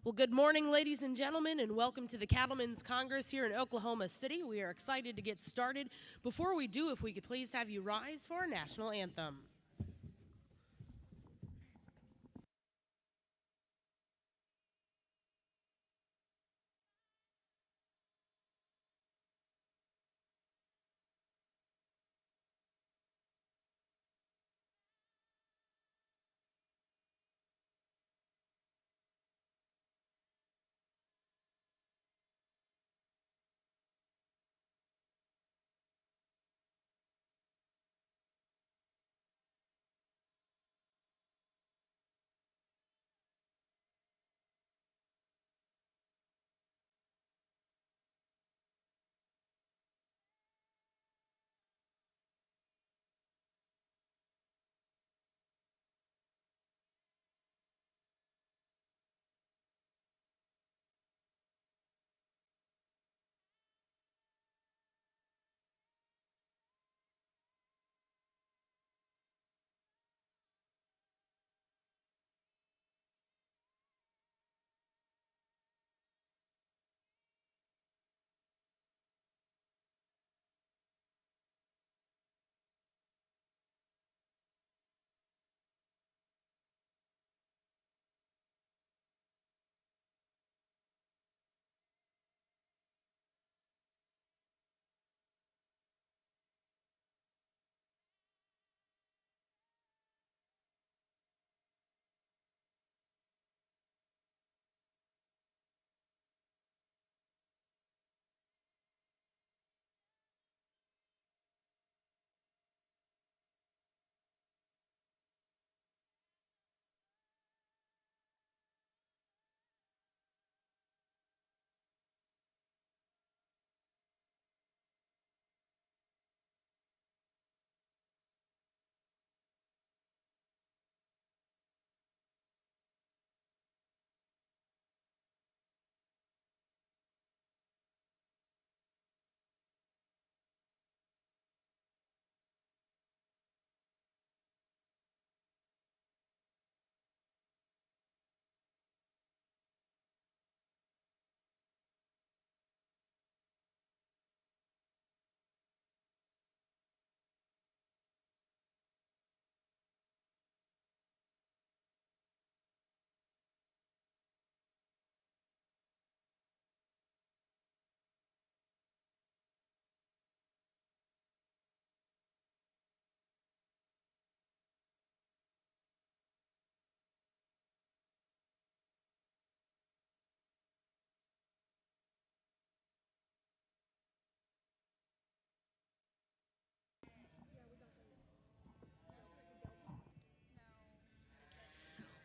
Well, good morning, ladies and gentlemen, and welcome to the Cattlemen's Congress here in Oklahoma City. We are excited to get started. Before we do, if we could please have you rise for our national anthem.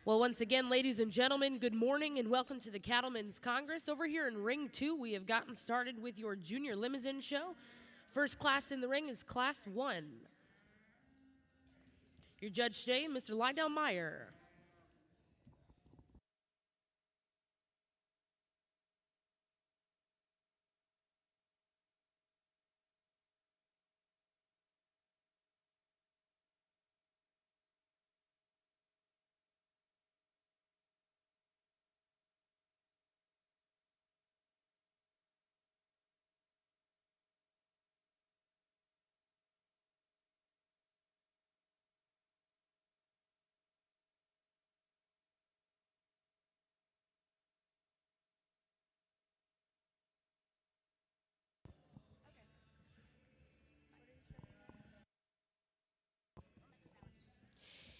Well, once again, ladies and gentlemen, good morning and welcome to the Cattlemen's Congress. Over here in Ring 2, we have gotten started with your Junior Limousin show. First class in the ring is Class 1. Your judge today, Mr. Lydell Meyer.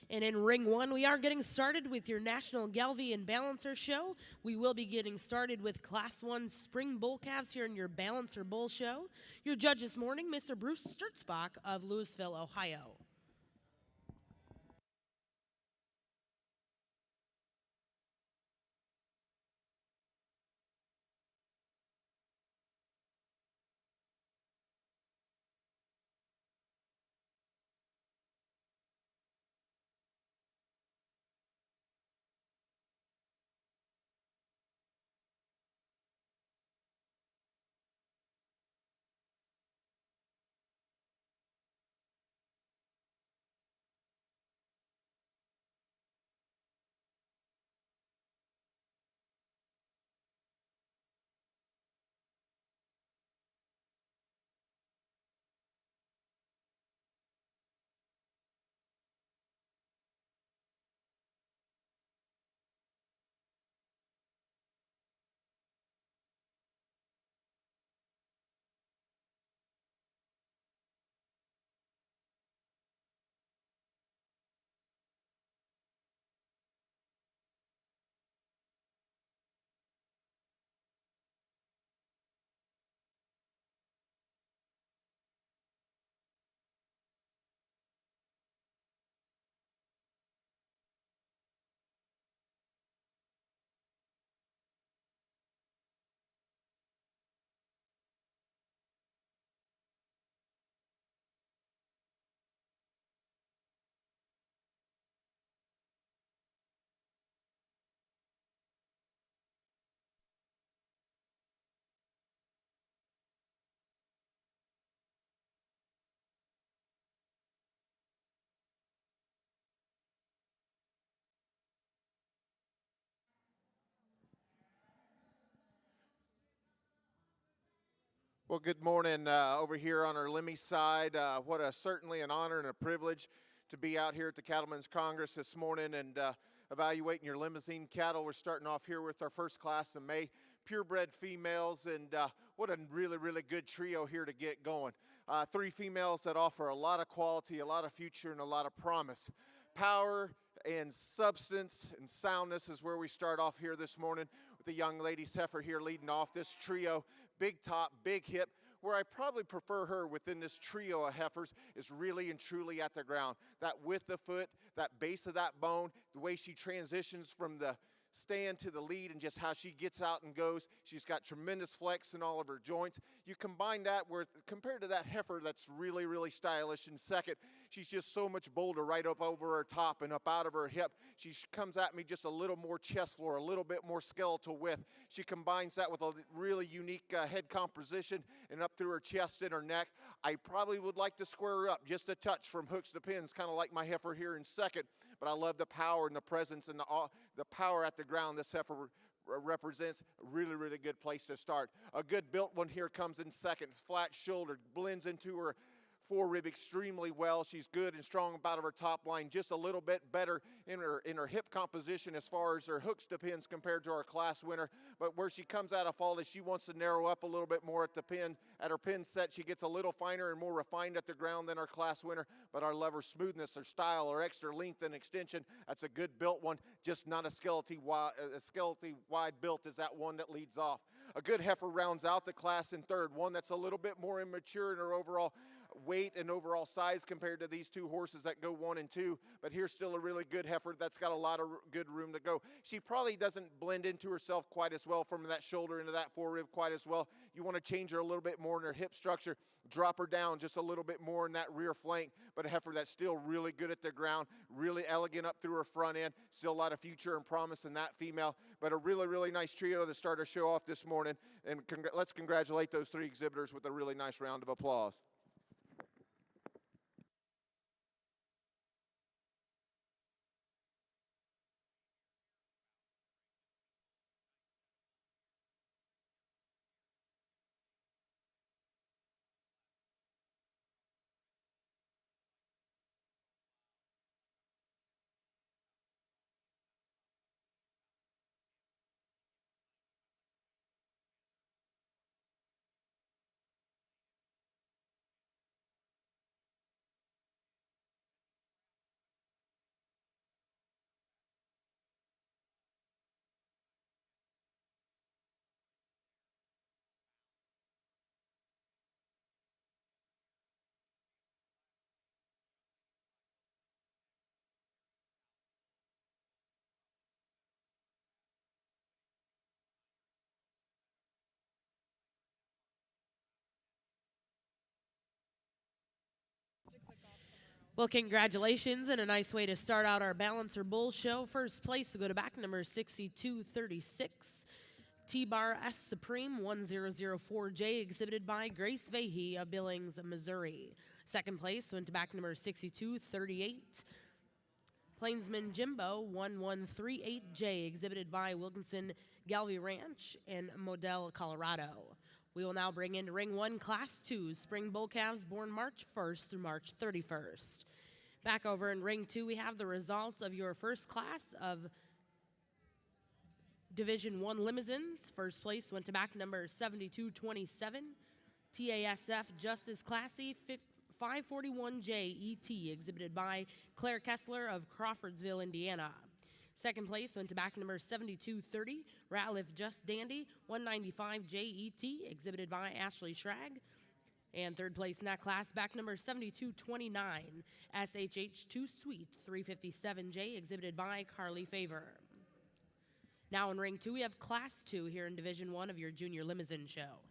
And in Ring 1, we are getting started with your National Galvian Balancer show. We will be getting started with Class 1 Spring Bull Calves here in your Balancer Bull show. Your judge this morning, Mr. Bruce Sturtzbach of Louisville, Ohio. Well, good morning over here on our Lemmy side. What a certainly an honor and a privilege to be out here at the Cattlemen's Congress this morning and evaluating your Limousin cattle. We're starting off here with our first class in May, purebred females, and what a really good trio here to get going. Three females that offer a lot of quality, a lot of future, and a lot of promise. Power and substance and soundness is where we start off here this morning with the young lady's Heifer here leading off this trio. Big top, big hip. Where I probably prefer her within this trio of heifers is really and truly at the ground. That width of foot, that base of that bone, the way she transitions from the stand to the lead and just how she gets out and goes. She's got tremendous flex in all of her joints. You combine that with, compared to that heifer that's really stylish in second, she's just so much bolder right up over her top and up out of her hip. She comes at me just a little more chest floor, a little bit more skeletal width. She combines that with a really unique head composition and up through her chest and her neck. I probably would like to square her up just a touch from hooks to pins, kind of like my heifer here in second, but I love the power and the presence and the power at the ground this heifer represents. A really good place to start. A good built one here comes in second, flat shouldered, blends into her forerib extremely well. She's good and strong about her top line, just a little bit better in her hip composition as far as her hooks to pins compared to our class winner. But where she comes out of fault is she wants to narrow up a little bit more at the pin. At her pin set, she gets a little finer and more refined at the ground than our class winner. But I love her smoothness, her style, her extra length and extension. That's a good built one, just not a skeleton wide built as that one that leads off. A good heifer rounds out the class in third, one that's a little bit more immature in her overall weight and overall size compared to these two horses that go 1 and 2, but here's still a really good heifer that's got a lot of good room to go. She probably doesn't blend into herself quite as well from that shoulder into that forerib quite as well. You want to change her a little bit more in her hip structure, drop her down just a little bit more in that rear flank, but a heifer that's still really good at the ground, really elegant up through her front end, still a lot of future and promise in that female, but a really nice trio to start our show off this morning, and let's congratulate those three exhibitors with a really nice round of applause. Well, congratulations, and a nice way to start out our Balancer Bull show. First place will go to back number 6236. T-Bar S Supreme 1004J, exhibited by Grace Vahey of Billings, Missouri. Second place went to back number 6238. Plainsman Jimbo 1138J, exhibited by Wilkinson Galvey Ranch in Model, Colorado. We will now bring in Ring 1 Class 2 Spring Bull Calves born March 1st through March 31st. Back over in Ring 2, we have the results of your first class of Division 1 Limousins. First place went to back number 7227. TASF Justice Classy 541J ET, exhibited by Claire Kessler of Crawfordsville, Indiana. Second place went to back number 7230, Ratliff Just Dandy 195J ET, exhibited by Ashley Schrag. And third place in that class, back number 7229, SHH2 Sweet 357J, exhibited by Carly Favor. Now in Ring 2, we have Class 2 here in Division 1 of your Junior Limousine show.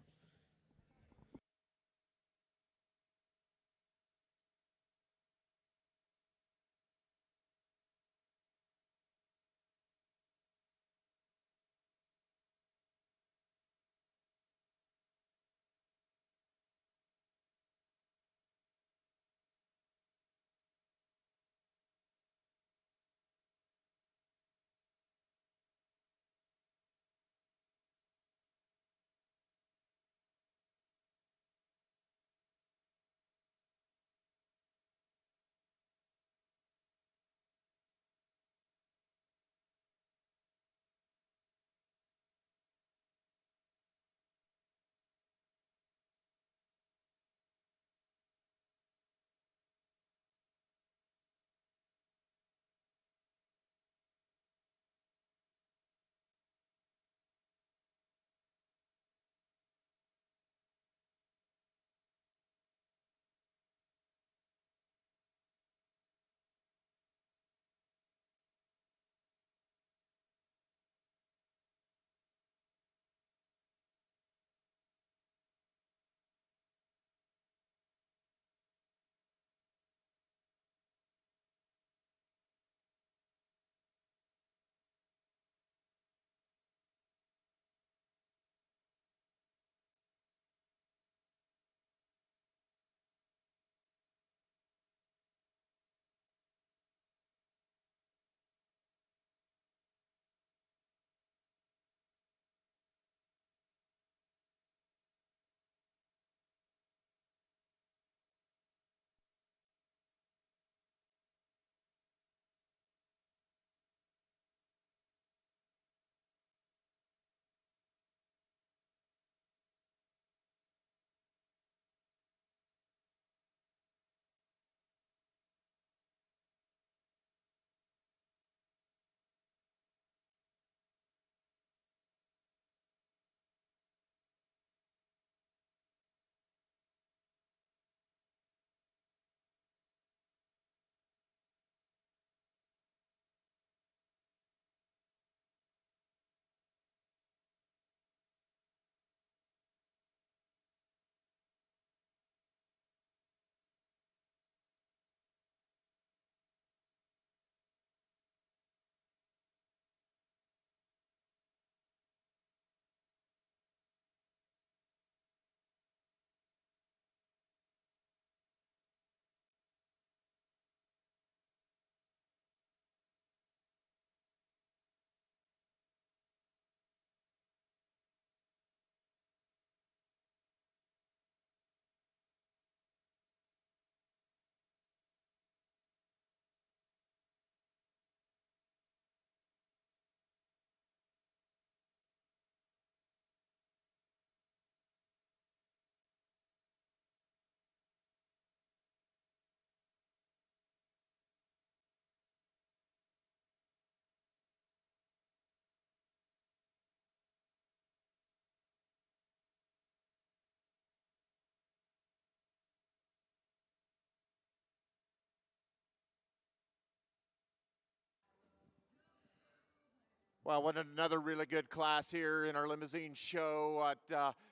Well, what another really good class here in our limousine show.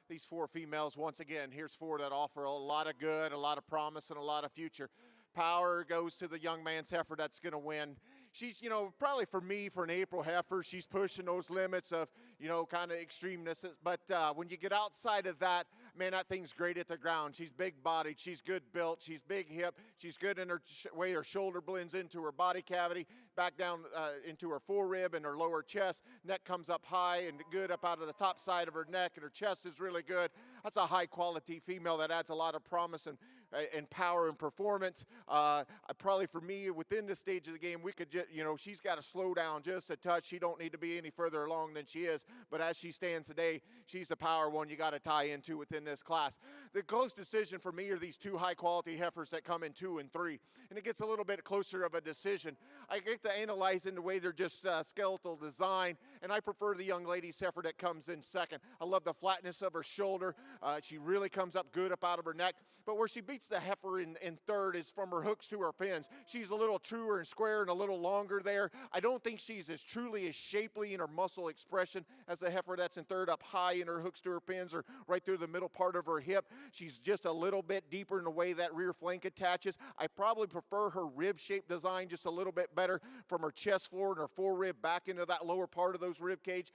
These four females, once again, here's four that offer a lot of good, a lot of promise, and a lot of future. Power goes to the young man's heifer that's going to win. She's, probably for me, for an April heifer, she's pushing those limits of, kind of extremeness. But when you get outside of that, man, that thing's great at the ground. She's big bodied, she's good built, she's big hip, she's good in her way her shoulder blends into her body cavity, back down into her forerib and her lower chest. Neck comes up high and good up out of the top side of her neck, and her chest is really good. That's a high quality female that adds a lot of promise and power and performance. Probably for me, within this stage of the game, we could just, she's got to slow down just a touch. She don't need to be any further along than she is. But as she stands today, she's the power one you got to tie into within this class. The close decision for me are these two high quality heifers that come in 2 and 3. And it gets a little bit closer of a decision. I get to analyze in the way they're just skeletal design. And I prefer the young lady's heifer that comes in second. I love the flatness of her shoulder. She really comes up good up out of her neck. But where she beats the heifer in third is from her hooks to her pins. She's a little truer and square and a little longer there. I don't think she's as truly as shapely in her muscle expression as the heifer that's in third, up high in her hooks to her pins or right through the middle part of her hip. She's just a little bit deeper in the way that rear flank attaches. I probably prefer her rib shape design just a little bit better from her chest floor and her forerib back into that lower part of those rib cage.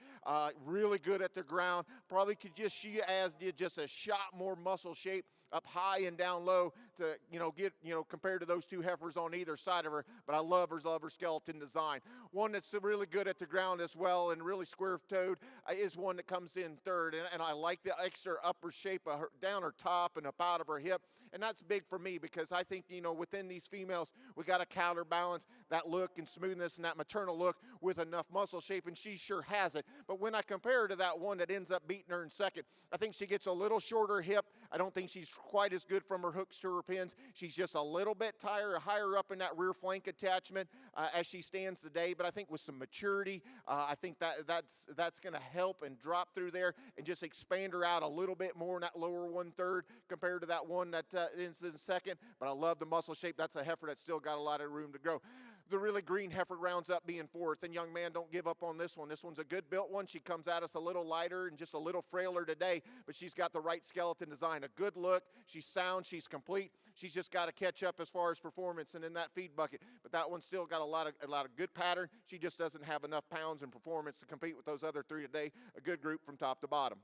Really good at the ground. Probably could she did just a shot more muscle shape up high and down low to, get, compared to those two heifers on either side of her. But I love her skeleton design. One that's really good at the ground as well and really square-toed is one that comes in third. And I like the extra upper shape of her, down her top and up out of her hip. And that's big for me because I think, within these females, we got to counterbalance that look and smoothness and that maternal look with enough muscle shape, and she sure has it. But when I compare her to that one that ends up beating her in second, I think she gets a little shorter hip. I don't think she's quite as good from her hooks to her pins. She's just a little bit higher up in that rear flank attachment as she stands today. But I think with some maturity, I think that's going to help and drop through there and just expand her out a little bit more in that lower 1/3 compared to that one that ends in second. But I love the muscle shape. That's a heifer that's still got a lot of room to grow. The really green heifer rounds up being fourth. And young man, don't give up on this one. This one's a good built one. She comes at us a little lighter and just a little frailer today, but she's got the right skeleton design, a good look. She's sound, she's complete. She's just got to catch up as far as performance and in that feed bucket. But that one's still got a lot of good pattern. She just doesn't have enough pounds and performance to compete with those other three today. A good group from top to bottom.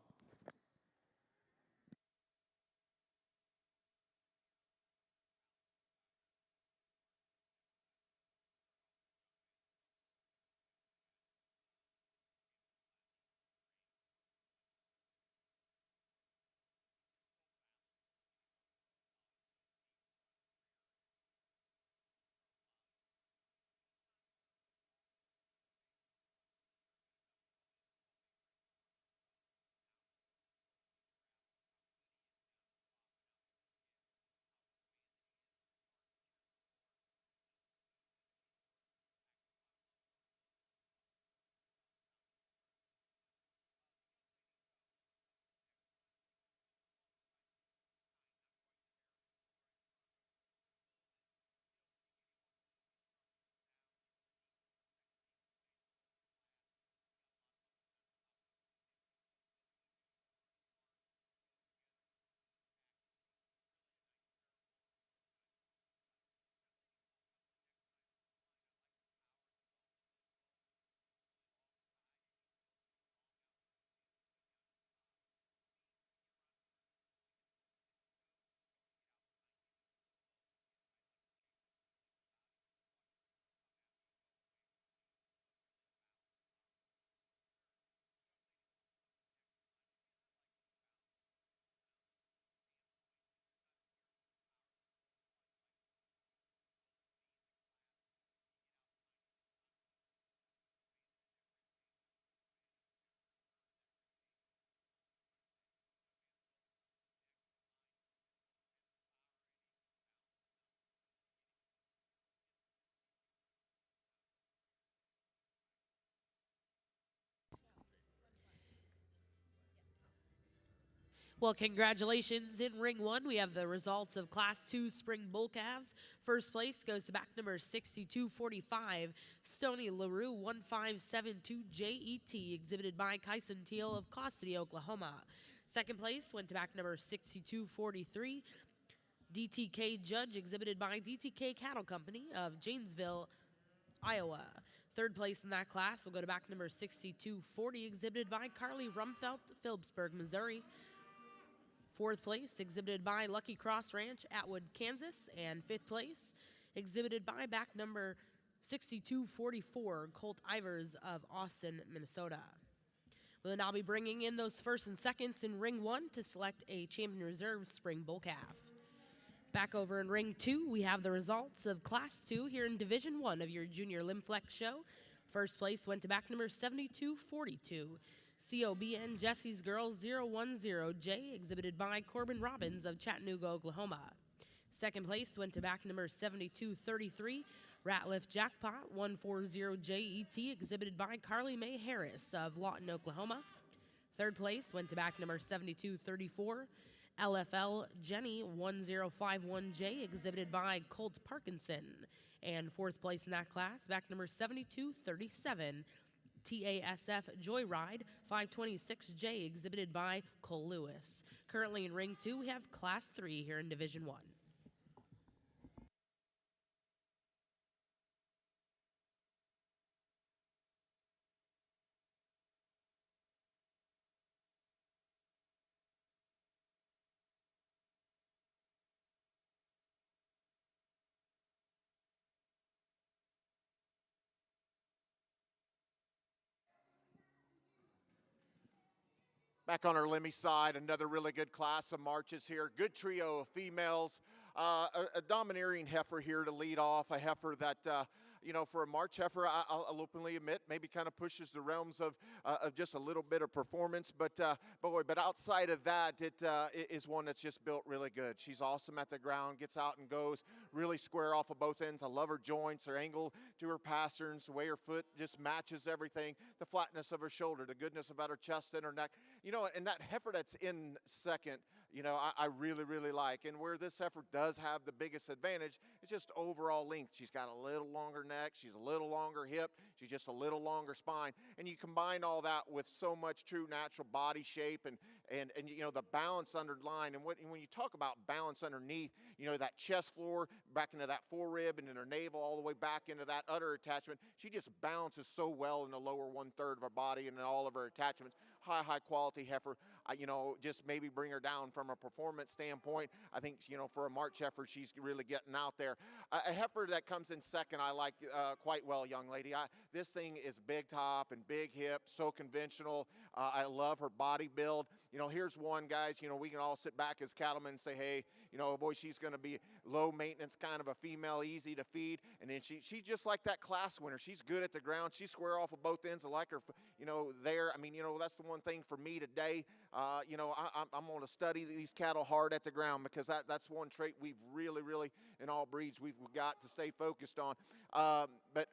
Well, congratulations. In ring one, we have the results of Class 2 Spring Bull Calves. First place goes to back number 6245, Stony LaRue 1572JET, exhibited by Kyson Teal of Cost City, Oklahoma. Second place went to back number 6243, DTK Judge, exhibited by DTK Cattle Company of Janesville, Iowa. Third place in that class will go to back number 6240, exhibited by Carly Rumfelt, Phillipsburg, Missouri. Fourth place, exhibited by Lucky Cross Ranch, Atwood, Kansas. And fifth place, exhibited by back number 6244, Colt Ivers of Austin, Minnesota. We'll now be bringing in those first and seconds in ring one to select a champion reserve spring bull calf. Back over in ring two, we have the results of Class 2 here in Division 1 of your Junior Lim-Flex show. First place went to back number 7242. COBN Jesse's Girls 010J, exhibited by Corbin Robbins of Chattanooga, Oklahoma. Second place went to back number 7233, Ratliff Jackpot 140JET, exhibited by Carly Mae Harris of Lawton, Oklahoma. Third place went to back number 7234, LFL Jenny 1051J, exhibited by Colt Parkinson. And fourth place in that class, back number 7237, TASF Joyride 526J, exhibited by Cole Lewis. Currently in ring two, we have Class 3 here in Division 1. Back on our Lemmy side, another really good class of marches here. Good trio of females. A domineering heifer here to lead off. A heifer that, for a March heifer, I'll openly admit, maybe kind of pushes the realms of just a little bit of performance. But outside of that, it is one that's just built really good. She's awesome at the ground, gets out and goes really square off of both ends. I love her joints, her angle to her pasterns, the way her foot just matches everything, the flatness of her shoulder, the goodness about her chest and her neck. And that heifer that's in second, I really, really like. And where this heifer does have the biggest advantage is just overall length. She's got a little longer neck. She's a little longer hip. She's just a little longer spine. And you combine all that with so much true natural body shape and the balance underlying. And when you talk about balance underneath, that chest floor back into that forerib and in her navel all the way back into that udder attachment, she just balances so well in the lower 1/3 of her body and in all of her attachments. High quality heifer. Just maybe bring her down from a performance standpoint. I think, for a March heifer, she's really getting out there. A heifer that comes in second, I like quite well, young lady. This thing is big top and big hip, so conventional. I love her body build. Here's one, guys, we can all sit back as cattlemen and say, hey, boy, she's going to be low maintenance kind of a female, easy to feed. And then she's just like that class winner. She's good at the ground. She's square off of both ends. I like her, there. I mean, that's the one thing for me today. I'm going to study these cattle hard at the ground because that's one trait we've really, really, in all breeds, we've got to stay focused on. But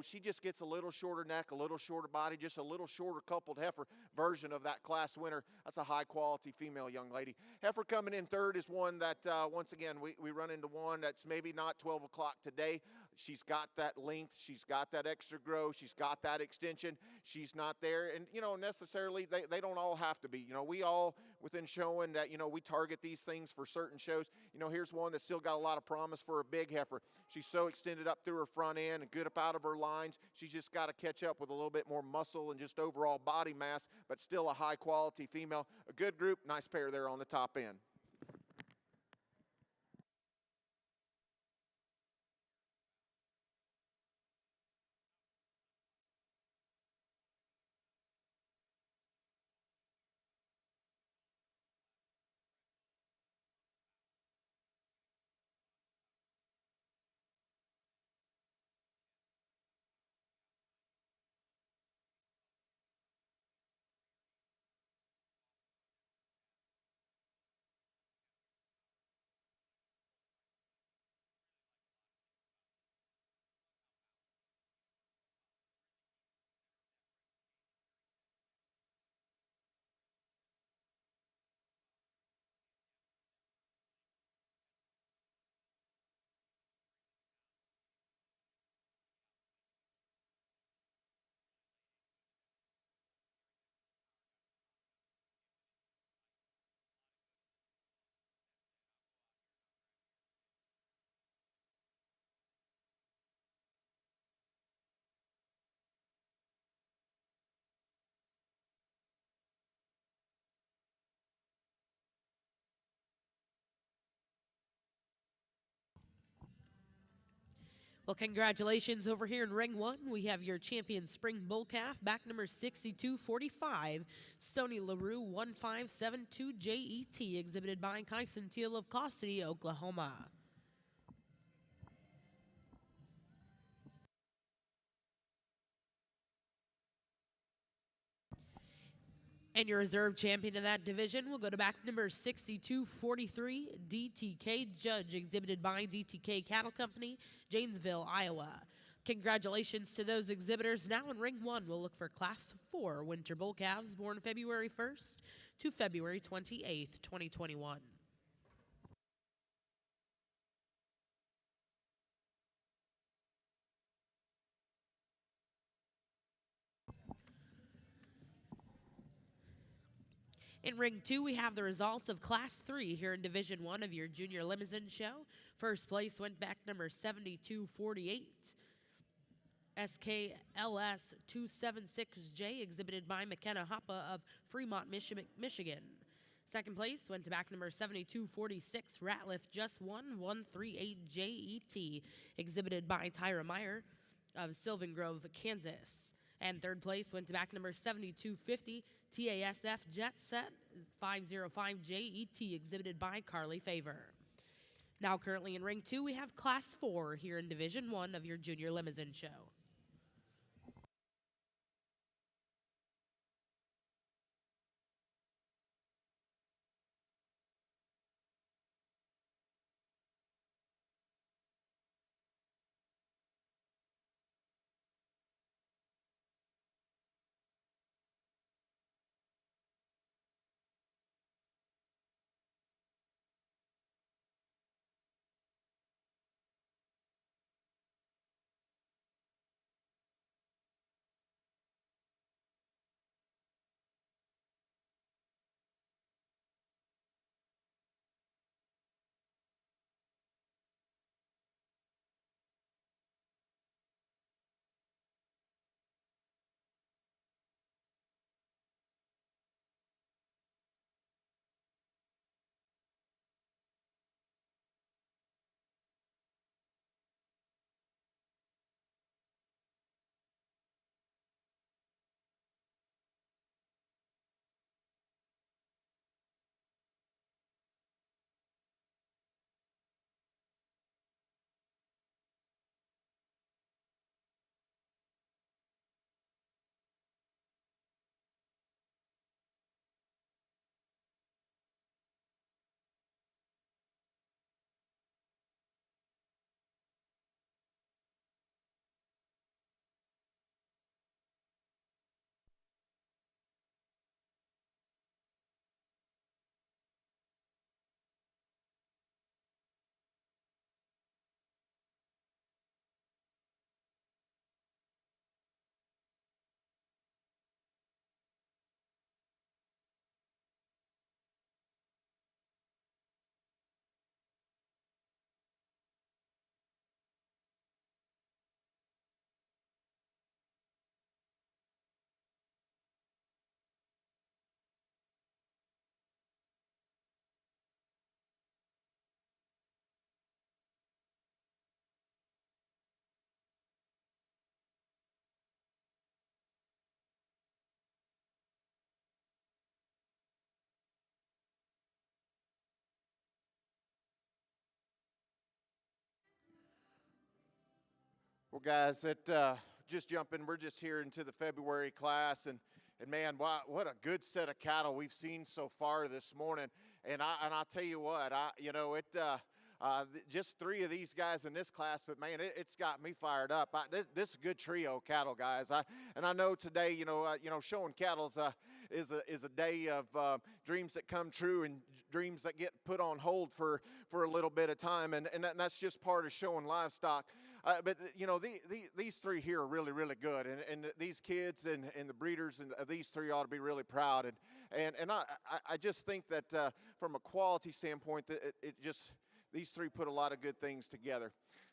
she just gets a little shorter neck, a little shorter body, just a little shorter coupled heifer version of that class winner. That's a high quality female young lady. Heifer coming in third is one that, once again, we run into one that's maybe not 12 o'clock today. She's got that length. She's got that extra growth. She's got that extension. She's not there. And, necessarily they don't all have to be. We all, within showing that, we target these things for certain shows. Here's one that's still got a lot of promise for a big heifer. She's so extended up through her front end and good up out of her lines. She's just got to catch up with a little bit more muscle and just overall body mass, but still a high quality female. A good group, nice pair there on the top end. Well, congratulations over here in ring one. We have your champion spring bull calf, back number 6245, Stony LaRue 1572 JET, exhibited by Kyson Teal of Costity, Oklahoma. And your reserve champion in that division will go to back number 6243, DTK Judge, exhibited by DTK Cattle Company, Janesville, Iowa. Congratulations to those exhibitors. Now in ring one, we'll look for Class 4 winter bull calves born February 1st to February 28th, 2021. In ring two, we have the results of Class 3 here in Division 1 of your Junior Limousin show. First place went back number 7248, SKLS 276J, exhibited by McKenna Hoppa of Fremont, Michigan. Second place went to back number 7246, Ratliff Just 1138JET, exhibited by Tyra Meyer of Sylvan Grove, Kansas. And third place went to back number 7250, TASF Jet Set 505JET, exhibited by Carly Favor. Now currently in ring two, we have Class 4 here in Division 1 of your Junior Limousin show. Well, guys, just jumping, we're just here into the February class, and man, wow, what a good set of cattle we've seen so far this morning. And I'll tell you what, just three of these guys in this class, but man, it's got me fired up. This is a good trio of cattle, guys. I know today, showing cattle is a day of dreams that come true and dreams that get put on hold for a little bit of time, and that's just part of showing livestock. But these three here are really, really good, and these kids and the breeders and these three ought to be really proud. And I just think that from a quality standpoint, that these three put a lot of good things together.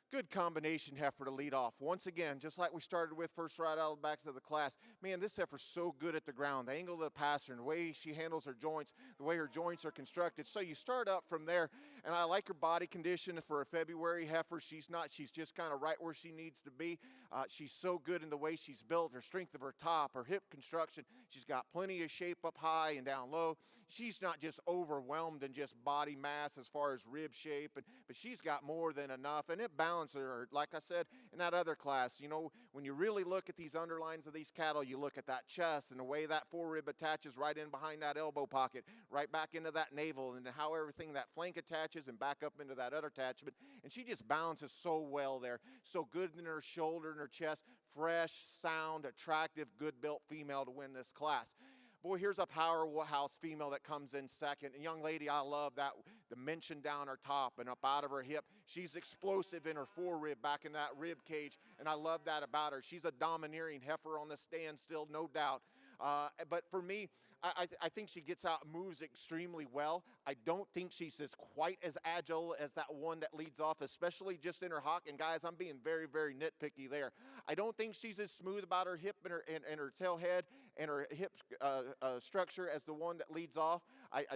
Good combination heifer to lead off. Once again, just like we started with first right out of the backs of the class, man, this heifer's so good at the ground. The angle of the passer and the way she handles her joints, the way her joints are constructed. So you start up from there, And I like her body condition for a February heifer. She's just kind of right where she needs to be. She's so good in the way she's built, her strength of her top, her hip construction. She's got plenty of shape up high and down low. She's not just overwhelmed in just body mass as far as rib shape, but she's got more than enough. And it balances her, like I said, in that other class. You know, when you really look at these underlines of these cattle, you look at that chest and the way that forerib attaches right in behind that elbow pocket, right back into that navel, and how everything that flank attaches and back up into that other attachment. And she just balances so well there. So good in her shoulder and her chest. Fresh, sound, attractive, good built female to win this class. Boy, here's a powerhouse female that comes in second. And young lady, I love that dimension down her top and up out of her hip. She's explosive in her forerib, back in that rib cage, and I love that about her. She's a domineering heifer on the stand still, no doubt. But for me, I think she gets out and moves extremely well. I don't think she's quite as agile as that one that leads off, especially just in her hock. And guys, I'm being very, very nitpicky there. I don't think she's as smooth about her hip and her tail head and her hip structure as the one that leads off.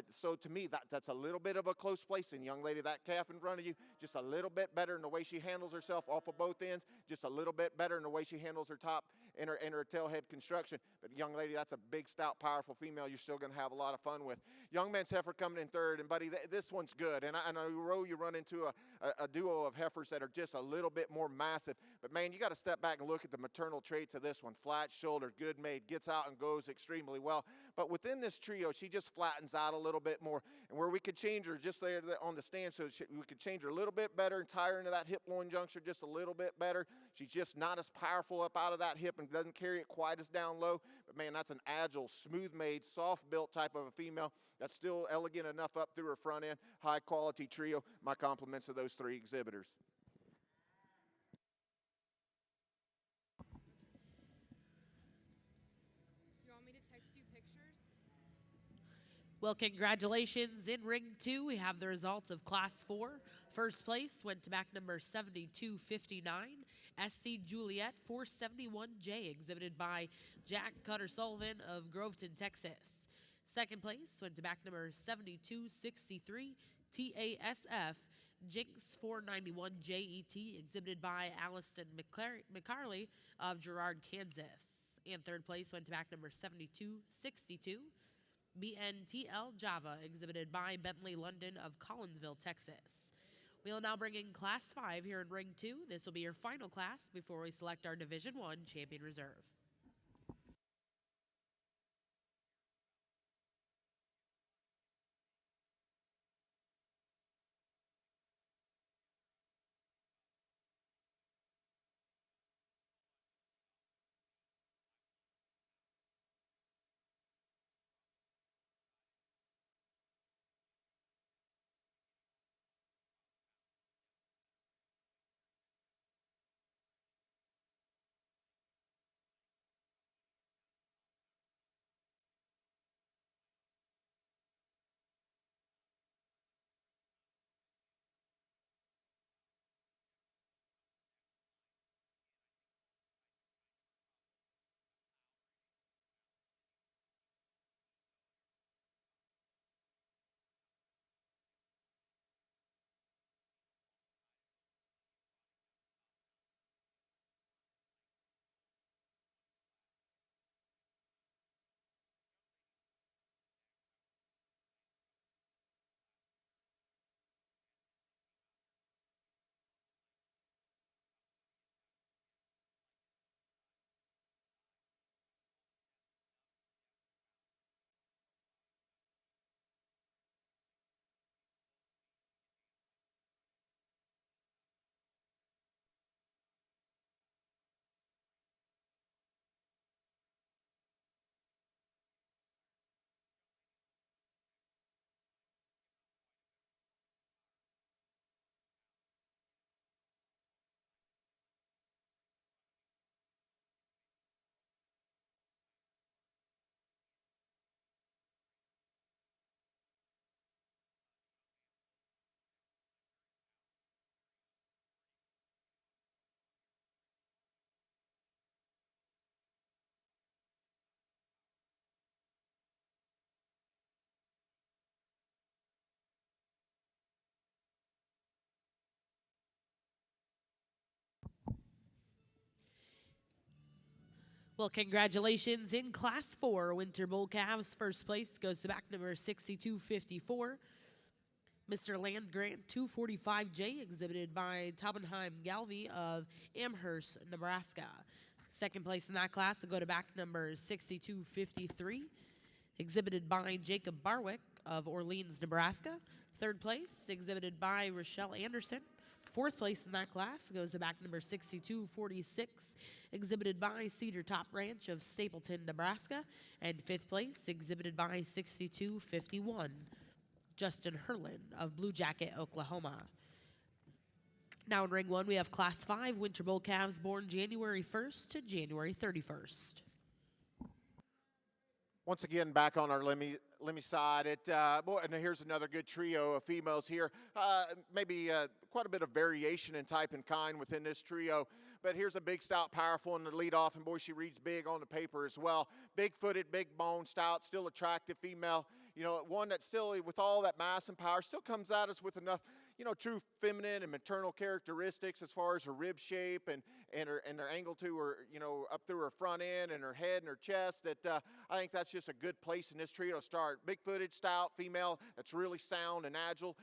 So to me, that's a little bit of a close place. And young lady, that calf in front of you, just a little bit better in the way she handles herself off of both ends, just a little bit better in the way she handles her top and her tail head construction. But young lady, that's a big, stout, powerful female you're still going to have a lot of fun with. Young man's heifer coming in third, and buddy, this one's good. And I know you run into a duo of heifers that are just a little bit more massive. But man, you got to step back and look at the maternal traits of this one. Flat shoulder, good made, gets out and goes extremely well. But within this trio, she just flattens out a little bit more. And where we could change her just there on the stand, so we could change her a little bit better and tie her into that hip loin juncture just a little bit better. She's just not as powerful up out of that hip and doesn't carry it quite as down low. But man, that's an agile, smooth made, soft built type of a female that's still elegant enough up through her front end. High quality trio. My compliments to those three exhibitors. You want me to text you pictures? Well, congratulations. In ring 2, we have the results of Class 4. First place went to back number 7259, SC Juliet 471J, exhibited by Jack Cutter Sullivan of Groveton, Texas. Second place went to back number 7263, TASF Jinx 491JET, exhibited by Allison McCarley of Girard, Kansas. And third place went to back number 7262, BNTL Java, exhibited by Bentley London of Collinsville, Texas. We will now bring in Class 5 here in Ring 2. This will be your final class before we select our Division 1 champion reserve. Well, congratulations in Class 4 Winter Bull Calves. First place goes to back number 6254. Mr. Land Grant 245J, exhibited by Taubenheim Galvey of Amherst, Nebraska. Second place in that class will go to back number 6253, exhibited by Jacob Barwick of Orleans, Nebraska. Third place, exhibited by Rochelle Anderson. Fourth place in that class goes to back number 6246, exhibited by Cedar Top Ranch of Stapleton, Nebraska. And fifth place, exhibited by 6251, Justin Herlin of Blue Jacket, Oklahoma. Now in ring 1, we have Class 5 Winter Bull Calves born January 1st to January 31st. Once again, back on our Lemmy side. And here's another good trio of females here. Maybe quite a bit of variation in type and kind within this trio. But here's a big, stout, powerful in the lead off, and boy, she reads big on the paper as well. Big-footed, big-boned, stout, still attractive female. You know, one that still, with all that mass and power, still comes at us with enough, you know, true feminine and maternal characteristics as far as her rib shape and her angle to her, you know, up through her front end and her head and her chest. That I think that's just a good place in this trio to start. Big-footed, stout female that's really sound and agile.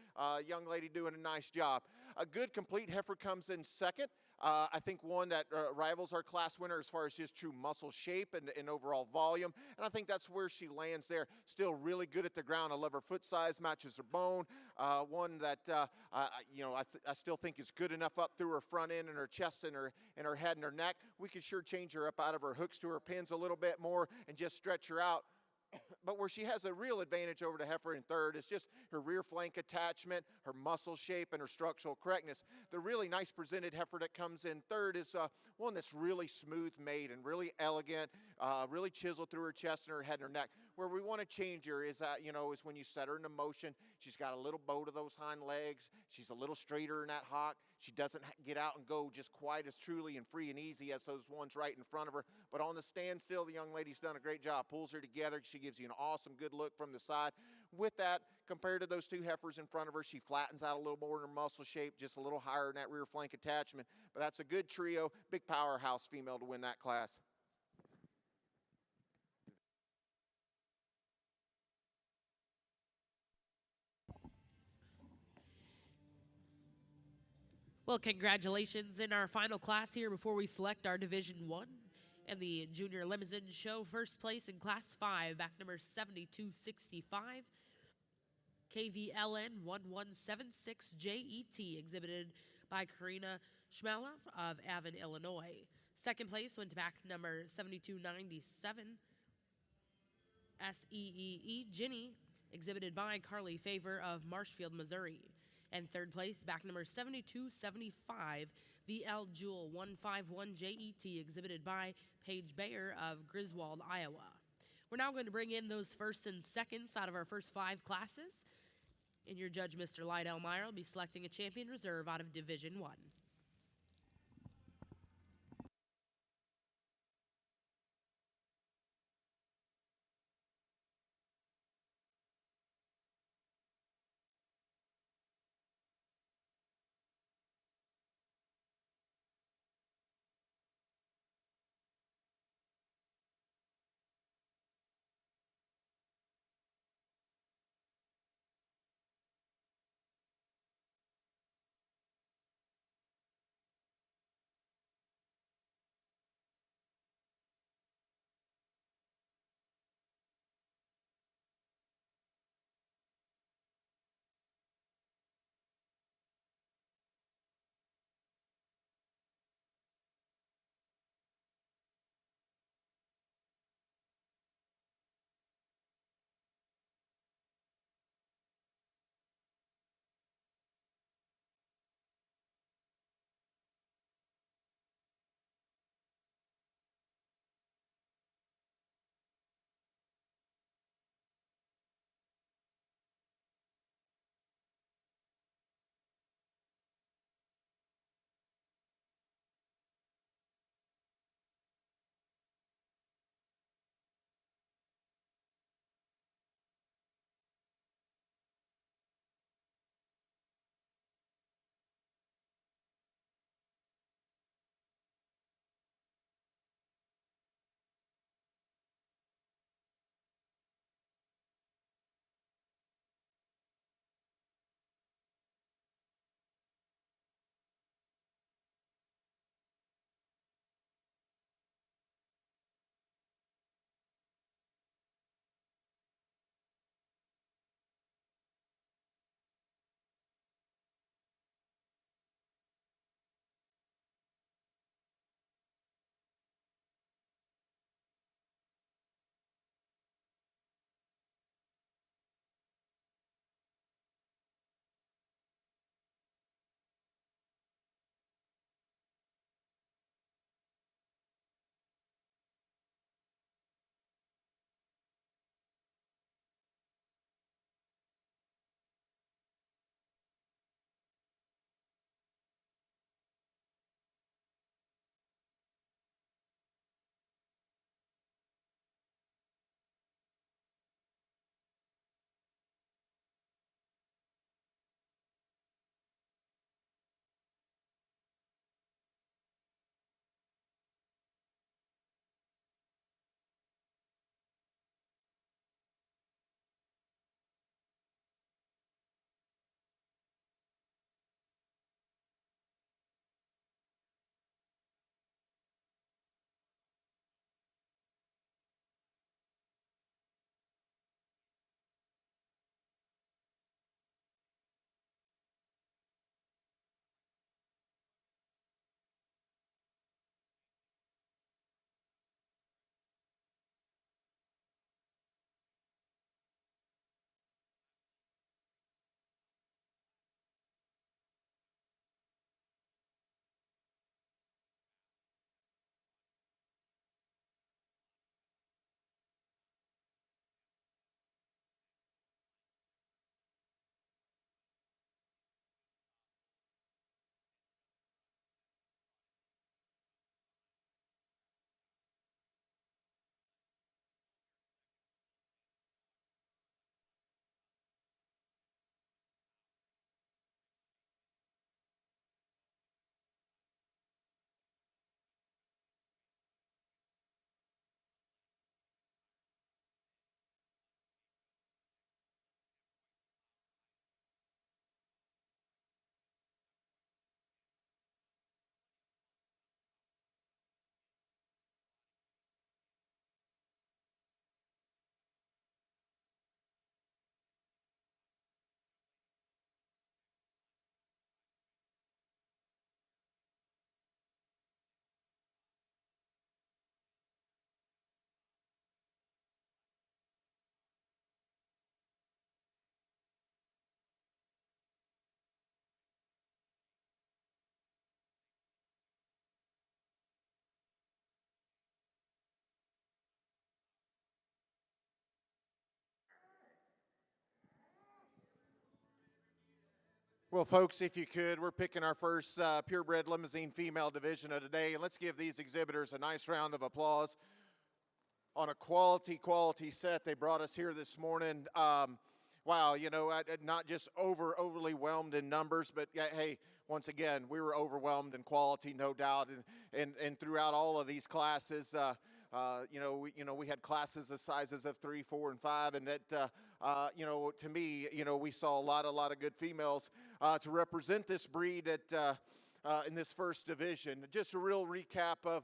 Young lady doing a nice job. A good complete heifer comes in second. I think one that rivals our class winner as far as just true muscle shape and overall volume. And I think that's where she lands there. Still really good at the ground. I love her foot size, matches her bone. One that, you know, I still think is good enough up through her front end and her chest and her head and her neck. We could sure change her up out of her hooks to her pins a little bit more and just stretch her out. But where she has a real advantage over the heifer in third is just her rear flank attachment, her muscle shape, and her structural correctness. The really nice presented heifer that comes in third is one that's really smooth made and really elegant, really chiseled through her chest and her head and her neck. Where we want to change her is you know, is when you set her into motion. She's got a little bow to those hind legs. She's a little straighter in that hock. She doesn't get out and go just quite as truly and free and easy as those ones right in front of her. But on the standstill, the young lady's done a great job. Pulls her together. She gives you an awesome good look from the side. With that, compared to those two heifers in front of her, she flattens out a little more in her muscle shape, just a little higher in that rear flank attachment. But that's a good trio, big powerhouse female to win that class. Well, congratulations in our final class here before we select our Division 1 and the Junior Limousin Show. First place in Class 5, back number 7265, KVLN 1176JET, exhibited by Karina Shmalov of Avon, Illinois. Second place went to back number 7297, SEEE Ginny, exhibited by Carly Favor of Marshfield, Missouri. And third place, back number 7275, VL Jewel 151JET, exhibited by Paige Bayer of Griswold, Iowa. We're now going to bring in those first and seconds out of our first 5 classes. And your judge, Mr. Lydell Meyer, will be selecting a champion reserve out of Division 1. Well, folks, if you could, we're picking our first purebred Limousin female division of the day, and let's give these exhibitors a nice round of applause on a quality set they brought us here this morning. Wow, you know, not just overly whelmed in numbers, but hey, once again, we were overwhelmed in quality, no doubt, and throughout all of these classes. We had classes of sizes of 3, 4, and 5, and that, to me, we saw a lot of good females to represent this breed in this first division. Just a real recap of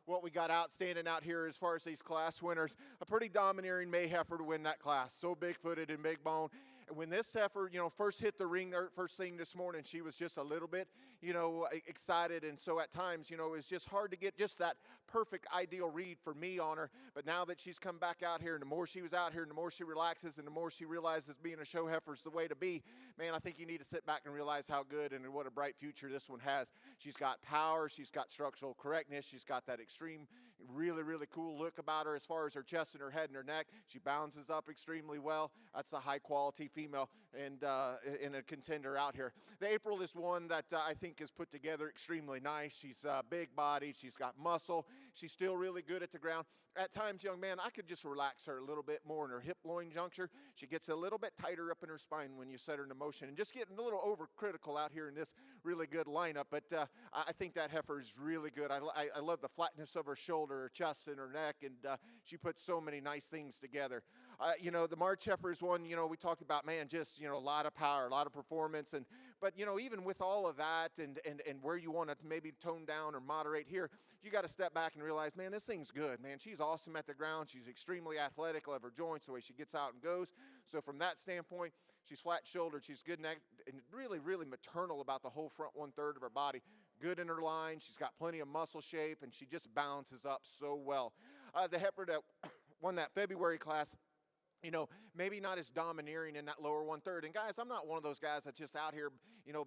what we got outstanding out here as far as these class winners. A pretty domineering May heifer to win that class. So big-footed and big bone. And when this heifer, first hit the ring first thing this morning, she was just a little bit, excited. And so at times, it was just hard to get just that perfect ideal read for me on her. But now that she's come back out here, and the more she was out here, and the more she relaxes, and the more she realizes being a show heifer is the way to be, man, I think you need to sit back and realize how good and what a bright future this one has. She's got power. She's got structural correctness. She's got that extreme, really cool look about her as far as her chest and her head and her neck. She balances up extremely well. That's a high-quality female and in a contender out here. The April is one that I think is put together extremely nice. She's big-bodied. She's got muscle. She's still really good at the ground. At times, young man, I could just relax her a little bit more in her hip-loin juncture. She gets a little bit tighter up in her spine when you set her into motion, and just getting a little overcritical out here in this really good lineup. But I think that heifer is really good. I love the flatness of her shoulder, her chest, and her neck, and she puts so many nice things together. The March heifer is one, we talked about, man, just, a lot of power, a lot of performance. But, even with all of that and where you want to maybe tone down or moderate here, you got to step back and realize, man, this thing's good, man. She's awesome at the ground. She's extremely athletic of her joints, the way she gets out and goes. So from that standpoint, she's flat-shouldered. She's good neck and really maternal about the whole front one-third of her body. Good in her line. She's got plenty of muscle shape, and she just balances up so well. The heifer that won that February class, maybe not as domineering in that lower one-third. And guys, I'm not one of those guys that's just out here,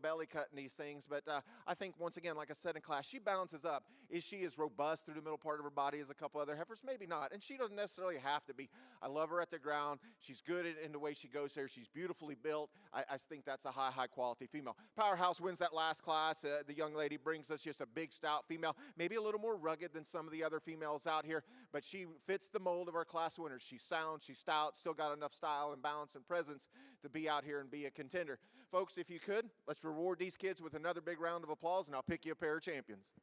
belly cutting these things. But I think, once again, like I said in class, she balances up. Is she as robust through the middle part of her body as a couple other heifers? Maybe not. And she doesn't necessarily have to be. I love her at the ground. She's good in the way she goes there. She's beautifully built. I think that's a high quality female. Powerhouse wins that last class. The young lady brings us just a big, stout female, maybe a little more rugged than some of the other females out here, but she fits the mold of our class winners. She's sound, she's stout, still got enough style and balance and presence to be out here and be a contender. Folks, if you could, let's reward these kids with another big round of applause, and I'll pick you a pair of champions.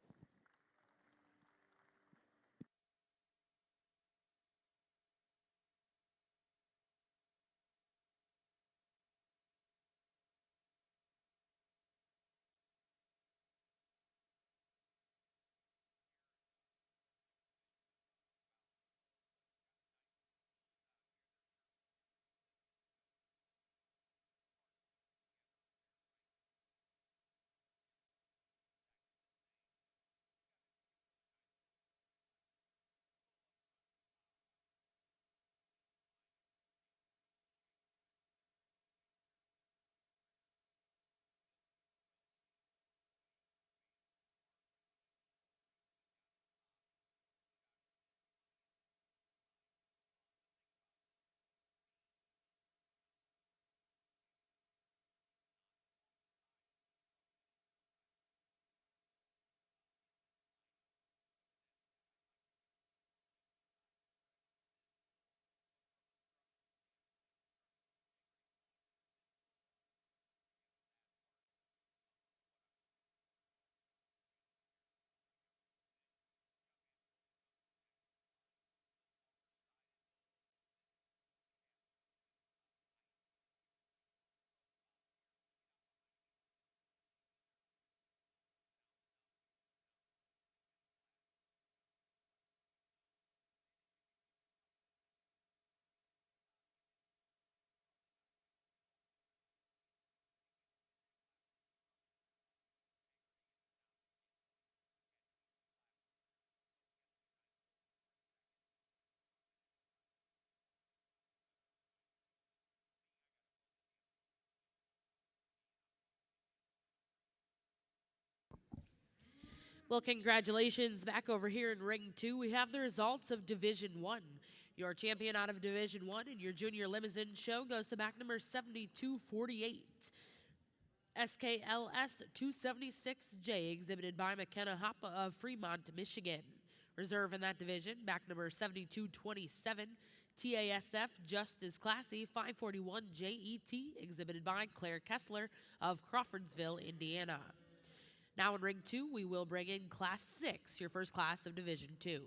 Well, congratulations. Back over here in Ring 2, we have the results of Division 1. Your champion out of Division 1 in your Junior Limousin show goes to back number 7248. SKLS 276J, exhibited by McKenna Hoppe of Fremont, Michigan. Reserve in that division, back number 7227, TASF Just as Classy 541 JET, exhibited by Claire Kessler of Crawfordsville, Indiana. Now in ring 2, we will bring in Class 6, your first class of Division 2.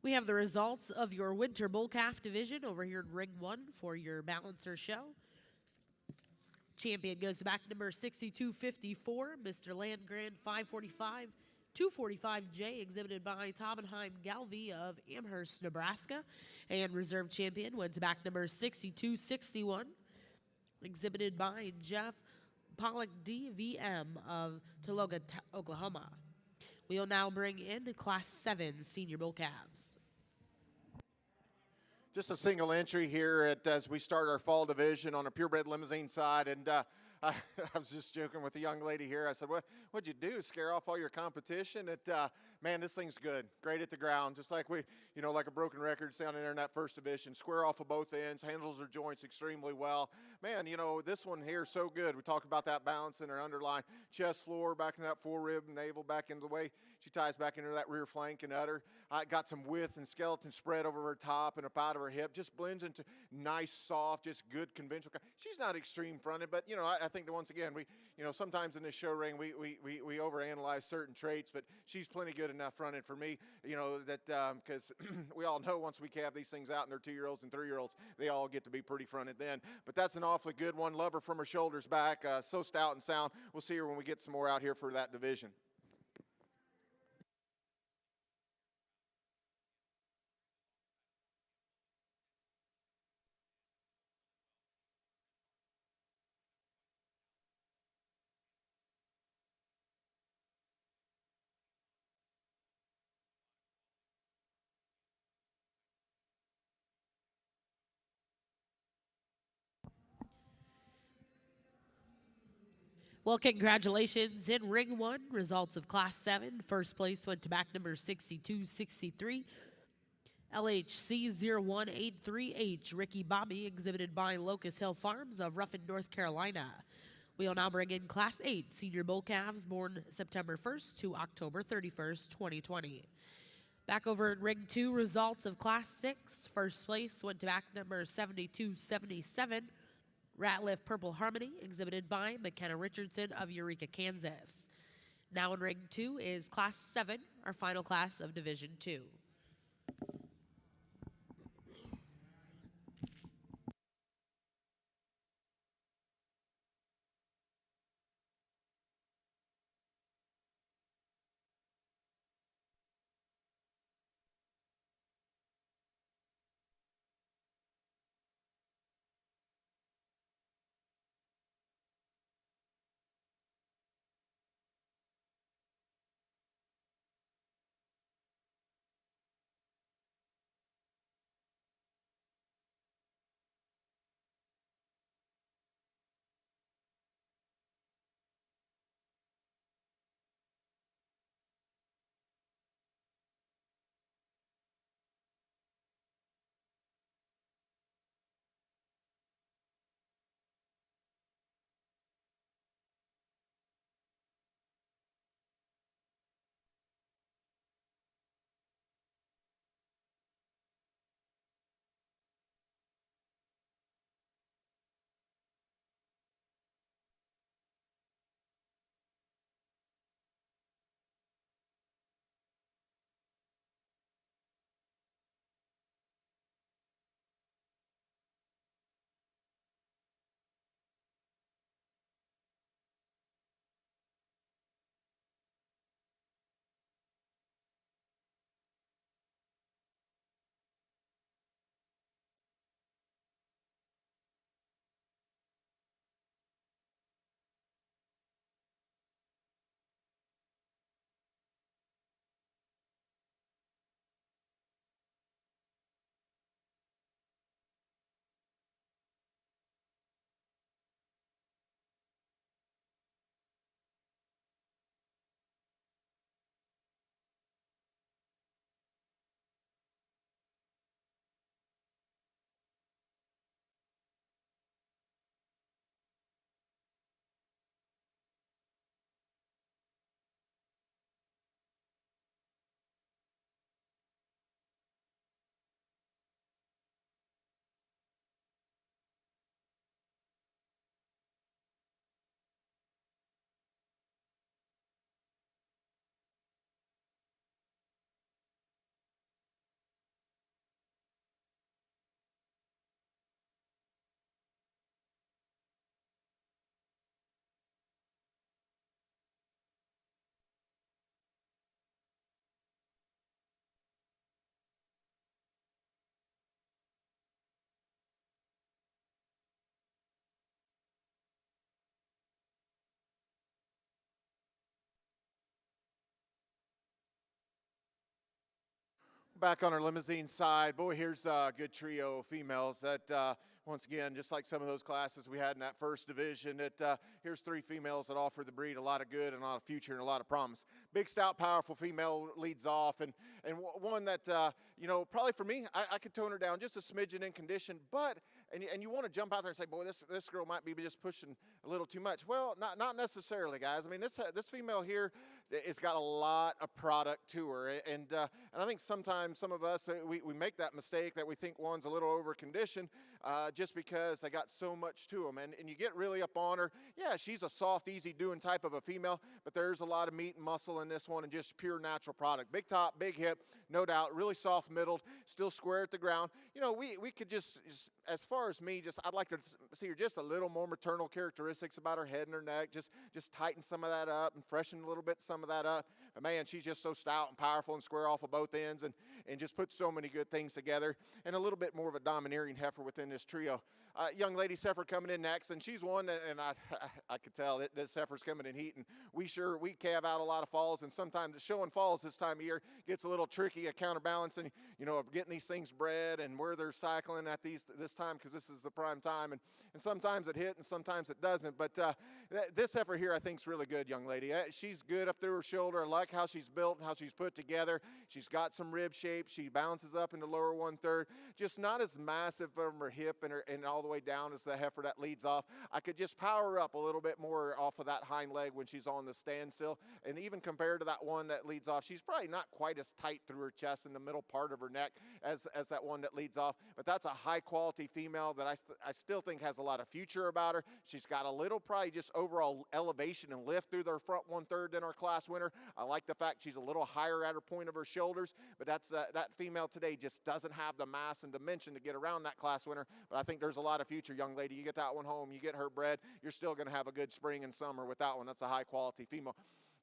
We have the results of your Winter Bull Calf division over here in ring 1 for your balancer show. Champion goes to back number 6254, Mr. Landgrand 545. 245J, exhibited by Taubenheim Galvey of Amherst, Nebraska. And reserve champion went to back number 6261, exhibited by Jeff Pollock DVM of Tologa, Oklahoma. We'll now bring in the Class 7 Senior Bull Calves. Just a single entry here as we start our fall division on a purebred Limousin side. And I was just joking with a young lady here. I said, what'd you do, scare off all your competition? Man, this thing's good. Great at the ground, just like like a broken record sounding there in that first division. Square off of both ends, handles her joints extremely well. Man, this one here is so good. We talked about that balance in her underline. Chest floor, back into that four-rib navel, back into the way she ties back into that rear flank and udder. Got some width and skeleton spread over her top and up out of her hip. Just blends into nice, soft, just good conventional. She's not extreme fronted, but, I think that once again, we, sometimes in this show ring, we overanalyze certain traits, but she's plenty good enough fronted for me, because we all know once we calve these things out and they're 2-year-olds and 3-year-olds, they all get to be pretty fronted then. But that's an awfully good one. Love her from her shoulders back. So stout and sound. We'll see her when we get some more out here for that division. Well, congratulations in ring 1. Results of Class 7. First place went to back number 6263. LHC 0183H, Ricky Bobby, exhibited by Locust Hill Farms of Ruffin, North Carolina. We will now bring in Class 8 Senior Bull Calves born September 1st to October 31st, 2020. Back over in ring 2, results of Class 6. First place went to back number 7277. Ratliff Purple Harmony, exhibited by McKenna Richardson of Eureka, Kansas. Now in ring 2 is Class 7, our final class of Division 2. back on our limousine side. Boy, here's a good trio of females that, once again, just like some of those classes we had in that first division, here's three females that offer the breed a lot of good and a lot of future and a lot of promise. Big, stout, powerful female leads off, and one that, probably for me, I could tone her down just a smidgen in condition, but, and you want to jump out there and say, boy, this girl might be just pushing a little too much. Well, not necessarily, guys. I mean, this female here has got a lot of product to her, and I think sometimes some of us, we make that mistake that we think one's a little over conditioned just because they got so much to them, and you get really up on her. Yeah, she's a soft, easy doing type of a female, but there's a lot of meat and muscle in this one and just pure natural product. Big top, big hip, no doubt, really soft middled, still square at the ground. We could just, as far as me, I'd like to see her just a little more maternal characteristics about her head and her neck, just tighten some of that up and freshen a little bit some of that up. But man, she's just so stout and powerful and square off of both ends, and just put so many good things together, and a little bit more of a domineering heifer within this trio. Young lady heifer coming in next, and she's one that, and I could tell that this heifer's coming in heat, and we calve out a lot of falls, and sometimes the showing falls this time of year gets a little tricky at counterbalancing, getting these things bred and where they're cycling at this time, because this is the prime time, and sometimes it hit and sometimes it doesn't. But this heifer here I think is really good, young lady. She's good up through her shoulder. I like how she's built and how she's put together. She's got some rib shape. She bounces up in the lower 1/3, just not as massive from her hip and all the way down as the heifer that leads off. I could just power her up a little bit more off of that hind leg when she's on the standstill, and even compared to that one that leads off, she's probably not quite as tight through her chest in the middle part of her neck as that one that leads off. But that's a high quality female that I still think has a lot of future about her. She's got a little probably just overall elevation and lift through their front 1/3 than our class winner. I like the fact she's a little higher at her point of her shoulders, but that female today just doesn't have the mass and dimension to get around that class winner. But I think there's a lot of future, young lady. You get that one home, you get her bred, you're still going to have a good spring and summer with that one. That's a high quality female.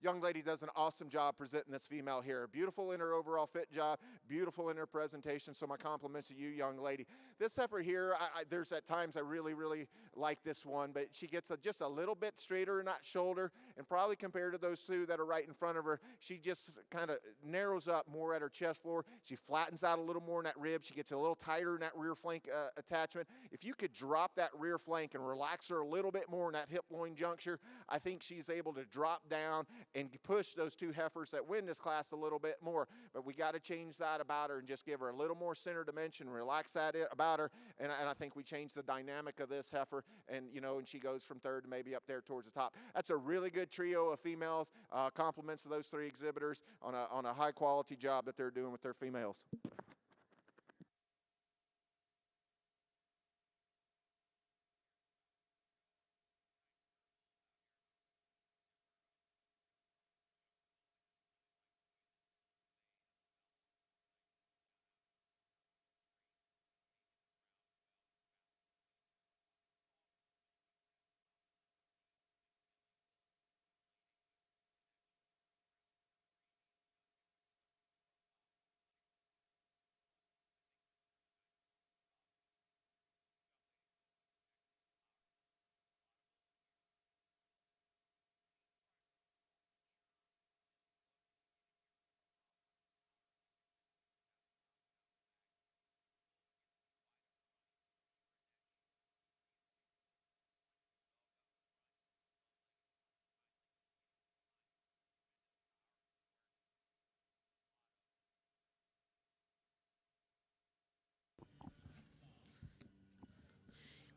Young lady does an awesome job presenting this female here. Beautiful in her overall fit job, beautiful in her presentation, so my compliments to you, young lady. This heifer here, there's at times I really, really like this one, but she gets just a little bit straighter in that shoulder, and probably compared to those two that are right in front of her, she just kind of narrows up more at her chest floor. She flattens out a little more in that rib. She gets a little tighter in that rear flank attachment. If you could drop that rear flank and relax her a little bit more in that hip-loin juncture, I think she's able to drop down and push those two heifers that win this class a little bit more. But we got to change that about her and just give her a little more center dimension, relax that about her, and I think we change the dynamic of this heifer, and she goes from third to maybe up there towards the top. That's a really good trio of females. Compliments to those three exhibitors on a high quality job that they're doing with their females.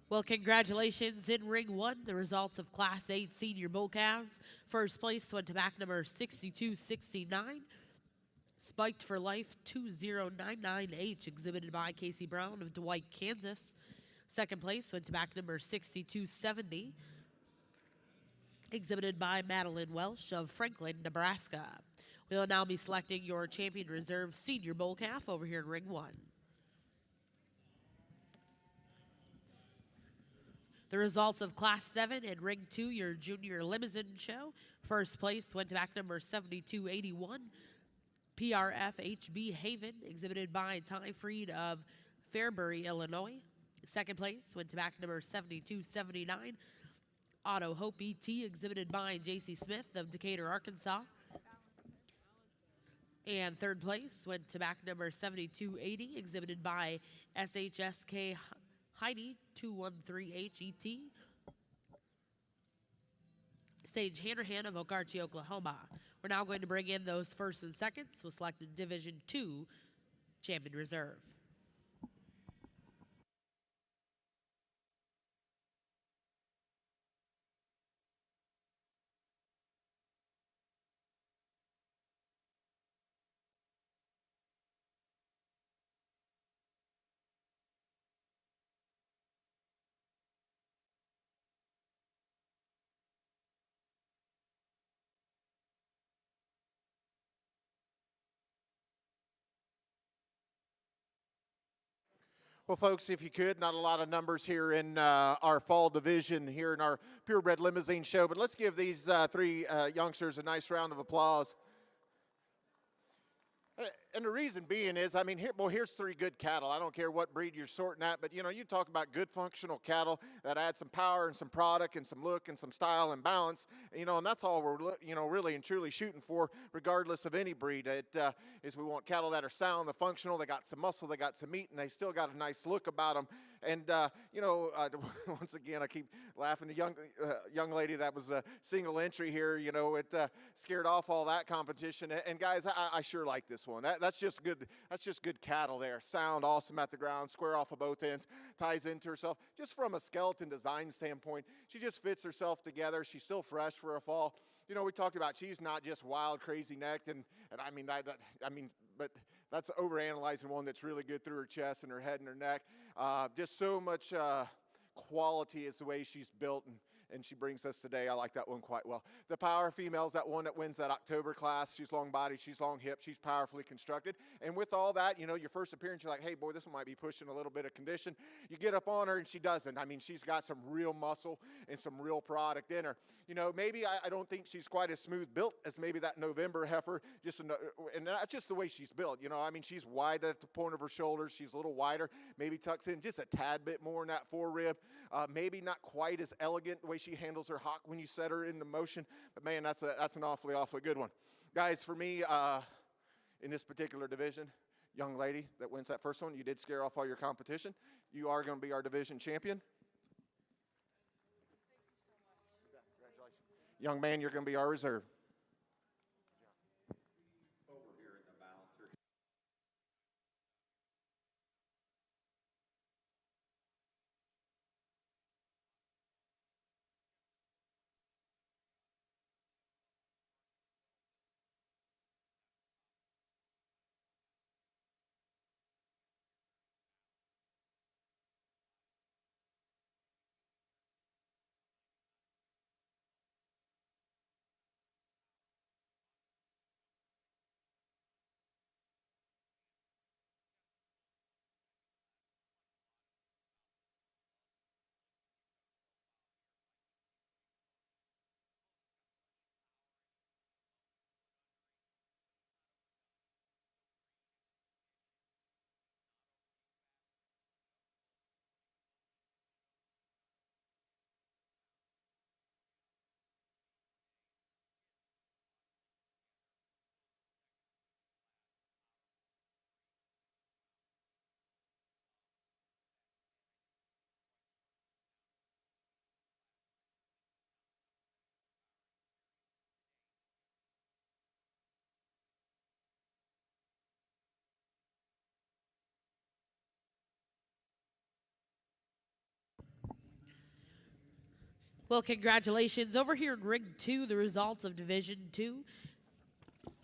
Well, congratulations in Ring 1, the results of Class 8 Senior Bull Calves. First place went to back number 6269, Spiked for Life 2099H, exhibited by Casey Brown of Dwight, Kansas. Second place went to back number 6270, exhibited by Madeline Welsh of Franklin, Nebraska. We'll now be selecting your Champion Reserve Senior Bull Calf over here in Ring 1. The results of Class 7 and Ring 2, your Junior Limousin show. First place went to back number 7281, PRF HB Haven, exhibited by Ty Freed of Fairbury, Illinois. Second place went to back number 7279, Auto Hope ET, exhibited by JC Smith of Decatur, Arkansas. And third place went to back number 7280, exhibited by SHSK Heidi 213HET, stage Hanahan of Okarche, Oklahoma. We're now going to bring in those first and seconds with selected Division II champion reserve. Well, folks, if you could, not a lot of numbers here in our fall division here in our purebred limousine show, but let's give these three youngsters a nice round of applause. And the reason being is, I mean, here's three good cattle. I don't care what breed you're sorting at, but you talk about good functional cattle that add some power and some product and some look and some style and balance. And that's all we're really and truly shooting for, regardless of any breed. Is we want cattle that are sound, they're functional, they got some muscle, they got some meat, and they still got a nice look about them. And once again, I keep laughing. The young lady that was a single entry here, it scared off all that competition. And guys, I sure like this one. That's just good. That's just good cattle there. Sound, awesome at the ground, square off of both ends, ties into herself. Just from a skeleton design standpoint, she just fits herself together. She's still fresh for a fall. We talked about she's not just wild, crazy necked, and but that's overanalyzing one that's really good through her chest and her head and her neck. Just so much quality is the way she's built, and she brings us today. I like that one quite well. The power female's that one that wins that October class. She's long body, she's long hip, she's powerfully constructed. And with all that, your first appearance, you're like, hey, boy, this one might be pushing a little bit of condition. You get up on her, and she doesn't. I mean, she's got some real muscle and some real product in her. Maybe I don't think she's quite as smooth built as maybe that November heifer, and that's just the way she's built. She's wide at the point of her shoulders. She's a little wider, maybe tucks in just a tad bit more in that forerib. Maybe not quite as elegant the way she handles her hock when you set her into motion, but man, that's an awfully good one. Guys, for me, in this particular division, young lady that wins that first one, you did scare off all your competition. You are going to be our division champion. Congratulations. Young man, you're going to be our reserve. Well, congratulations. Over here in Ring 2, the results of Division 2.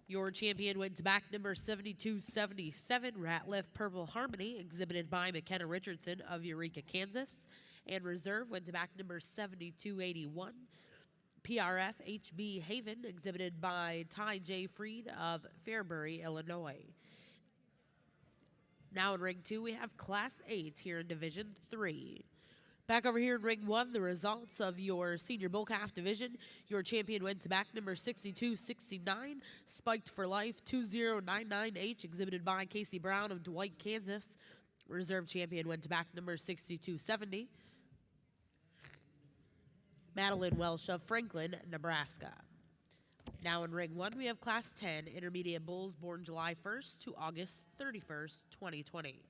Your champion went to back number 7277, Ratliff Purple Harmony, exhibited by McKenna Richardson of Eureka, Kansas. And reserve went to back number 7281, PRF HB Haven, exhibited by Ty J. Freed of Fairbury, Illinois. Now in Ring 2, we have Class 8 here in Division 3. Back over here in Ring 1, the results of your senior bull calf division. Your champion went to back number 6269, Spiked for Life 2099H, exhibited by Casey Brown of Dwight, Kansas. Reserve champion went to back number 6270, Madeline Welsh of Franklin, Nebraska. Now in ring 1, we have Class 10 intermediate bulls born July 1st to August 31st, 2020.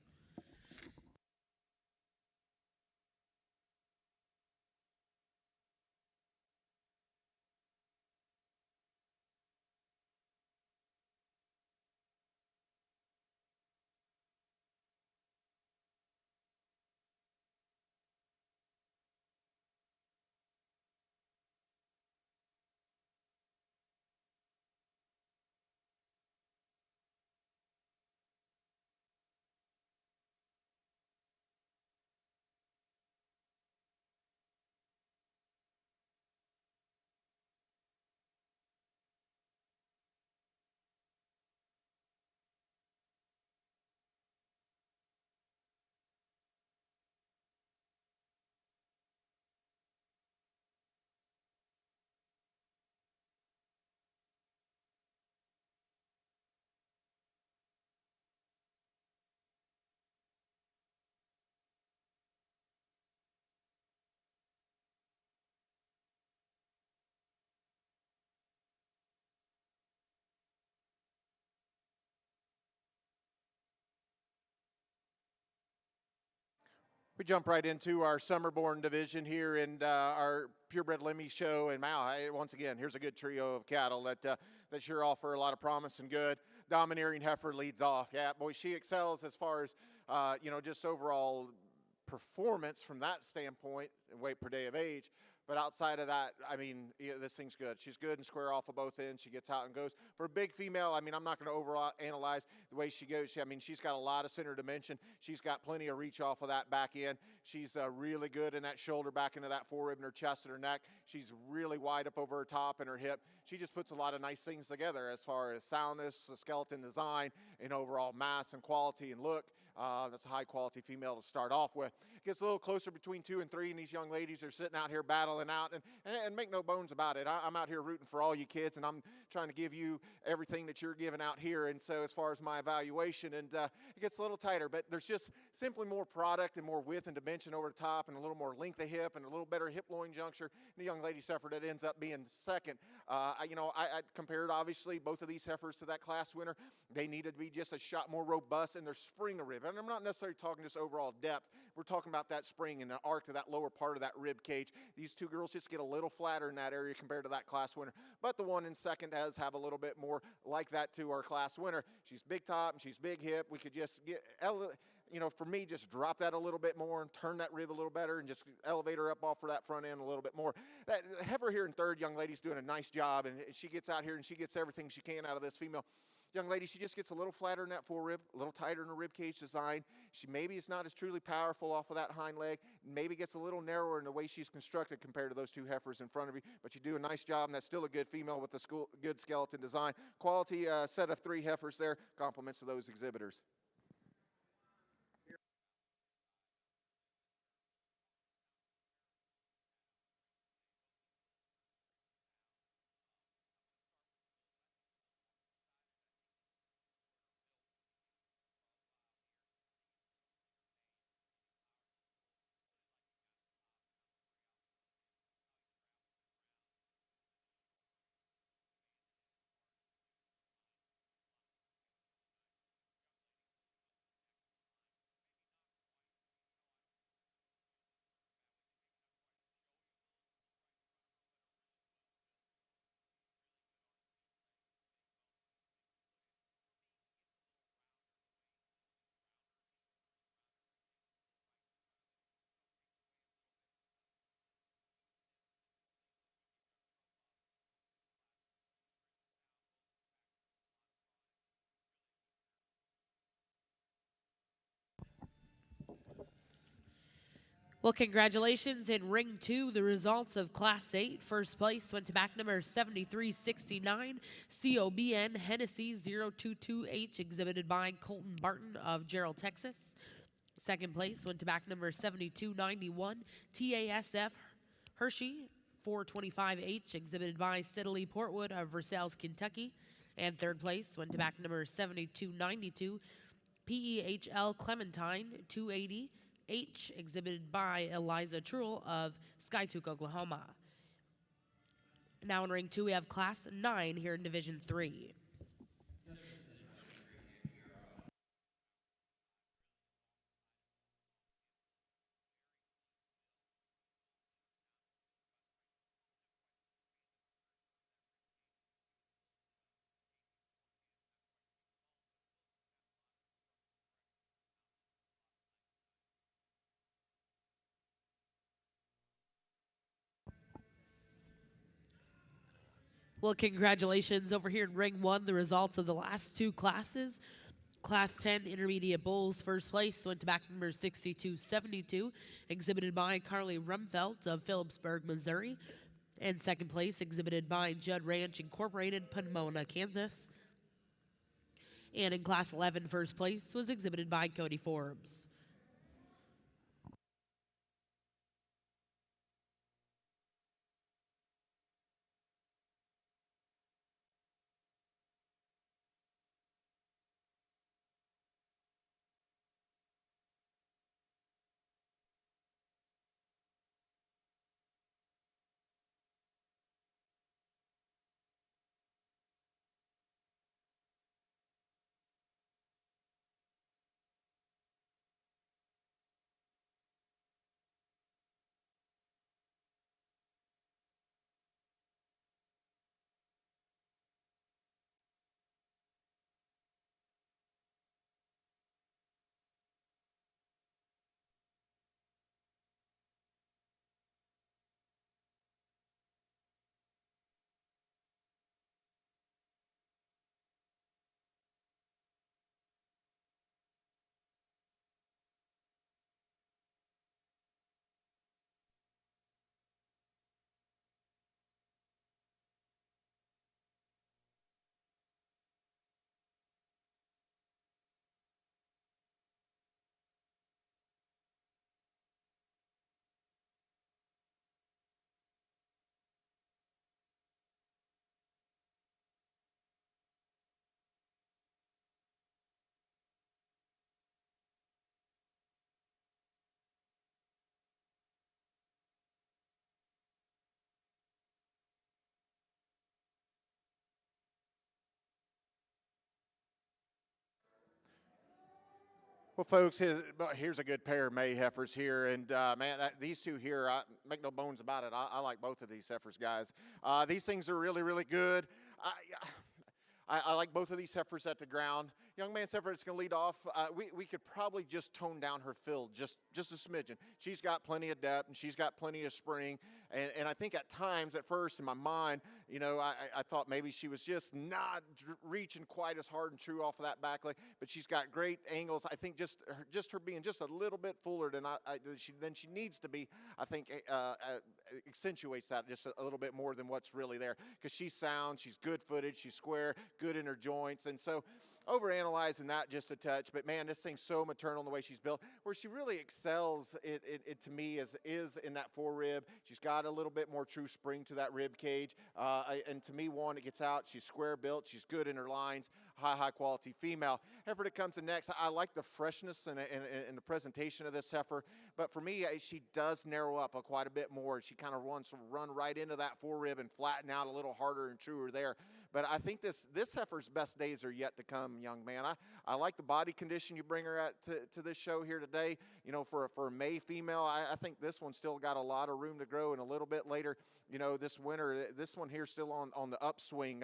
We jump right into our Summerborn division here in our Purebred Lemmy show. And once again, here's a good trio of cattle that sure offer a lot of promise and good. Domineering Heifer leads off. Yeah, boy, she excels as far as, just overall performance from that standpoint and weight per day of age. But outside of that, I mean, this thing's good. She's good and square off of both ends. She gets out and goes. For a big female, I mean, I'm not going to overanalyze the way she goes. She's got a lot of center dimension. She's got plenty of reach off of that back end. She's really good in that shoulder back into that forerib in her chest and her neck. She's really wide up over her top and her hip. She just puts a lot of nice things together as far as soundness, the skeleton design, and overall mass and quality and look. That's a high-quality female to start off with. It gets a little closer between 2 and 3, and these young ladies are sitting out here battling out. And make no bones about it, I'm out here rooting for all you kids, and I'm trying to give you everything that you're giving out here. And so as far as my evaluation, and it gets a little tighter, but there's just simply more product and more width and dimension over the top and a little more length of hip and a little better hip-loin juncture. And the young lady's heifer that ends up being second. I compared, obviously, both of these heifers to that class winner. They needed to be just a shot more robust in their spring rib. And I'm not necessarily talking just overall depth. We're talking about that spring and the arc of that lower part of that rib cage. These two girls just get a little flatter in that area compared to that class winner. But the one in second does have a little bit more like that to our class winner. She's big top and she's big hip. We could just get, for me, just drop that a little bit more and turn that rib a little better and just elevate her up off for that front end a little bit more. That heifer here in third, young lady's doing a nice job, and she gets out here and she gets everything she can out of this female. Young lady, she just gets a little flatter in that forerib, a little tighter in her rib cage design. She maybe is not as truly powerful off of that hind leg, maybe gets a little narrower in the way she's constructed compared to those two heifers in front of you, but you do a nice job, and that's still a good female with a good skeleton design. Quality set of 3 heifers there, compliments to those exhibitors. Well, congratulations in ring 2. The results of Class 8. First place went to back number 7369, COBN Hennessy 022H, exhibited by Colton Barton of Gerald, Texas. Second place went to back number 7291, TASF Hershey 425H, exhibited by Sidley Portwood of Versailles, Kentucky. And third place went to back number 7292, PEHL Clementine 280H, exhibited by Eliza Trull of Skytook, Oklahoma. Now in ring 2, we have Class 9 here in Division 3. Well, congratulations over here in ring 1, the results of the last two classes. Class 10 Intermediate Bulls first place went to back number 6272, exhibited by Carly Rumfelt of Phillipsburg, Missouri. And second place exhibited by Judd Ranch Incorporated, Pomona, Kansas. And in Class 11, first place was exhibited by Cody Forbes. Well, folks, here's a good pair of May heifers here, and man, these two here, make no bones about it. I like both of these heifers, guys. These things are really, really good. I like both of these heifers at the ground. Young man's heifer that's going to lead off. We could probably just tone down her fill just a smidgen. She's got plenty of depth and she's got plenty of spring. And I think at times, at first in my mind, I thought maybe she was just not reaching quite as hard and true off of that back leg. But she's got great angles. I think just her being just a little bit fuller than she needs to be. I think accentuates that just a little bit more than what's really there, because she's sound, she's good footed, she's square, good in her joints. And so overanalyzing that just a touch, but man, this thing's so maternal in the way she's built. Where she really excels it to me is in that forerib. She's got a little bit more true spring to that rib cage, and to me, one, it gets out. She's square built, she's good in her lines, high quality female. Heifer that comes in next, I like the freshness and the presentation of this heifer, but for me, she does narrow up quite a bit more. She kind of wants to run right into that forerib and flatten out a little harder and truer there. But I think this heifer's best days are yet to come, young man. I like the body condition you bring her at to this show here today. For a May female, I think this one's still got a lot of room to grow, and a little bit later, this winter, this one here still on the upswing.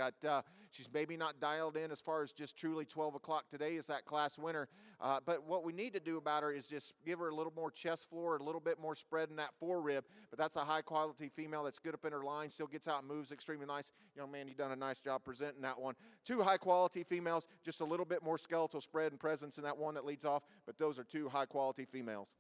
She's maybe not dialed in as far as just truly 12 o'clock today is that class winner. But what we need to do about her is just give her a little more chest floor, a little bit more spread in that forerib. But that's a high quality female that's good up in her line, still gets out and moves extremely nice. Young man, you've done a nice job presenting that one. Two high quality females, just a little bit more skeletal spread and presence in that one that leads off. But those are two high quality females.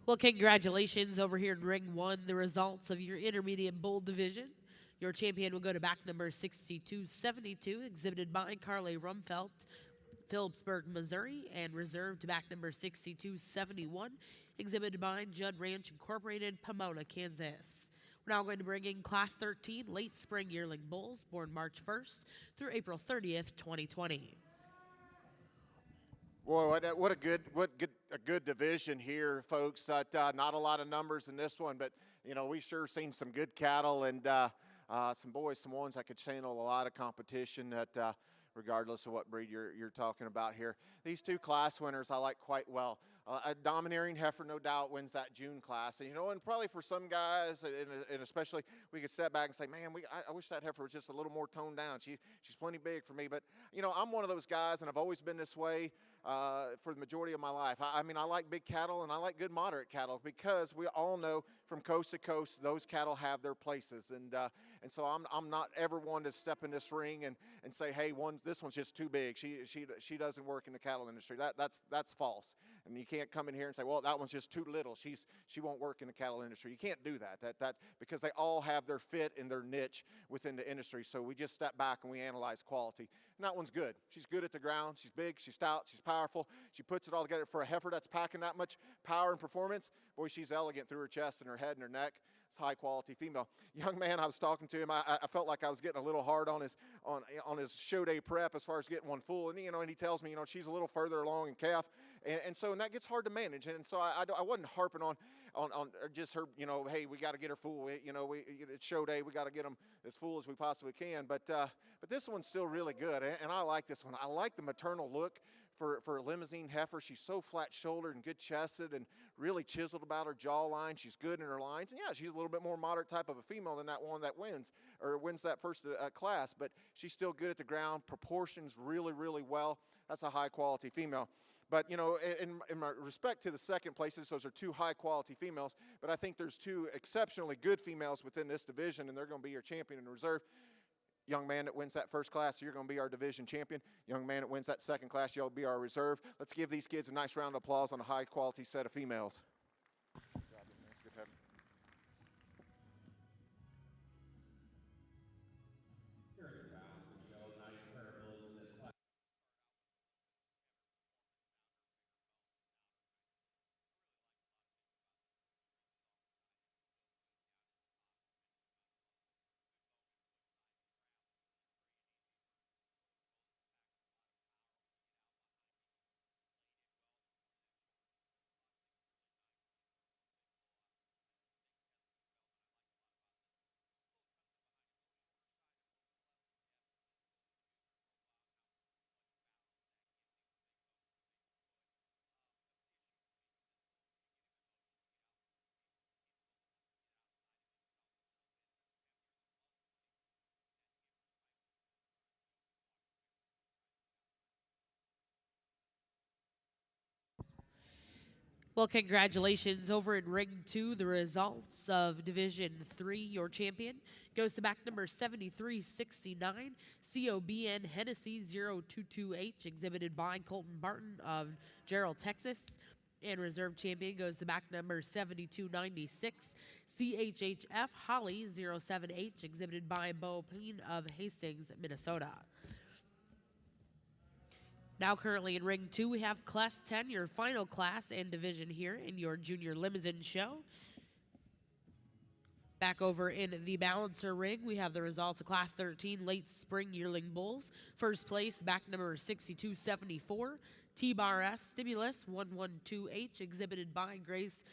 Well, congratulations over here in Ring 1, the results of your intermediate bull division. Your champion will go to back number 6272, exhibited by Carly Rumfelt, Phillipsburg, Missouri, and reserved to back number 6271, exhibited by Judd Ranch Incorporated, Pomona, Kansas. We're now going to bring in Class 13 late spring yearling bulls born March 1st through April 30th, 2020. Boy, a good division here, folks. Not a lot of numbers in this one, but we've sure seen some good cattle and some ones that could handle a lot of competition. Regardless of what breed you're talking about here, these two class winners I like quite well. A domineering heifer, no doubt, wins that June class, and and probably for some guys, and especially we could step back and say, man, I wish that heifer was just a little more toned down. She's plenty big for me, but I'm one of those guys, and I've always been this way for the majority of my life. I mean, I like big cattle and I like good moderate cattle because we all know from coast to coast those cattle have their places, and so I'm not ever one to step in this ring and say, hey, this one's just too big. She doesn't work in the cattle industry. That's false, and you can't come in here and say, well, that one's just too little. She won't work in the cattle industry. You can't do that because they all have their fit and their niche within the industry. So we just step back and we analyze quality. And that one's good. She's good at the ground. She's big. She's stout. She's powerful. She puts it all together. For a heifer that's packing that much power and performance, boy, she's elegant through her chest and her head and her neck. It's high quality female. Young man, I was talking to him. I felt like I was getting a little hard on his show day prep as far as getting one full. And and he tells me she's a little further along in calf, and so that gets hard to manage. And so I wasn't harping on just her. Hey, we got to get her full. It's show day. We got to get them as full as we possibly can. But this one's still really good, and I like this one. I like the maternal look for a Limousin heifer. She's so flat-shouldered and good-chested and really chiseled about her jawline. She's good in her lines. And, yeah, she's a little bit more moderate type of a female than that one that wins that first class, but she's still good at the ground, proportions really, really well. That's a high-quality female. But, in my respect to the second places, those are two high-quality females, but I think there's two exceptionally good females within this division, and they're going to be your champion in reserve. Young man that wins that first class, you're going to be our division champion. Young man that wins that second class, you'll be our reserve. Let's give these kids a nice round of applause on a high-quality set of females. Well, congratulations over in Ring 2. The results of Division 3, your champion, goes to back number 7369, COBN Hennessy 022H, exhibited by Colton Barton of Gerald, Texas. And reserve champion goes to back number 7296, CHHF Holly 07H, exhibited by Bo Payne of Hastings, Minnesota. Now currently in Ring 2, we have Class 10, your final class and division here in your Junior Limousin show. Back over in the balancer ring, we have the results of Class 13 late spring yearling bulls. First place, back number 6274, T-Bar S Stimulus 112H, exhibited by Grace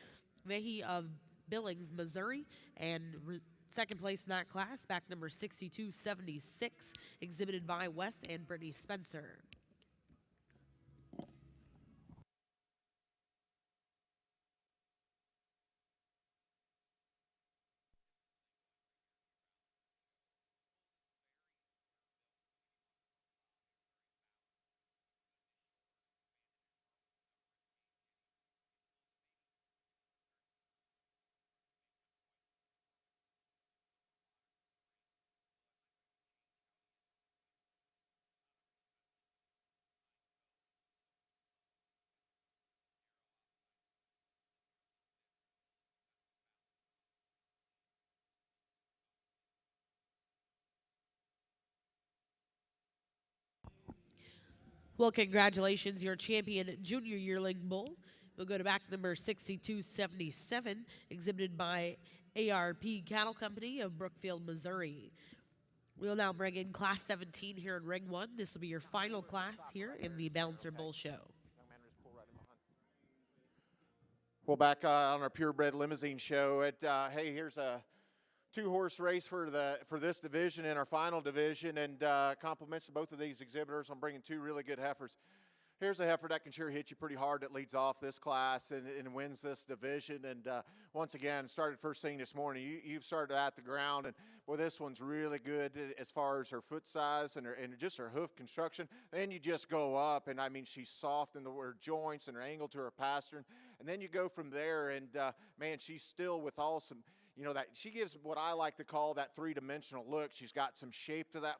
Vehi of Billings, Missouri. And second place in that class, back number 6276, exhibited by Wes and Brittany Spencer. Well, congratulations, your champion junior yearling bull. We'll go to back number 6277, exhibited by ARP Cattle Company of Brookfield, Missouri. We'll now bring in Class 17 here in Ring 1. This will be your final class here in the Bouncer Bull Show. Well, back on our purebred limousine show, hey, here's a two-horse race for this division in our final division, and compliments to both of these exhibitors on bringing two really good heifers. Here's a heifer that can sure hit you pretty hard that leads off this class and wins this division. And once again, started first thing this morning. You've started at the ground, and well, this one's really good as far as her foot size and just her hoof construction. Then you just go up, and I mean, she's soft in her joints and her angle to her pastern. And then you go from there, and man, she's still with all some. You know, that she gives what I like to call that three-dimensional look. She's got some shape to that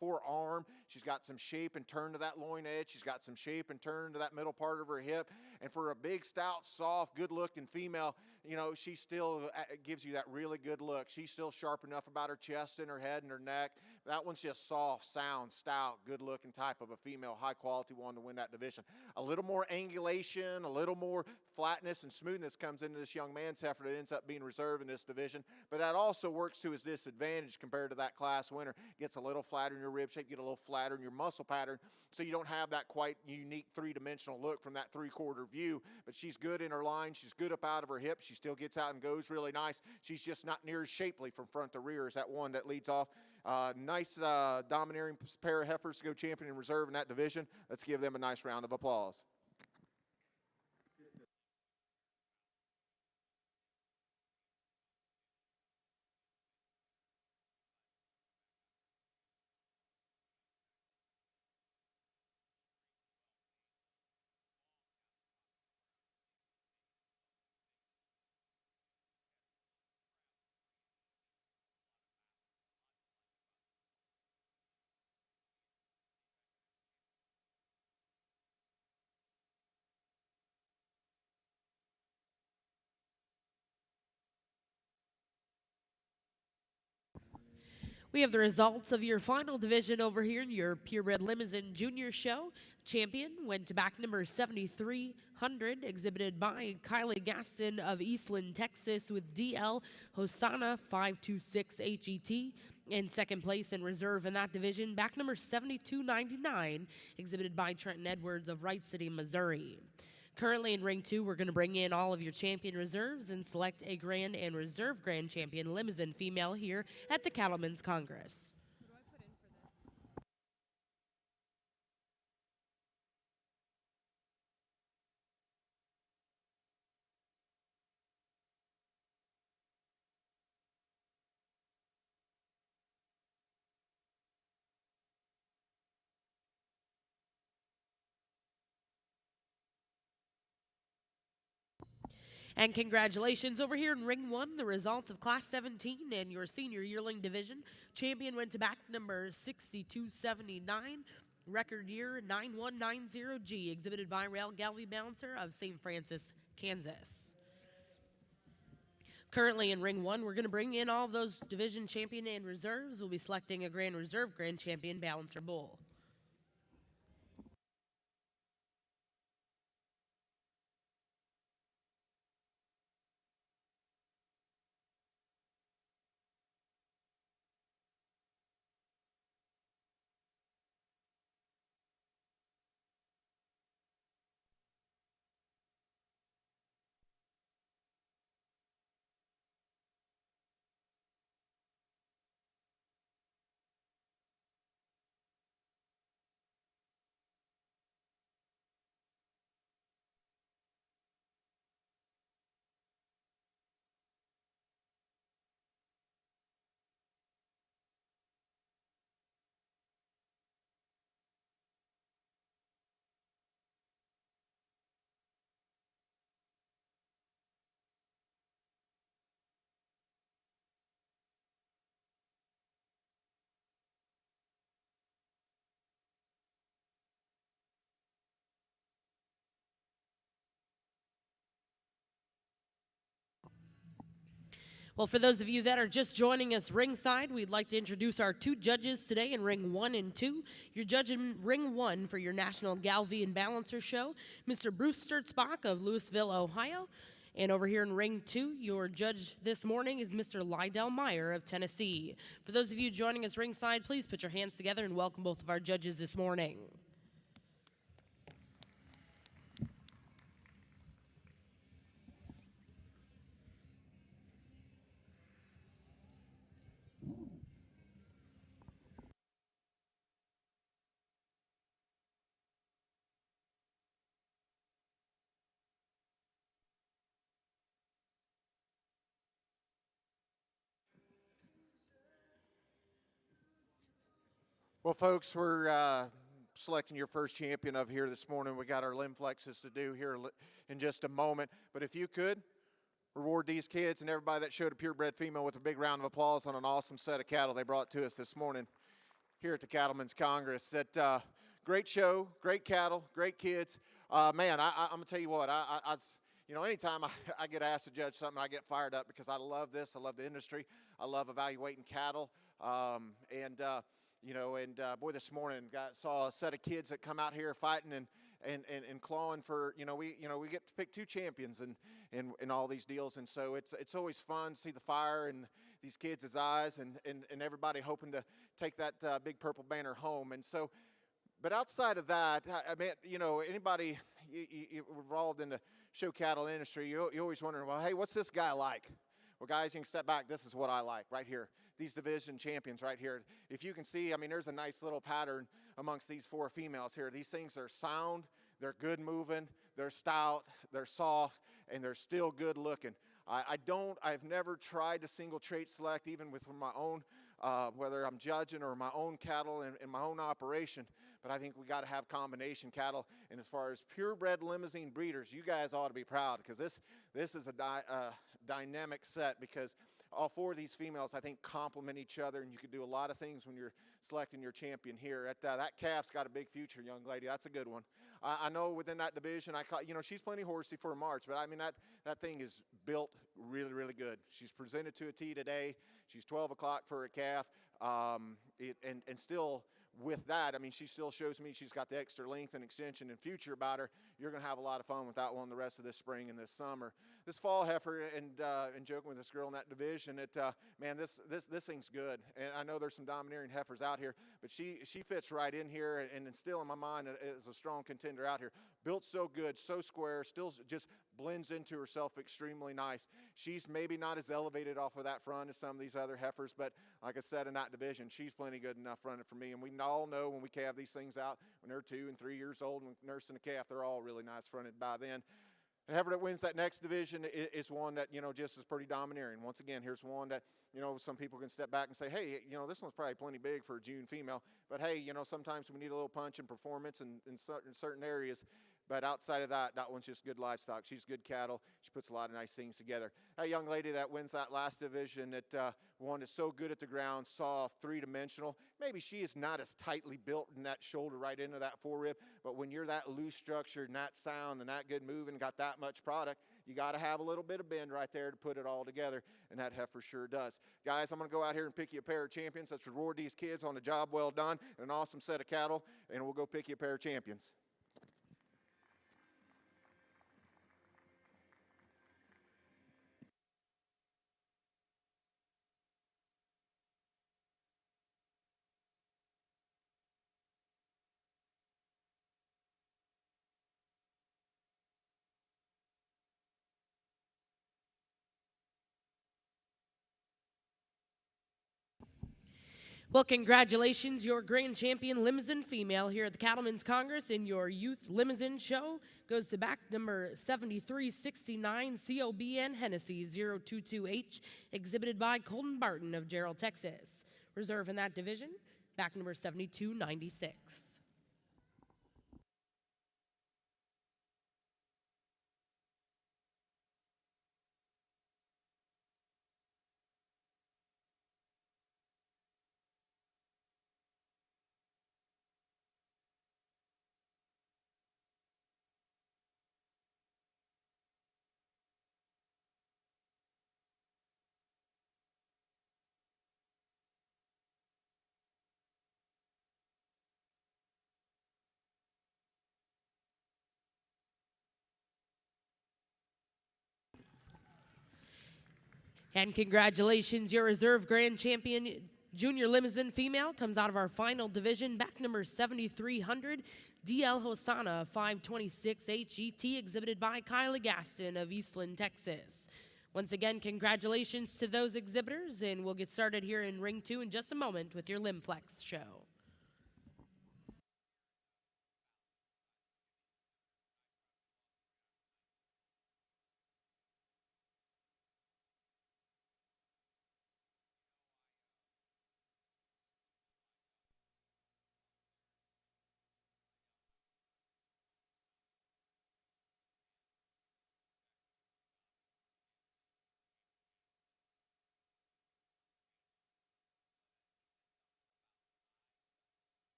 forearm. She's got some shape and turn to that loin edge. She's got some shape and turn to that middle part of her hip. And for a big, stout, soft, good-looking female, you know, she still gives you that really good look. She's still sharp enough about her chest and her head and her neck. That one's just soft, sound, stout, good-looking type of a female, high-quality one to win that division. A little more angulation, a little more flatness and smoothness comes into this young man's heifer that ends up being reserved in this division, but that also works to his disadvantage compared to that class winner. Gets a little flatter in your rib shape, get a little flatter in your muscle pattern, so you don't have that quite unique three-dimensional look from that three-quarter view. But she's good in her line, she's good up out of her hip, she still gets out and goes really nice. She's just not near as shapely from front to rear as that one that leads off. Nice domineering pair of heifers to go champion and reserve in that division. Let's give them a nice round of applause. We have the results of your final division over here in your Purebred Limousin Junior Show. Champion went to back number 7300, exhibited by Kylie Gaston of Eastland, Texas, with DL Hosanna 526 HET. In second place in reserve in that division, back number 7299, exhibited by Trenton Edwards of Wright City, Missouri. Currently in Ring 2, we're going to bring in all of your champion reserves and select a grand and reserve grand champion Limousin female here at the Cattlemen's Congress. What do I put in for this? And congratulations over here in Ring 1, the results of Class 17 and your senior yearling division. Champion went to back number 6279, record year 9190G, exhibited by Rail Galvey Balancer of St. Francis, Kansas. Currently in Ring 1, we're going to bring in all of those division champion and reserves. We'll be selecting a grand reserve grand champion Balancer Bull. Well, for those of you that are just joining us ringside, we'd like to introduce our two judges today in Ring 1 and 2. Your judge in Ring 1 for your National Galvy and Balancer show, Mr. Bruce Sturtzbach of Louisville, Ohio. And over here in Ring 2, your judge this morning is Mr. Lydell Meyer of Tennessee. For those of you joining us ringside, please put your hands together and welcome both of our judges this morning. Well, folks, we're selecting your first champion of here this morning. We got our Lim-Flexes to do here in just a moment. But if you could, reward these kids and everybody that showed a purebred female with a big round of applause on an awesome set of cattle they brought to us this morning here at the Cattlemen's Congress. Great show, great cattle, great kids. Man, I'm going to tell you what, anytime I get asked to judge something, I get fired up because I love this. I love the industry. I love evaluating cattle. Boy, this morning saw a set of kids that come out here fighting and clawing for, we get to pick two champions in all these deals. And so it's always fun to see the fire in these kids' eyes and everybody hoping to take that big purple banner home. And so, but outside of that, I mean, anybody involved in the show cattle industry, you always wondering, well, hey, what's this guy like? Well, guys, you can step back. This is what I like right here. These division champions right here. If you can see, I mean, there's a nice little pattern amongst these four females here. These things are sound, they're good moving, they're stout, they're soft, and they're still good looking. I've never tried to single trait select, even with my own, whether I'm judging or my own cattle in my own operation. But I think we got to have combination cattle. And as far as purebred Limousin breeders, you guys ought to be proud because this is a dynamic set because all four of these females, I think, complement each other, and you can do a lot of things when you're selecting your champion here. That calf's got a big future, young lady. That's a good one. I know within that division, she's plenty horsey for a March, but I mean, that thing is built really, really good. She's presented to a T today. She's 12 o'clock for a calf, and still with that, I mean, she still shows me she's got the extra length and extension and future about her. You're going to have a lot of fun with that one the rest of this spring and this summer. This fall heifer and joking with this girl in that division, man, this thing's good. And I know there's some domineering heifers out here, but she fits right in here and still in my mind is a strong contender out here. Built so good, so square, still just blends into herself extremely nice. She's maybe not as elevated off of that front as some of these other heifers, but like I said, in that division, she's plenty good enough running for me. And we all know when we calve these things out, when they're 2 and 3 years old and nursing a calf, they're all really nice fronted by then. The heifer that wins that next division is one that, just is pretty domineering. Once again, here's one that, some people can step back and say, hey, this one's probably plenty big for a June female. But hey, sometimes we need a little punch and performance in certain areas. But outside of that one's just good livestock. She's good cattle. She puts a lot of nice things together. That young lady that wins that last division, one is so good at the ground, soft, three-dimensional. Maybe she is not as tightly built in that shoulder right into that forerib, but when you're that loose structured and that sound and that good moving, got that much product, you got to have a little bit of bend right there to put it all together, and that heifer sure does. Guys, I'm going to go out here and pick you a pair of champions. Let's reward these kids on a job well done and an awesome set of cattle, and we'll go pick you a pair of champions. Well, congratulations, your grand champion Limousin female here at the Cattlemen's Congress in your Youth Limousin show goes to back number 7369 COBN Hennessy 022H, exhibited by Colton Barton of Gerald, Texas. Reserve in that division, back number 7296. And congratulations, your reserve grand champion junior Limousin female comes out of our final division, back number 7,300, DL Hosanna 526 HET, exhibited by Kyla Gaston of Eastland, Texas. Once again, congratulations to those exhibitors, and we'll get started here in ring 2 in just a moment with your Lim-Flex show.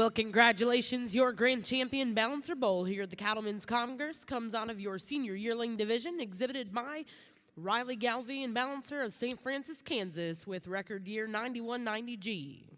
Well, congratulations. Your grand champion Balancer Bowl here at the Cattlemen's Congress comes out of your senior yearling division, exhibited by Riley Galvey and Balancer of St. Francis, Kansas, with record year 9190G.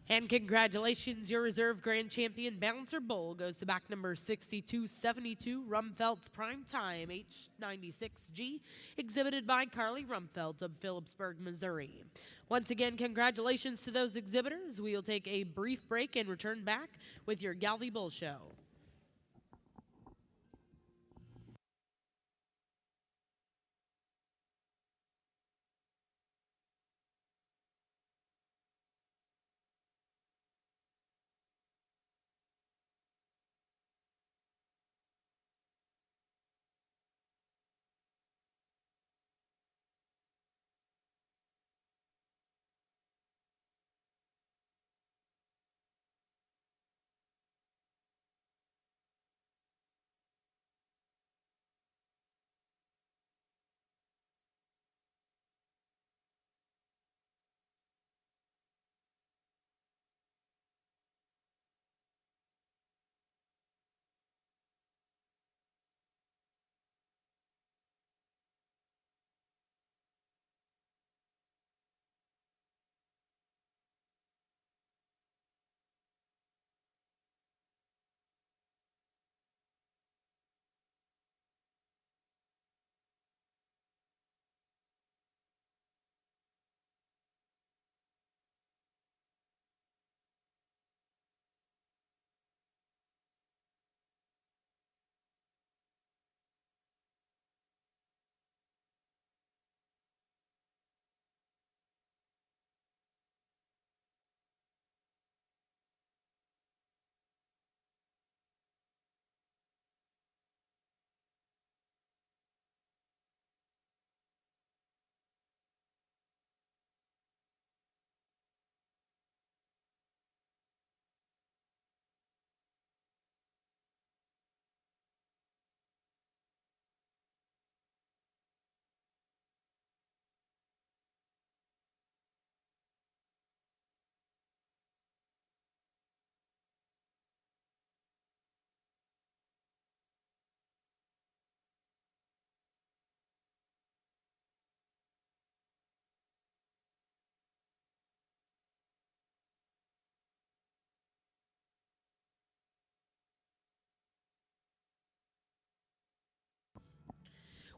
And congratulations, your reserve grand champion Balancer Bowl goes to back number 6272, Rumfeld's Prime Time H96G, exhibited by Carly Rumfeld of Phillipsburg, Missouri. Once again, congratulations to those exhibitors. We will take a brief break and return back with your Galvey Bull Show.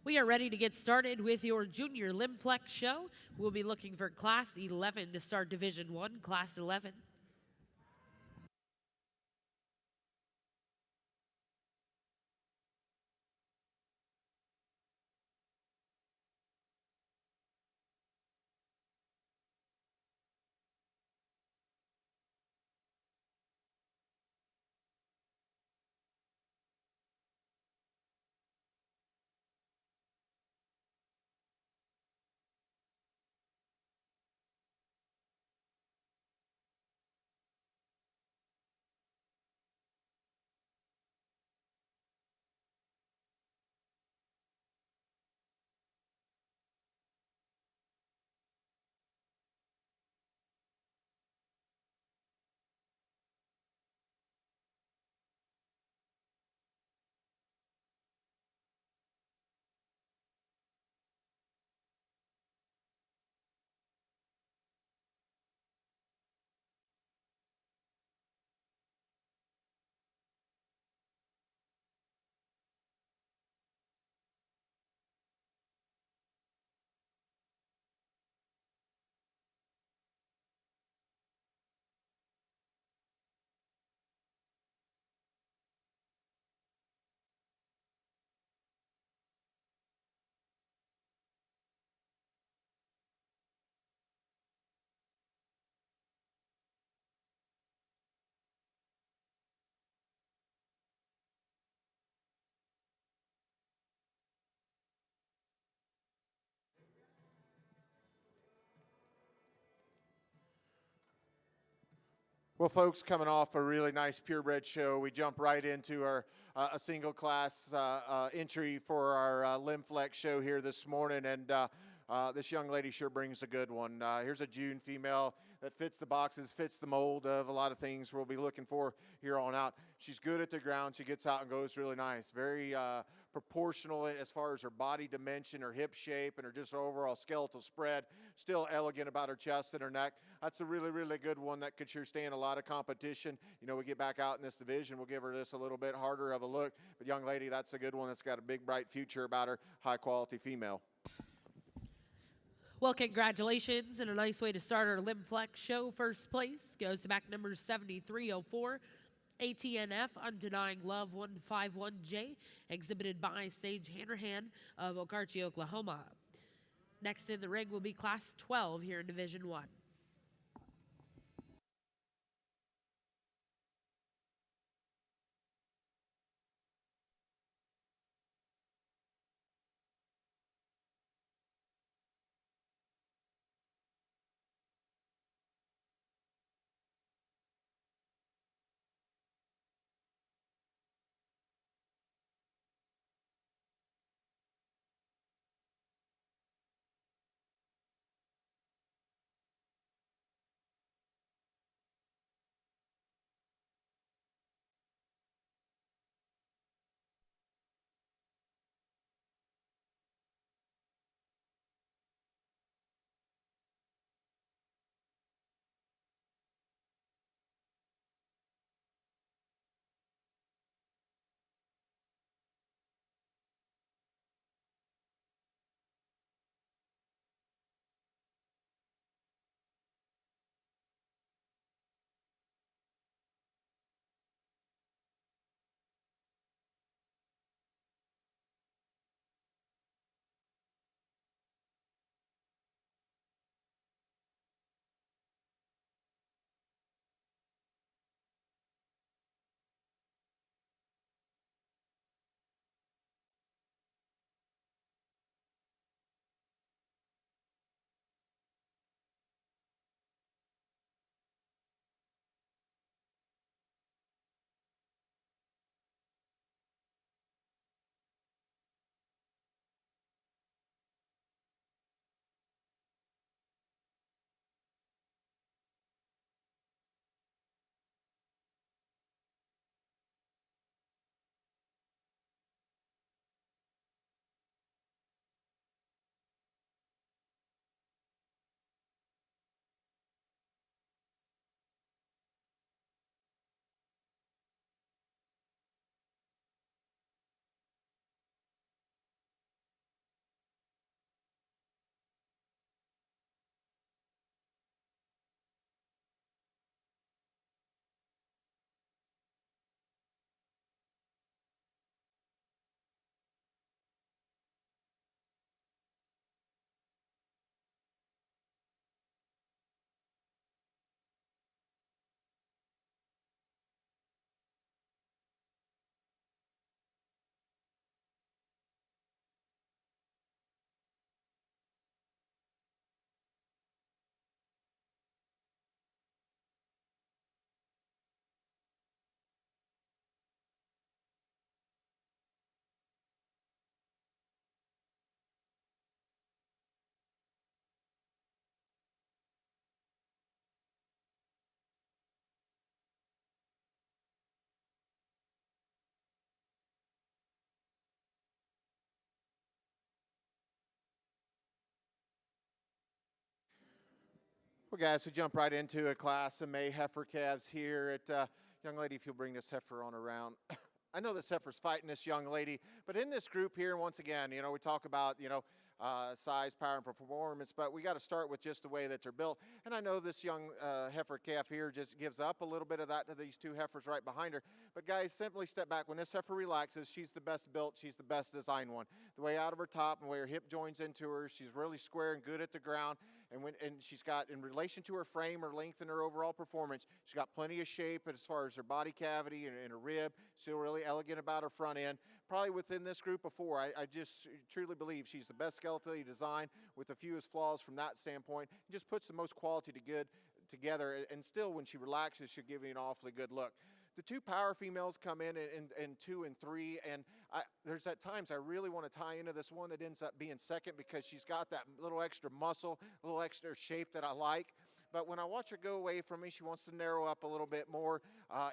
We are ready to get started with your junior Lim-Flex show. We'll be looking for Class 11 to start Division 1, Class 11. Well, folks, coming off a really nice purebred show, we jump right into our a single class entry for our Lim-Flex show here this morning, and this young lady sure brings a good one. Here's a June female that fits the boxes, fits the mold of a lot of things we'll be looking for here on out. She's good at the ground. She gets out and goes really nice. Very proportional as far as her body dimension, her hip shape, and her just overall skeletal spread. Still elegant about her chest and her neck. That's a really, really good one that could sure stand a lot of competition. You know, we get back out in this division, we'll give her just a little bit harder of a look. But young lady, that's a good one that's got a big, bright future about her, high quality female. Well, congratulations, and a nice way to start our Lim-Flex show. First place goes to back number 7304, ATNF Undenying Love 151J, exhibited by Sage Hanrahan of Okarche, Oklahoma. Next in the ring will be Class 12 here in Division 1. Well, guys, we jump right into a class of May heifer calves here at young lady. If you'll bring this heifer on around. I know this heifer's fighting this young lady, but in this group here, once again, we talk about size, power, and performance, but we got to start with just the way that they're built. And I know this young heifer calf here just gives up a little bit of that to these two heifers right behind her. But guys, simply step back. When this heifer relaxes, she's the best built. She's the best designed one. The way out of her top and the way her hip joins into her, she's really square and good at the ground. And she's got, in relation to her frame, her length, and her overall performance, she's got plenty of shape as far as her body cavity and her rib. Still really elegant about her front end. Probably within this group of four, I just truly believe she's the best skeletally designed with the fewest flaws from that standpoint. It just puts the most quality to good together, and still when she relaxes, she'll give you an awfully good look. The two power females come in 2 and 3, and there's at times I really want to tie into this one that ends up being second because she's got that little extra muscle, a little extra shape that I like. But when I watch her go away from me, she wants to narrow up a little bit more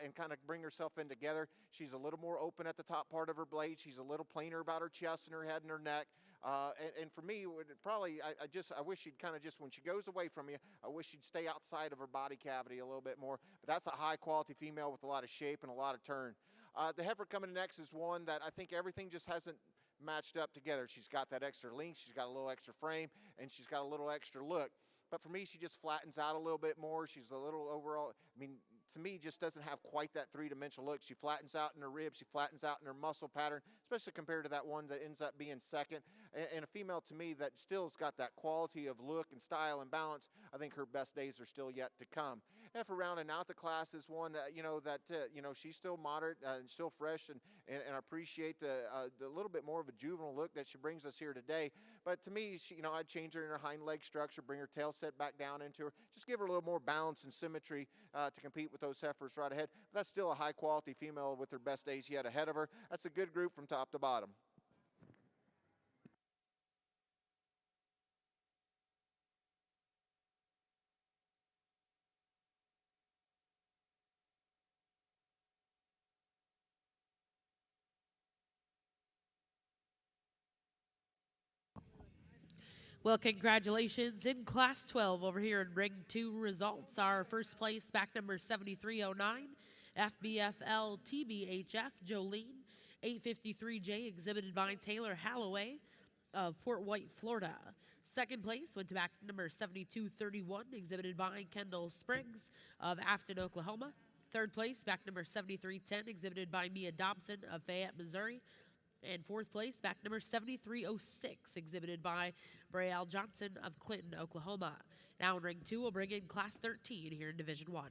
and kind of bring herself in together. She's a little more open at the top part of her blade. She's a little plainer about her chest and her head and her neck. And for me, I wish she'd kind of just, when she goes away from you, I wish she'd stay outside of her body cavity a little bit more. But that's a high quality female with a lot of shape and a lot of turn. The heifer coming in next is one that I think everything just hasn't matched up together. She's got that extra length, she's got a little extra frame, and she's got a little extra look. But for me, she just flattens out a little bit more. She's a little overall, to me, just doesn't have quite that three-dimensional look. She flattens out in her ribs. She flattens out in her muscle pattern, especially compared to that one that ends up being second. And a female, to me, that still has got that quality of look and style and balance. I think her best days are still yet to come. And for rounding out the class is one, she's still moderate and still fresh, and I appreciate the little bit more of a juvenile look that she brings us here today. But to me, I'd change her in her hind leg structure, bring her tail set back down into her, just give her a little more balance and symmetry to compete with those heifers right ahead. But that's still a high quality female with her best days yet ahead of her. That's a good group from top to bottom. Well, congratulations in Class 12 over here in Ring 2 results. Our first place, back number 7309, FBFL TBHF Jolene, 853J, exhibited by Taylor Halloway of Fort White, Florida. Second place went to back number 7231, exhibited by Kendall Spriggs of Afton, Oklahoma. Third place, back number 7310, exhibited by Mia Dobson of Fayette, Missouri. And fourth place, back number 7306, exhibited by Braille Johnson of Clinton, Oklahoma. Now in Ring 2, we'll bring in Class 13 here in Division 1.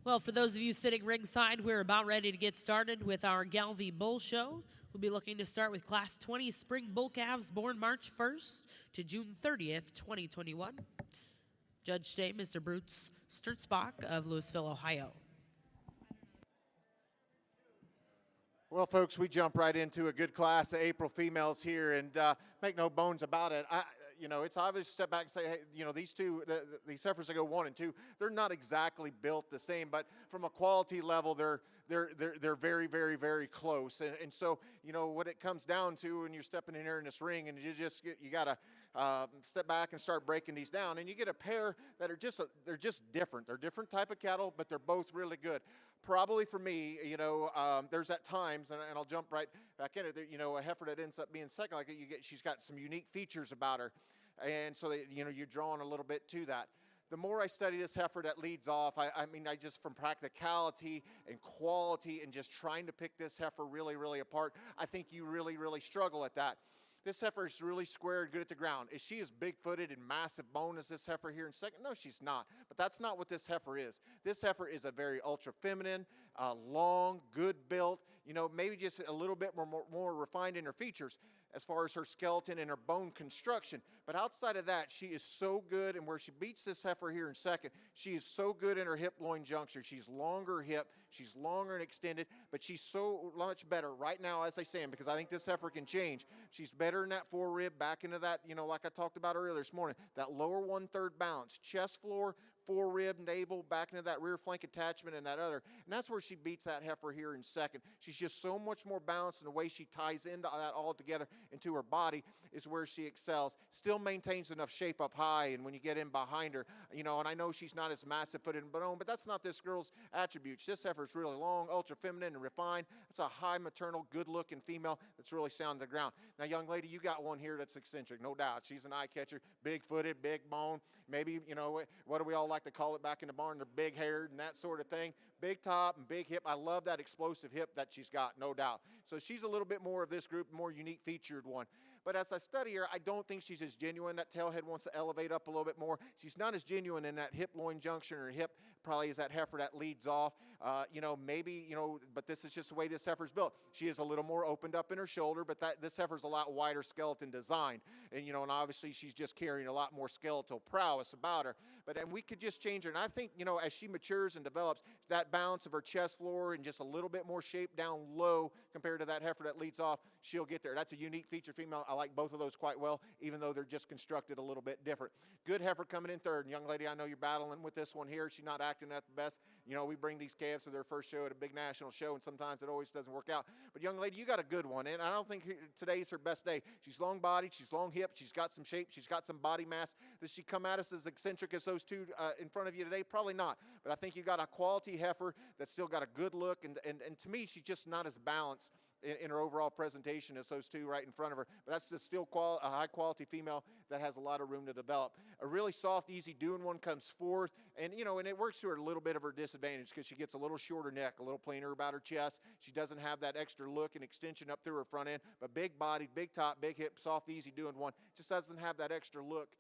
Well, for those of you sitting ringside, we're about ready to get started with our Galvy Bull Show. We'll be looking to start with Class 20 Spring Bull Calves born March 1st to June 30th, 2021. Judge today, Mr. Bruce Sturzbach of Louisville, Ohio. Well, folks, we jump right into a good class of April females here, and make no bones about it. It's obvious to step back and say, hey, these heifers that go 1 and 2, they're not exactly built the same, but from a quality level, they're very, very, very close. And so, what it comes down to when you're stepping in here in this ring, and you gotta step back and start breaking these down, and you get a pair that are they're just different. They're different type of cattle, but they're both really good. Probably for me, there's at times, and I'll jump right back in it. A heifer that ends up being second, like she's got some unique features about her, and so you're drawn a little bit to that. The more I study this heifer that leads off, I just from practicality and quality and just trying to pick this heifer really, really apart, I think you really, really struggle at that. This heifer is really squared, good at the ground. Is she as big-footed and massive bone as this heifer here in second? No, she's not. But that's not what this heifer is. This heifer is a very ultra-feminine, long, good-built, maybe just a little bit more refined in her features as far as her skeleton and her bone construction. But outside of that, she is so good, and where she beats this heifer here in second, she is so good in her hip-loin juncture. She's longer hip, she's longer and extended, but she's so much better right now, as I say, because I think this heifer can change. She's better in that forerib, back into that, like I talked about earlier this morning, that lower 1/3 balance, chest floor, forerib, navel, back into that rear flank attachment and that other. And that's where she beats that heifer here in second. She's just so much more balanced, in the way she ties into that all together into her body is where she excels. Still maintains enough shape up high, and when you get in behind her, and I know she's not as massive footed and bone, but that's not this girl's attributes. This heifer is really long, ultra feminine and refined. It's a high maternal, good looking female that's really sound to the ground. Now, young lady, you got one here that's eccentric, no doubt. She's an eye catcher, big footed, big bone. Maybe, what do we all like to call it back in the barn? They're big haired and that sort of thing. Big top and big hip. I love that explosive hip that she's got, no doubt. So she's a little bit more of this group, more unique featured one. But as I study her, I don't think she's as genuine. That tailhead wants to elevate up a little bit more. She's not as genuine in that hip-loin junction, or hip probably is that heifer that leads off. But this is just the way this heifer's built. She is a little more opened up in her shoulder, but this heifer's a lot wider skeleton designed. And, and obviously she's just carrying a lot more skeletal prowess about her. And we could just change her. And I think, as she matures and develops, that balance of her chest floor and just a little bit more shape down low compared to that heifer that leads off, she'll get there. That's a unique feature female. I like both of those quite well, even though they're just constructed a little bit different. Good heifer coming in third. And young lady, I know you're battling with this one here. She's not acting at the best. We bring these calves to their first show at a big national show, and sometimes it always doesn't work out. But young lady, you got a good one, and I don't think today's her best day. She's long-bodied, she's long-hipped, she's got some shape, she's got some body mass. Does she come at us as eccentric as those two in front of you today? Probably not. But I think you got a quality heifer that's still got a good look, and to me, she's just not as balanced in her overall presentation as those two right in front of her. But that's just still a high-quality female that has a lot of room to develop. A really soft, easy-doing one comes fourth, and it works to her a little bit of her disadvantage because she gets a little shorter neck, a little plainer about her chest. She doesn't have that extra look and extension up through her front end, but big-bodied, big top, big hip, soft, easy-doing one. Just doesn't have that extra look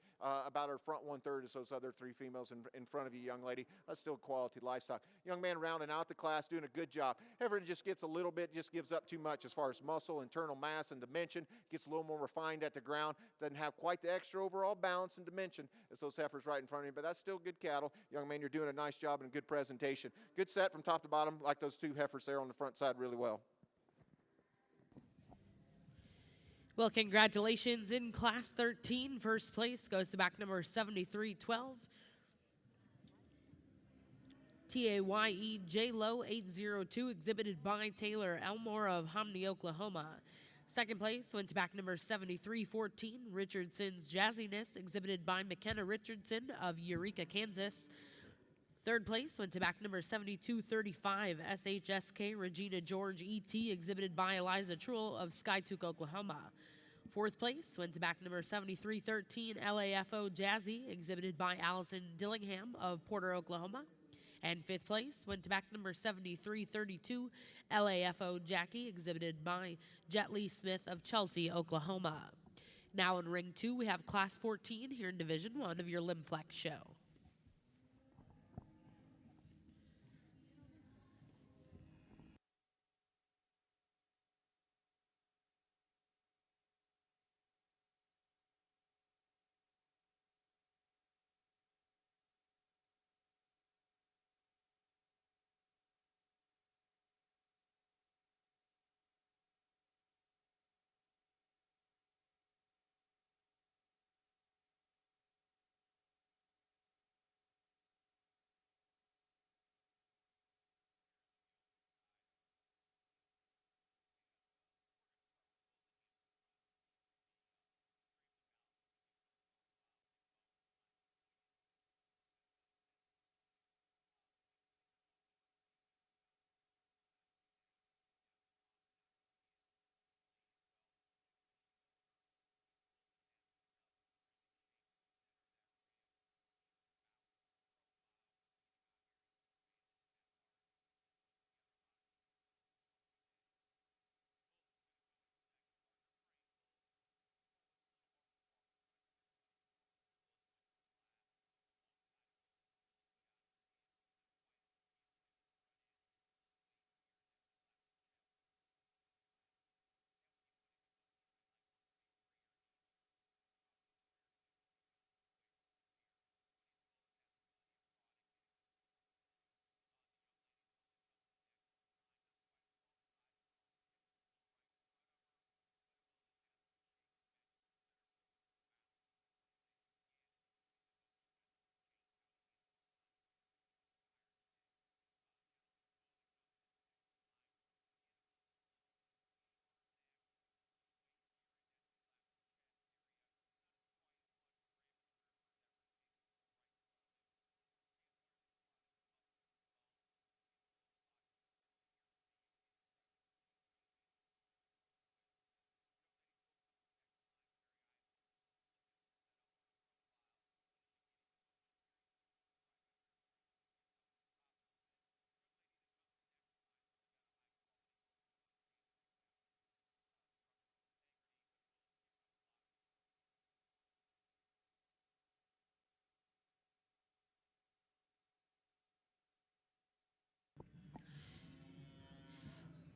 about her front 1/3 as those other three females in front of you, young lady. That's still quality livestock. Young man rounding out the class, doing a good job. Heifer just gets a little bit, just gives up too much as far as muscle, internal mass, and dimension. Gets a little more refined at the ground. Doesn't have quite the extra overall balance and dimension as those heifers right in front of you, but that's still good cattle. Young man, you're doing a nice job and good presentation. Good set from top to bottom, like those two heifers there on the front side really well. Well, congratulations in Class 13. First place goes to back number 7312. TAYE J-Lo 802, exhibited by Taylor Elmore of Homney, Oklahoma. Second place went to back number 7314, Richardson's Jazziness, exhibited by McKenna Richardson of Eureka, Kansas. Third place went to back number 7235, SHSK Regina George ET, exhibited by Eliza Truell of Skytook, Oklahoma. Fourth place went to back number 7313, LAFO Jazzy, exhibited by Allison Dillingham of Porter, Oklahoma. And fifth place went to back number 7332, LAFO Jackie, exhibited by Jet Lee Smith of Chelsea, Oklahoma. Now in ring 2, we have Class 14 here in Division 1 of your Lim-Flex show.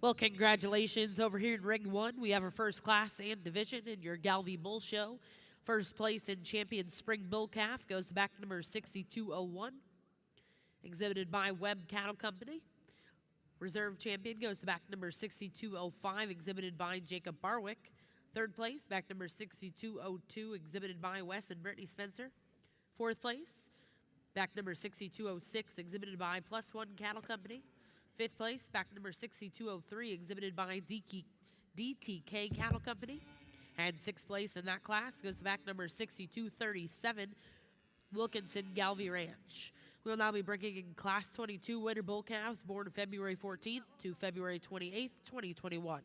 Well, congratulations over here in Ring 1. We have our first class and division in your Galvy Bull Show. First place in Champion Spring Bull Calf goes back number 6201, exhibited by Webb Cattle Company. Reserve champion goes to back number 6205, exhibited by Jacob Barwick. Third place, back number 6202, exhibited by Wes and Brittany Spencer. Fourth place, back number 6206, exhibited by Plus One Cattle Company. Fifth place, back number 6203, exhibited by DTK Cattle Company. And sixth place in that class goes to back number 6237, Wilkinson Galvy Ranch. We will now be bringing in Class 22 winter bull calves born February 14th to February 28th, 2021.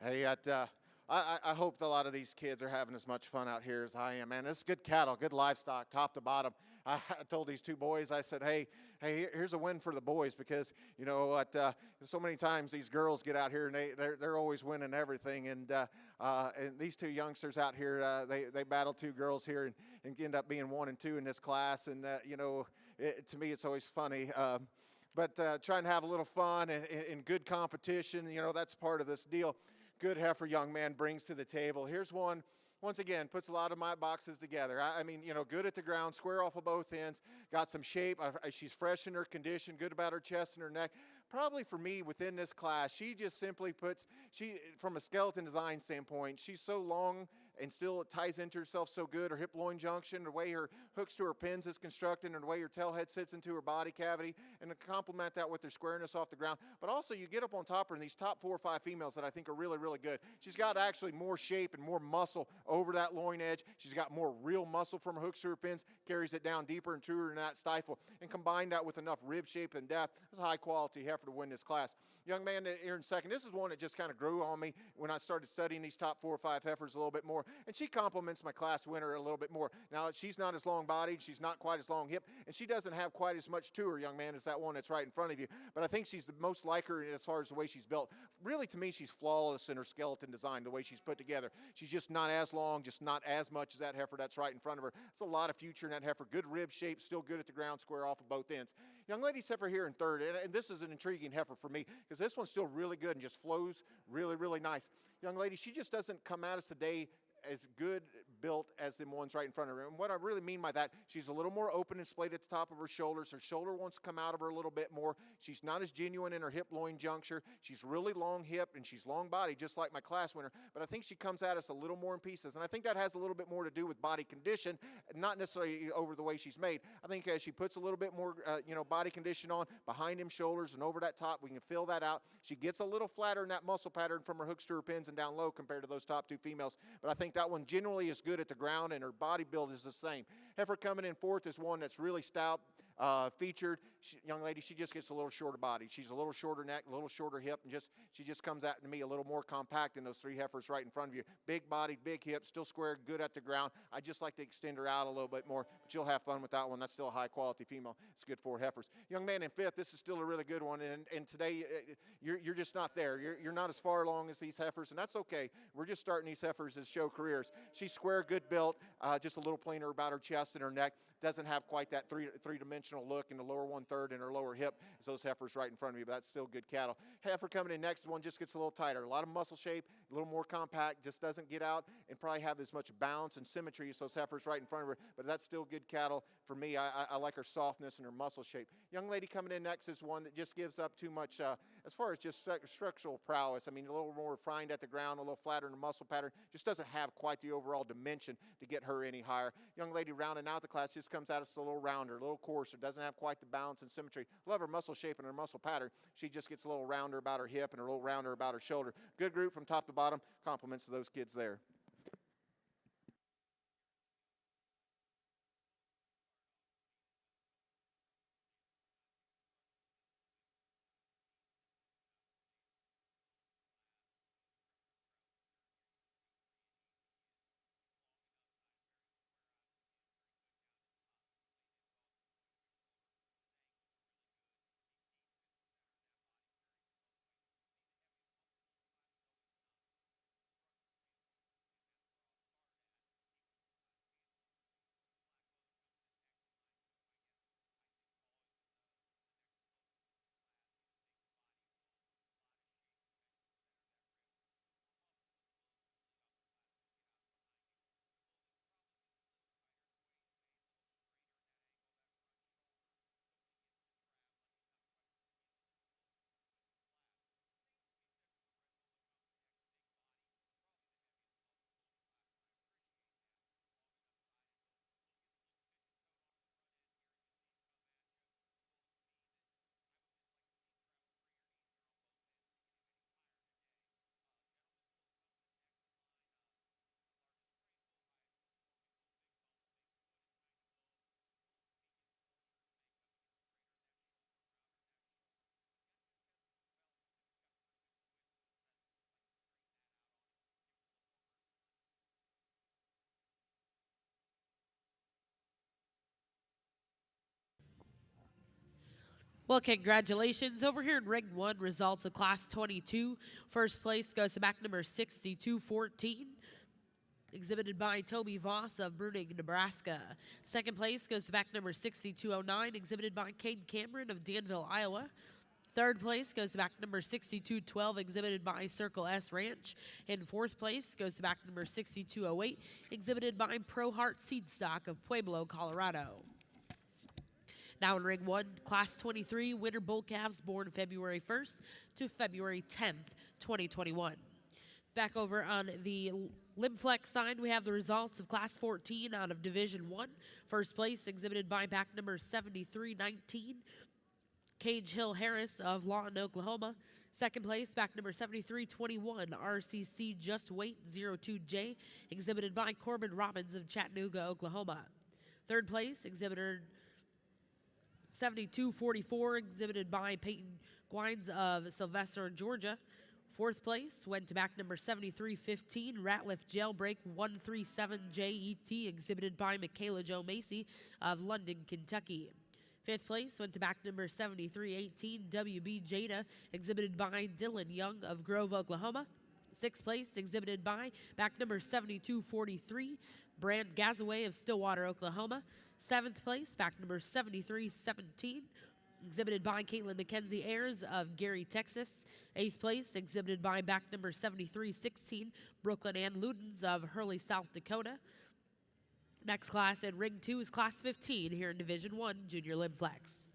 Hey, I hope that a lot of these kids are having as much fun out here as I am, man. It's good cattle, good livestock, top to bottom. I told these two boys, I said, hey, here's a win for the boys because you know what? So many times these girls get out here and they're always winning everything, and these two youngsters out here, they battle two girls here and end up being 1 and 2 in this class, and to me it's always funny. But trying to have a little fun and good competition, that's part of this deal. Good heifer young man brings to the table. Here's one, once again, puts a lot of my boxes together. I mean, good at the ground, square off of both ends, got some shape. She's fresh in her condition, good about her chest and her neck. Probably for me within this class, she just simply from a skeleton design standpoint, she's so long and still ties into herself so good. Her hip loin junction, the way her hooks to her pins is constructed, and the way her tail head sits into her body cavity, and to complement that with her squareness off the ground. But also you get up on top of her, and these top 4 or 5 females that I think are really, really good. She's got actually more shape and more muscle over that loin edge. She's got more real muscle from her hooks to her pins, carries it down deeper and truer in that stifle, and combine that with enough rib shape and depth. It's a high quality heifer to win this class. Young man here in second, this is one that just kind of grew on me when I started studying these top 4 or 5 heifers a little bit more, and she complements my class winner a little bit more. Now, she's not as long bodied, she's not quite as long hip, and she doesn't have quite as much to her, young man, as that one that's right in front of you, but I think she's the most like her as far as the way she's built. Really, to me, she's flawless in her skeleton design, the way she's put together. She's just not as long, just not as much as that heifer that's right in front of her. It's a lot of future in that heifer. Good rib shape, still good at the ground, square off of both ends. Young lady's heifer here in third, and this is an intriguing heifer for me because this one's still really good and just flows really, really nice. Young lady, she just doesn't come at us today as good built as the ones right in front of her. And what I really mean by that, she's a little more open and splayed at the top of her shoulders. Her shoulder wants to come out of her a little bit more. She's not as genuine in her hip loin juncture. She's really long hip and she's long body, just like my class winner. But I think she comes at us a little more in pieces. And I think that has a little bit more to do with body condition, not necessarily over the way she's made. I think as she puts a little bit more, body condition on behind them shoulders and over that top, we can fill that out. She gets a little flatter in that muscle pattern from her hooks to her pins and down low compared to those top 2 females. But I think that one generally is good at the ground, and her body build is the same. Heifer coming in fourth is one that's really stout, featured. Young lady, she just gets a little shorter body. She's a little shorter neck, a little shorter hip, and she just comes out to me a little more compact than those 3 heifers right in front of you. Big body, big hips, still square, good at the ground. I just like to extend her out a little bit more, but you'll have fun with that one. That's still a high quality female. It's good for heifers. Young man in fifth, this is still a really good one, and today you're just not there. You're not as far along as these heifers, and that's okay. We're just starting these heifers as show careers. She's square, good built, just a little plainer about her chest and her neck. Doesn't have quite that three-dimensional look in the lower 1/3 and her lower hip as those heifers right in front of you, but that's still good cattle. Heifer coming in next, one just gets a little tighter. A lot of muscle shape, a little more compact, just doesn't get out and probably have as much balance and symmetry as those heifers right in front of her, but that's still good cattle for me. I like her softness and her muscle shape. Young lady coming in next is one that just gives up too much as far as just structural prowess. I mean, a little more refined at the ground, a little flatter in the muscle pattern, just doesn't have quite the overall dimension to get her any higher. Young lady rounding out the class just comes at us a little rounder, a little coarser, doesn't have quite the balance and symmetry. Love her muscle shape and her muscle pattern. She just gets a little rounder about her hip and a little rounder about her shoulder. Good group from top to bottom. Compliments to those kids there. Well, congratulations. Over here in Ring 1, results of Class 22. First place goes to back number 6214, exhibited by Toby Voss of Bruning, Nebraska. Second place goes to back number 6209, exhibited by Cade Cameron of Danville, Iowa. Third place goes to back number 6212, exhibited by Circle S Ranch. And fourth place goes to back number 6208, exhibited by Pro Heart Seed Stock of Pueblo, Colorado. Now in Ring 1, Class 23, winter bull calves born February 1st to February 10th, 2021. Back over on the Lim-Flex side, we have the results of Class 14 out of Division 1. First place exhibited by back number 7319, Cage Hill Harris of Lawton, Oklahoma. Second place, back number 7321, RCC Just Wait 02J, exhibited by Corbin Robbins of Chattanooga, Oklahoma. Third place, exhibitor 7244, exhibited by Peyton Gwines of Sylvester, Georgia. Fourth place went to back number 7315, Ratliff Jailbreak 137JET, exhibited by Michaela Jo Macy of London, Kentucky. Fifth place went to back number 7318, WB Jada, exhibited by Dylan Young of Grove, Oklahoma. Sixth place exhibited by back number 7243, Brand Gazaway of Stillwater, Oklahoma. Seventh place, back number 7317, exhibited by Caitlin McKenzie Ayers of Gary, Texas. Eighth place, exhibited by back number 7316, Brooklyn Ann Ludens of Hurley, South Dakota. Next class in Ring 2 is Class 15 here in Division 1, Junior Lim-Flex.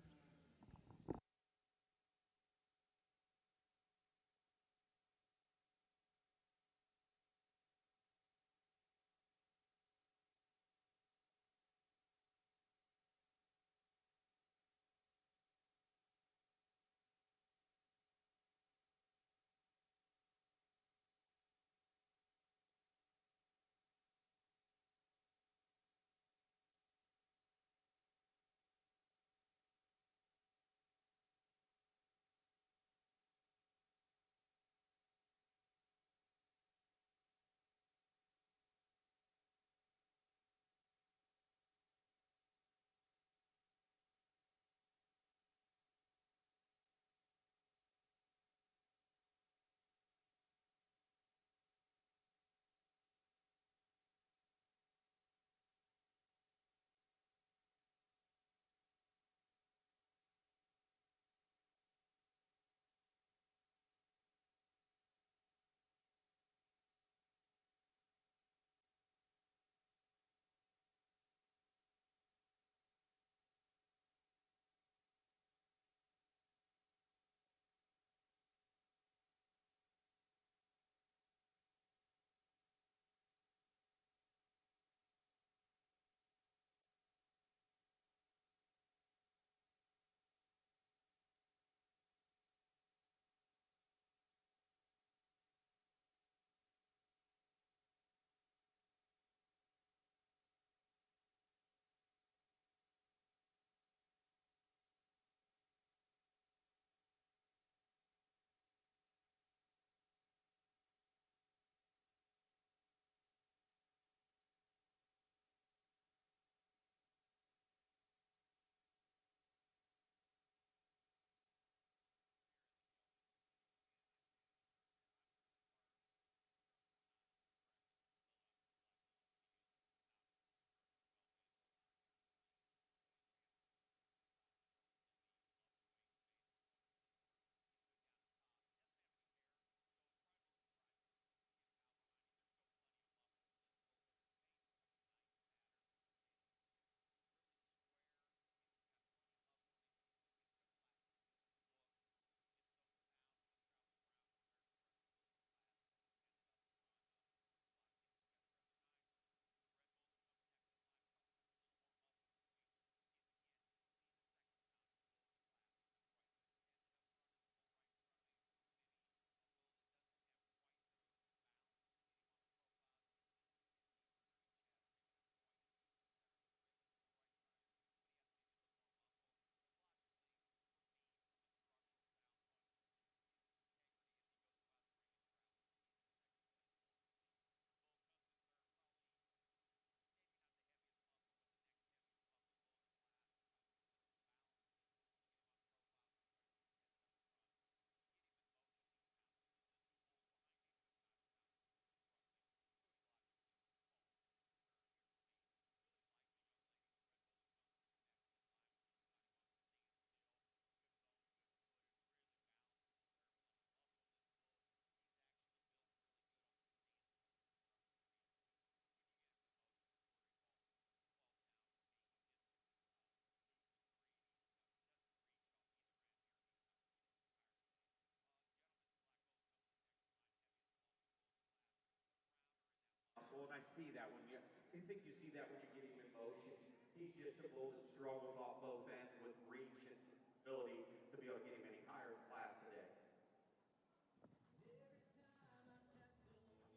see that when you, I think you see that when you get him in motion. He's just a bull that struggles off both ends with reach and ability to be able to get him any higher in class today.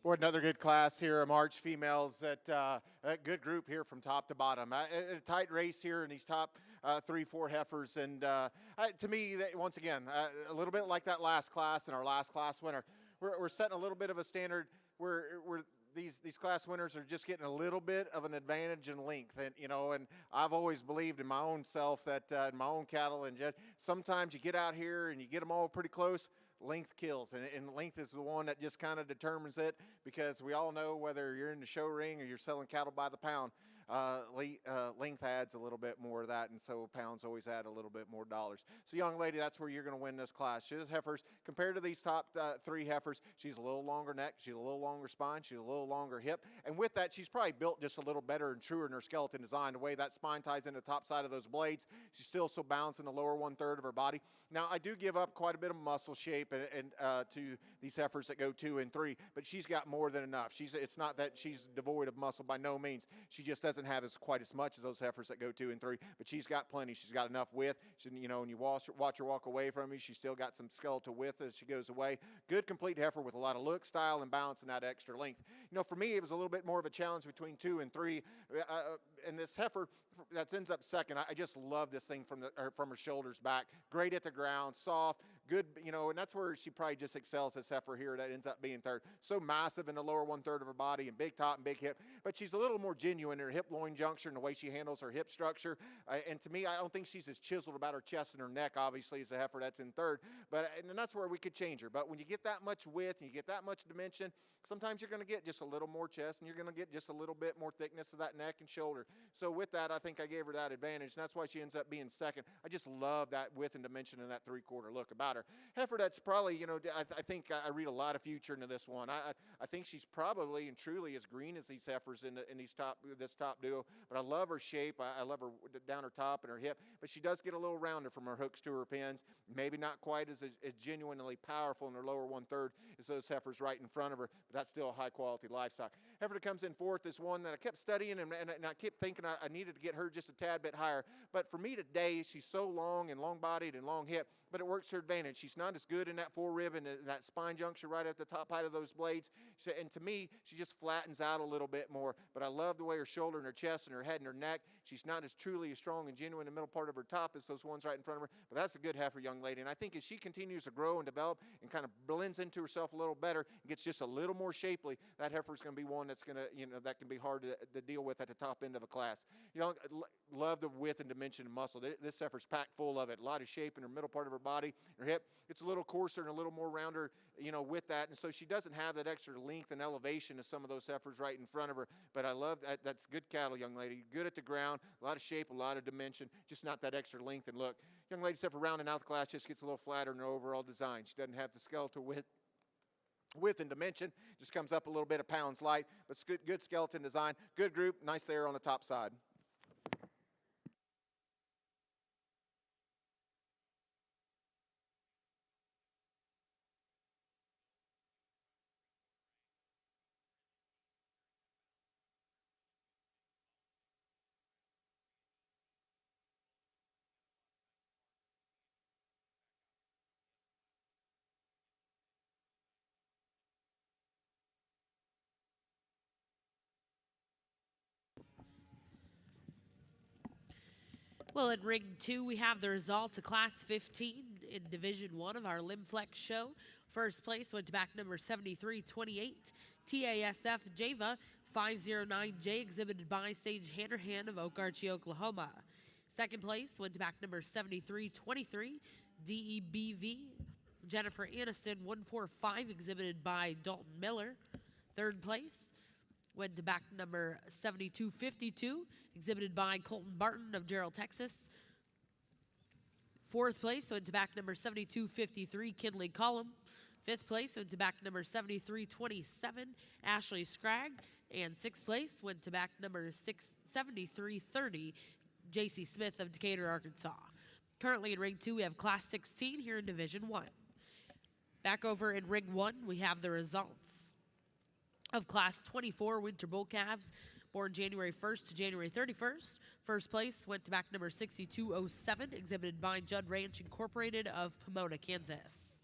Boy, another good class here, March females. A good group here from top to bottom. A tight race here in these top 3-4 heifers. And to me, once again, a little bit like that last class and our last class winner. We're setting a little bit of a standard where these class winners are just getting a little bit of an advantage in length. And, and I've always believed in my own self that in my own cattle, and just sometimes you get out here and you get them all pretty close. Length kills, and length is the one that just kind of determines it, because we all know whether you're in the show ring or you're selling cattle by the pound, length adds a little bit more of that, and so pounds always add a little bit more dollars. So, young lady, that's where you're going to win this class. She's heifers, compared to these top 3 heifers, she's a little longer neck, she's a little longer spine, she's a little longer hip, and with that, she's probably built just a little better and truer in her skeleton design. The way that spine ties into the top side of those blades, she's still so balanced in the lower 1/3 of her body. Now, I do give up quite a bit of muscle shape and to these heifers that go 2 and 3, but she's got more than enough. It's not that she's devoid of muscle, by no means. She just doesn't have quite as much as those heifers that go 2 and 3, but she's got plenty. She's got enough width. And you watch her walk away from you, she's still got some skeletal width as she goes away. Good complete heifer with a lot of look, style, and balance, and that extra length. For me, it was a little bit more of a challenge between 2 and 3. And this heifer that ends up second, I just love this thing from her shoulders back. Great at the ground, soft, good, and that's where she probably just excels, this heifer here that ends up being third. So massive in the lower 1/3 of her body, and big top and big hip, but she's a little more genuine in her hip-loin juncture and the way she handles her hip structure. And to me, I don't think she's as chiseled about her chest and her neck, obviously, as the heifer that's in third. And that's where we could change her. But when you get that much width and you get that much dimension, sometimes you're going to get just a little more chest, and you're going to get just a little bit more thickness of that neck and shoulder. So with that, I think I gave her that advantage, and that's why she ends up being second. I just love that width and dimension and that 3/4 look about her. Heifer that's probably, I think I read a lot of future into this one. I think she's probably and truly as green as these heifers in this top duo. But I love her shape. I love her down her top and her hip. But she does get a little rounder from her hooks to her pins. Maybe not quite as genuinely powerful in her lower 1/3 as those heifers right in front of her. But that's still a high quality livestock. Heifer that comes in fourth is one that I kept studying, and I kept thinking I needed to get her just a tad bit higher. But for me today, she's so long and long bodied and long hip, but it works to her advantage. She's not as good in that forerib and that spine juncture right at the top height of those blades. And to me, she just flattens out a little bit more. But I love the way her shoulder and her chest and her head and her neck, she's not as truly as strong and genuine in the middle part of her top as those ones right in front of her. But that's a good heifer, young lady. And I think as she continues to grow and develop and kind of blends into herself a little better and gets just a little more shapely, that heifer's going to be one that's going to, that can be hard to deal with at the top end of a class. Love the width and dimension and muscle. This heifer's packed full of it. A lot of shape in her middle part of her body, her hip. It's a little coarser and a little more rounder, with that. And so she doesn't have that extra length and elevation as some of those heifers right in front of her. But I love that. That's good cattle, young lady. Good at the ground, a lot of shape, a lot of dimension, just not that extra length and look. Young lady, except for rounding out the class, just gets a little flatter in her overall design. She doesn't have the skeletal width and dimension, just comes up a little bit of pounds light, but it's good skeleton design, good group, nice there on the top side. Well, in Ring 2, we have the results of Class 15 in Division 1 of our Lim-Flex show. First place went to back number 7328, TASF Java 509J, exhibited by Sage Hannerhan of Oak Archie, Oklahoma. Second place went to back number 7323, DEBV Jennifer Aniston 145, exhibited by Dalton Miller. Third place went to back number 7252, exhibited by Colton Barton of Gerald, Texas. Fourth place went to back number 7253, Kinley Collum. Fifth place went to back number 7327, Ashley Scragg. And sixth place went to back number 67330, JC Smith of Decatur, Arkansas. Currently in Ring 2, we have Class 16 here in Division 1. Back over in Ring 1, we have the results. of Class 24 Winter Bull Calves, born January 1st to January 31st. First place went to back number 6207, exhibited by Judd Ranch Incorporated of Pomona, Kansas.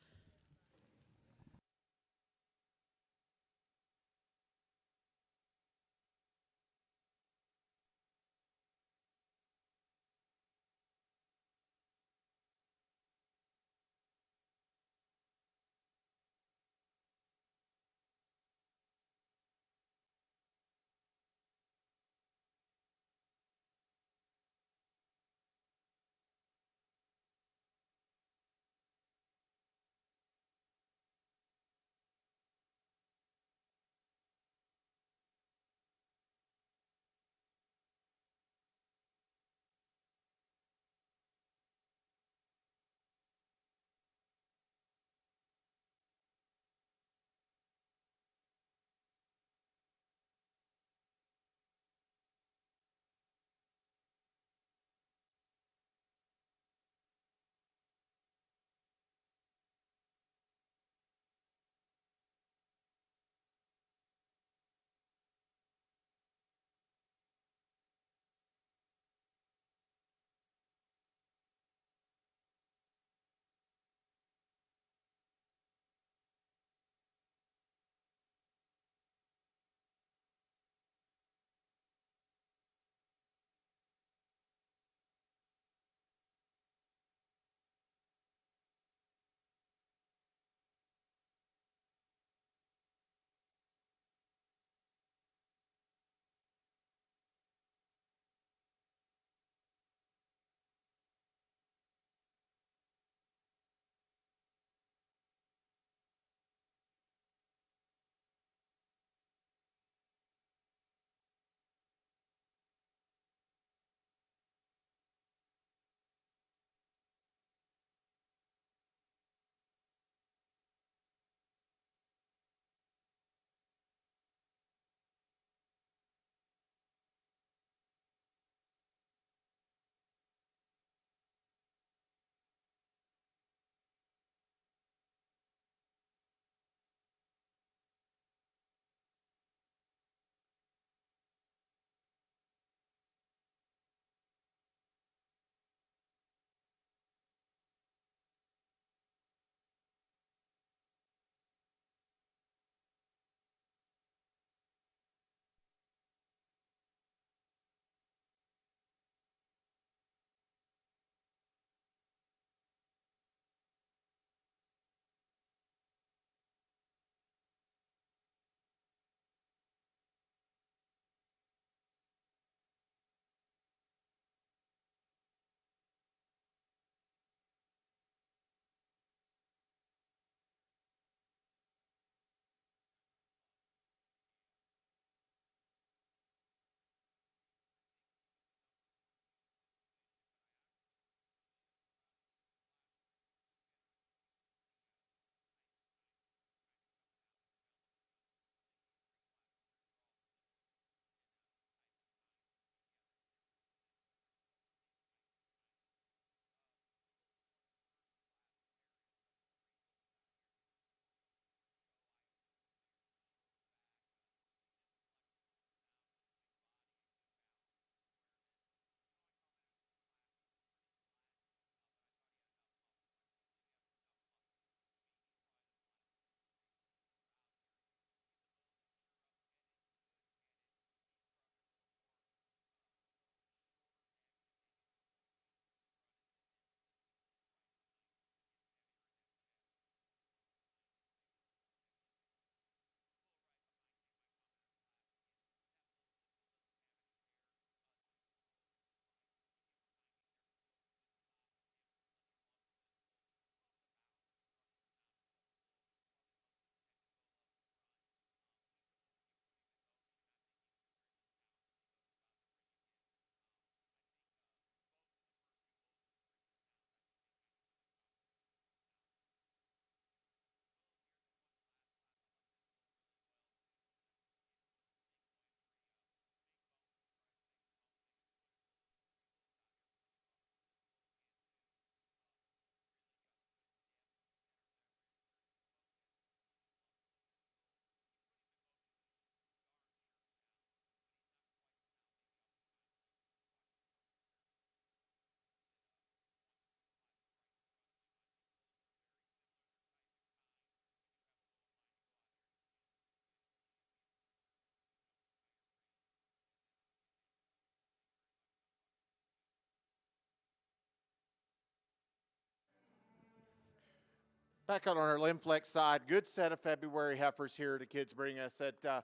Back on our Lim-Flex side, good set of February heifers here the kids bring us. A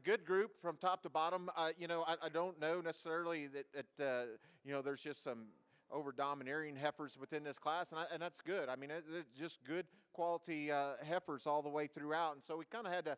good group from top to bottom. I don't know necessarily that there's just some over domineering heifers within this class, and that's good. I mean, they're just good quality heifers all the way throughout. And so we kind of had to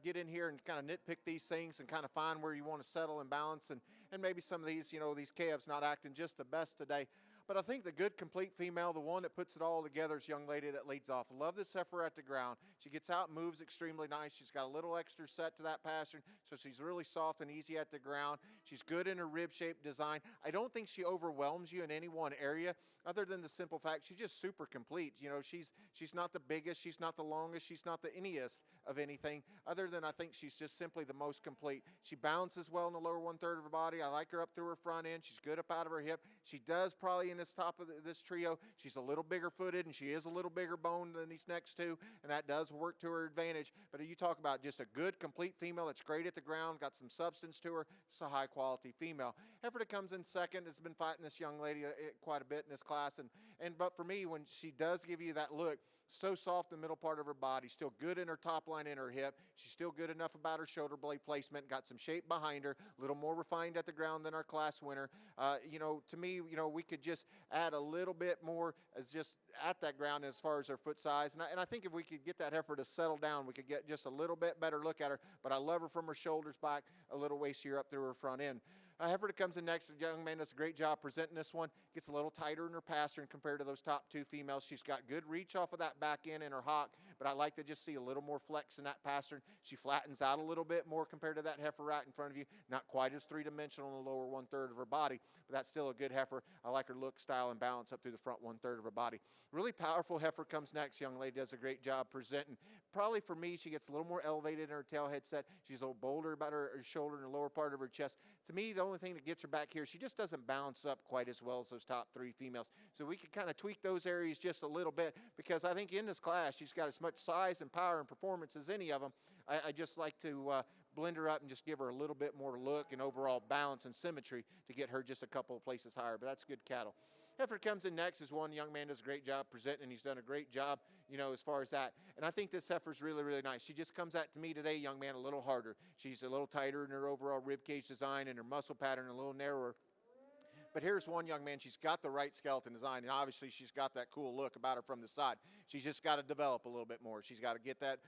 get in here and kind of nitpick these things and kind of find where you want to settle and balance. And maybe some of these, these calves not acting just the best today. But I think the good, complete female, the one that puts it all together, is young lady that leads off. I love this heifer at the ground. She gets out and moves extremely nice. She's got a little extra set to that pastern, so she's really soft and easy at the ground. She's good in her rib shape design. I don't think she overwhelms you in any one area, other than the simple fact she's just super complete. She's not the biggest, she's not the longest, she's not the iniest of anything, other than I think she's just simply the most complete. She balances well in the lower 1/3 of her body. I like her up through her front end. She's good up out of her hip. She does probably in this top of this trio, she's a little bigger footed and she is a little bigger boned than these next two, and that does work to her advantage. But you talk about just a good, complete female that's great at the ground, got some substance to her. It's a high quality female. Heifer that comes in second has been fighting this young lady quite a bit in this class, but for me, when she does give you that look, so soft in the middle part of her body, still good in her top line in her hip. She's still good enough about her shoulder blade placement, got some shape behind her, a little more refined at the ground than our class winner. To me, we could just add a little bit more as just at that ground as far as her foot size. And I think if we could get that heifer to settle down, we could get just a little bit better look at her. But I love her from her shoulders back, a little waist here up through her front end. Heifer that comes in next, the young man does a great job presenting this one. Gets a little tighter in her pastern compared to those top two females. She's got good reach off of that back end in her hock, but I like to just see a little more flex in that pastern. She flattens out a little bit more compared to that heifer right in front of you. Not quite as three-dimensional in the lower 1/3 of her body, but that's still a good heifer. I like her look, style, and balance up through the front 1/3 of her body. Really powerful heifer comes next. Young lady does a great job presenting. Probably for me, she gets a little more elevated in her tail head set. She's a little bolder about her shoulder and the lower part of her chest. To me, the only thing that gets her back here, she just doesn't bounce up quite as well as those top three females. So we could kind of tweak those areas just a little bit, because I think in this class, she's got as much size and power and performance as any of them. I just like to blend her up and just give her a little bit more look and overall balance and symmetry to get her just a couple of places higher. But that's good cattle. Heifer comes in next is one young man does a great job presenting, and he's done a great job, as far as that. And I think this heifer's really, really nice. She just comes out to me today, young man, a little harder. She's a little tighter in her overall rib cage design, and her muscle pattern a little narrower. But here's one young man, she's got the right skeleton design, and obviously she's got that cool look about her from the side. She's just got to develop a little bit more. She's got to get that,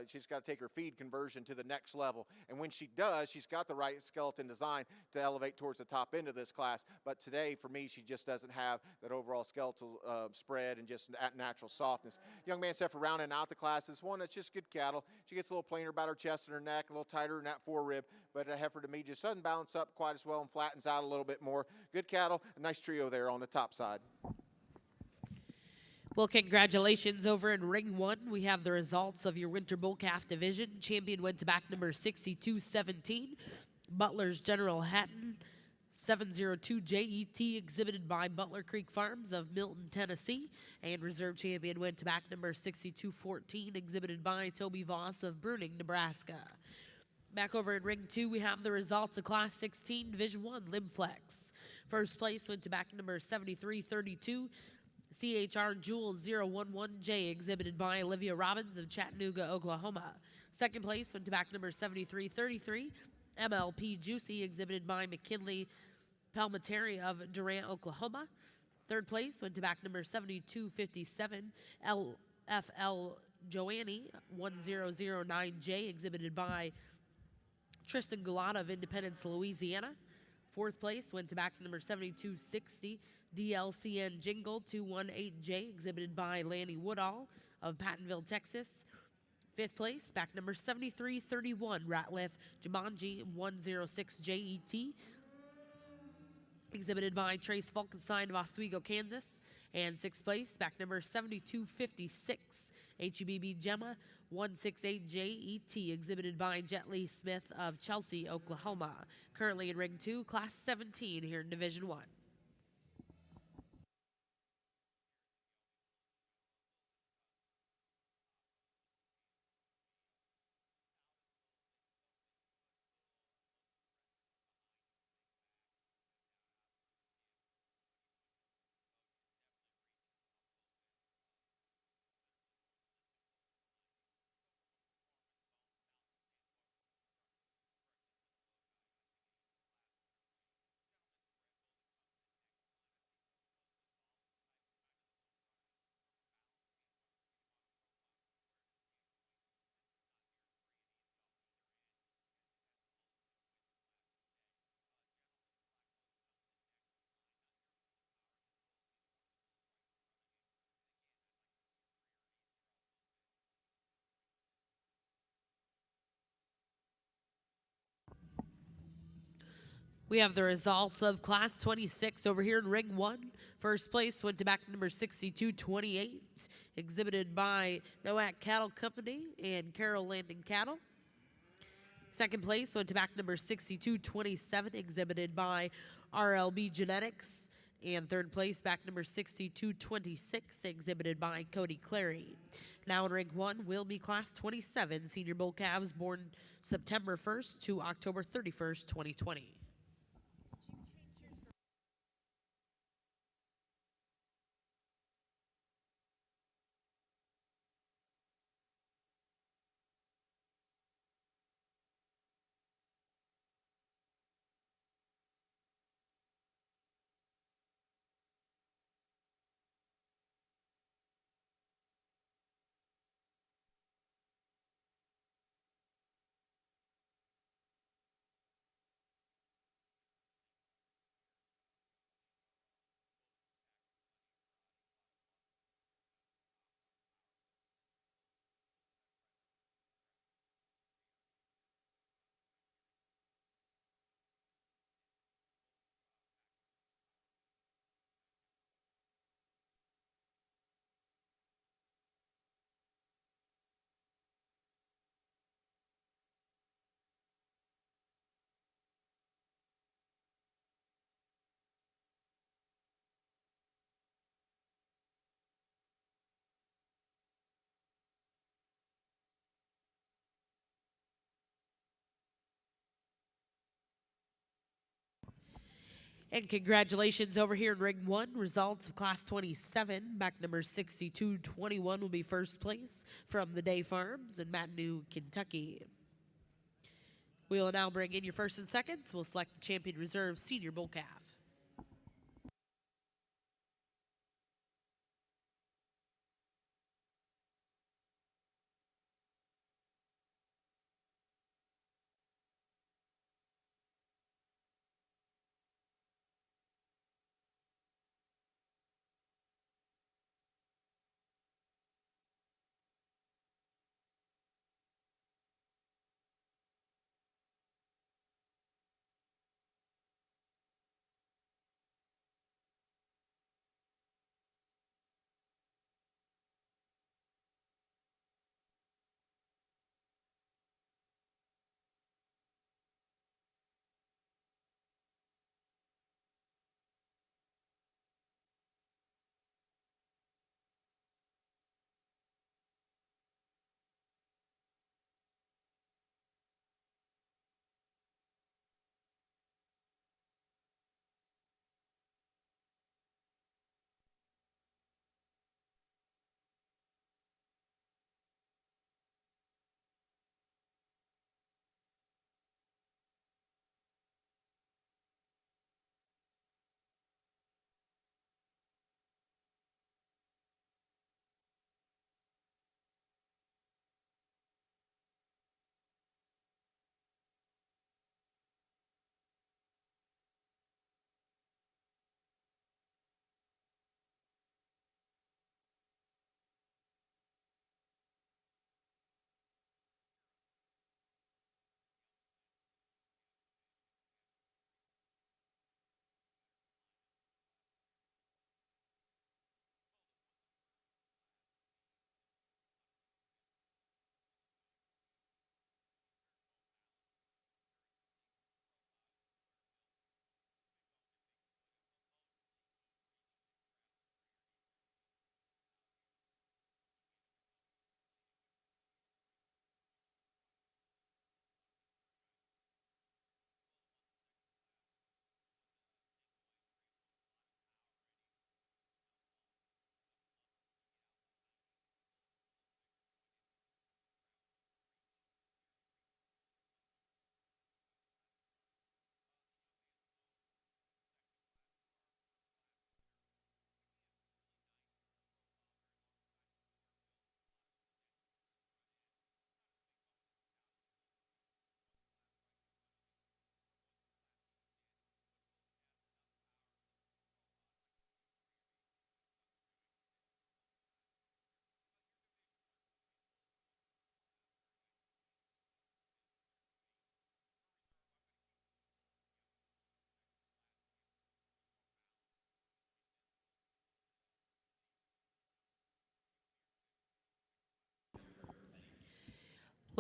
she's got to take her feed conversion to the next level. And when she does, she's got the right skeleton design to elevate towards the top end of this class. But today, for me, she just doesn't have that overall skeletal spread and just that natural softness. Young man set for round and out the class is one that's just good cattle. She gets a little plainer about her chest and her neck, a little tighter in that forerib, but a heifer to me just doesn't balance up quite as well and flattens out a little bit more. Good cattle, a nice trio there on the top side. Well, congratulations over in Ring 1. We have the results of your Winter Bull Calf Division. Champion went to back number 6217. Butler's General Hatton 702 JET, exhibited by Butler Creek Farms of Milton, Tennessee. And reserve champion went to back number 6214, exhibited by Toby Voss of Bruning, Nebraska. Back over in Ring 2, we have the results of Class 16, Division 1, Lim-Flex. First place went to back number 7332, CHR Jewel 011J, exhibited by Olivia Robbins of Chattanooga, Oklahoma. Second place went to back number 7333, MLP Juicy, exhibited by McKinley Palmateri of Durant, Oklahoma. Third place went to back number 7257, LFL Joanny 1009J, exhibited by Tristan Gulata of Independence, Louisiana. Fourth place went to back number 7260, DLCN Jingle 218J, exhibited by Lanny Woodall of Pattonville, Texas. Fifth place, back number 7331, Ratliff Jumanji 106JET, exhibited by Trace Falkenstein of Oswego, Kansas. And sixth place, back number 7256, HEBB Gemma 168JET, exhibited by Jet Lee Smith of Chelsea, Oklahoma. Currently in Ring 2, Class 17 here in Division 1. We have the results of Class 26 over here in Ring 1. First place went to back number 6228, exhibited by Nowak Cattle Company and Carroll Landing Cattle. Second place went to back number 6227, exhibited by RLB Genetics. And third place, back number 6226, exhibited by Cody Clary. Now in Ring 1 will be Class 27 Senior Bull Calves born September 1st to October 31st, 2020. And congratulations over here in Ring 1. Results of Class 27. Back number 6221 will be first place from the Day Farms in Mattanue, Kentucky. We will now bring in your first and seconds. We'll select the Champion Reserve Senior Bull Calf.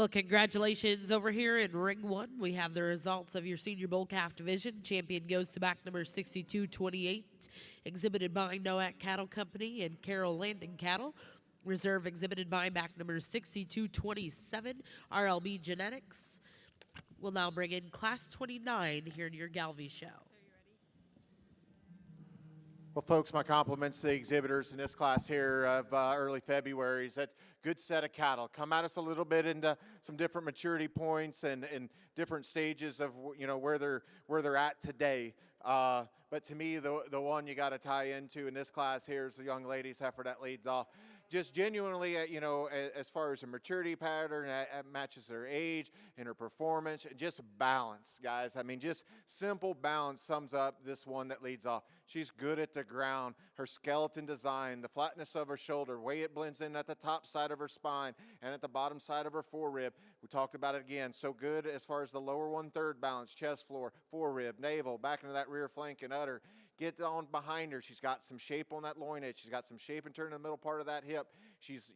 Well, congratulations over here in Ring 1. We have the results of your Senior Bull Calf Division. Champion goes to back number 6228, exhibited by Noack Cattle Company and Carroll Landing Cattle. Reserve exhibited by back number 6227, RLB Genetics. We'll now bring in Class 29 here in your Galvey show. Well, folks, my compliments to the exhibitors in this class here of early February's. That's a good set of cattle. Come at us a little bit into some different maturity points and different stages of where they're at today. But to me, the one you got to tie into in this class here is the young lady's heifer that leads off. Just genuinely, as far as a maturity pattern, matches her age and her performance, just balance, guys. I mean, just simple balance sums up this one that leads off. She's good at the ground. Her skeleton design, the flatness of her shoulder, way it blends in at the top side of her spine and at the bottom side of her forerib. We talked about it again. So good as far as the lower 1/3 balance, chest floor, forerib, navel, back into that rear flank and udder. Get on behind her. She's got some shape on that loin edge. She's got some shape and turn in the middle part of that hip. She's,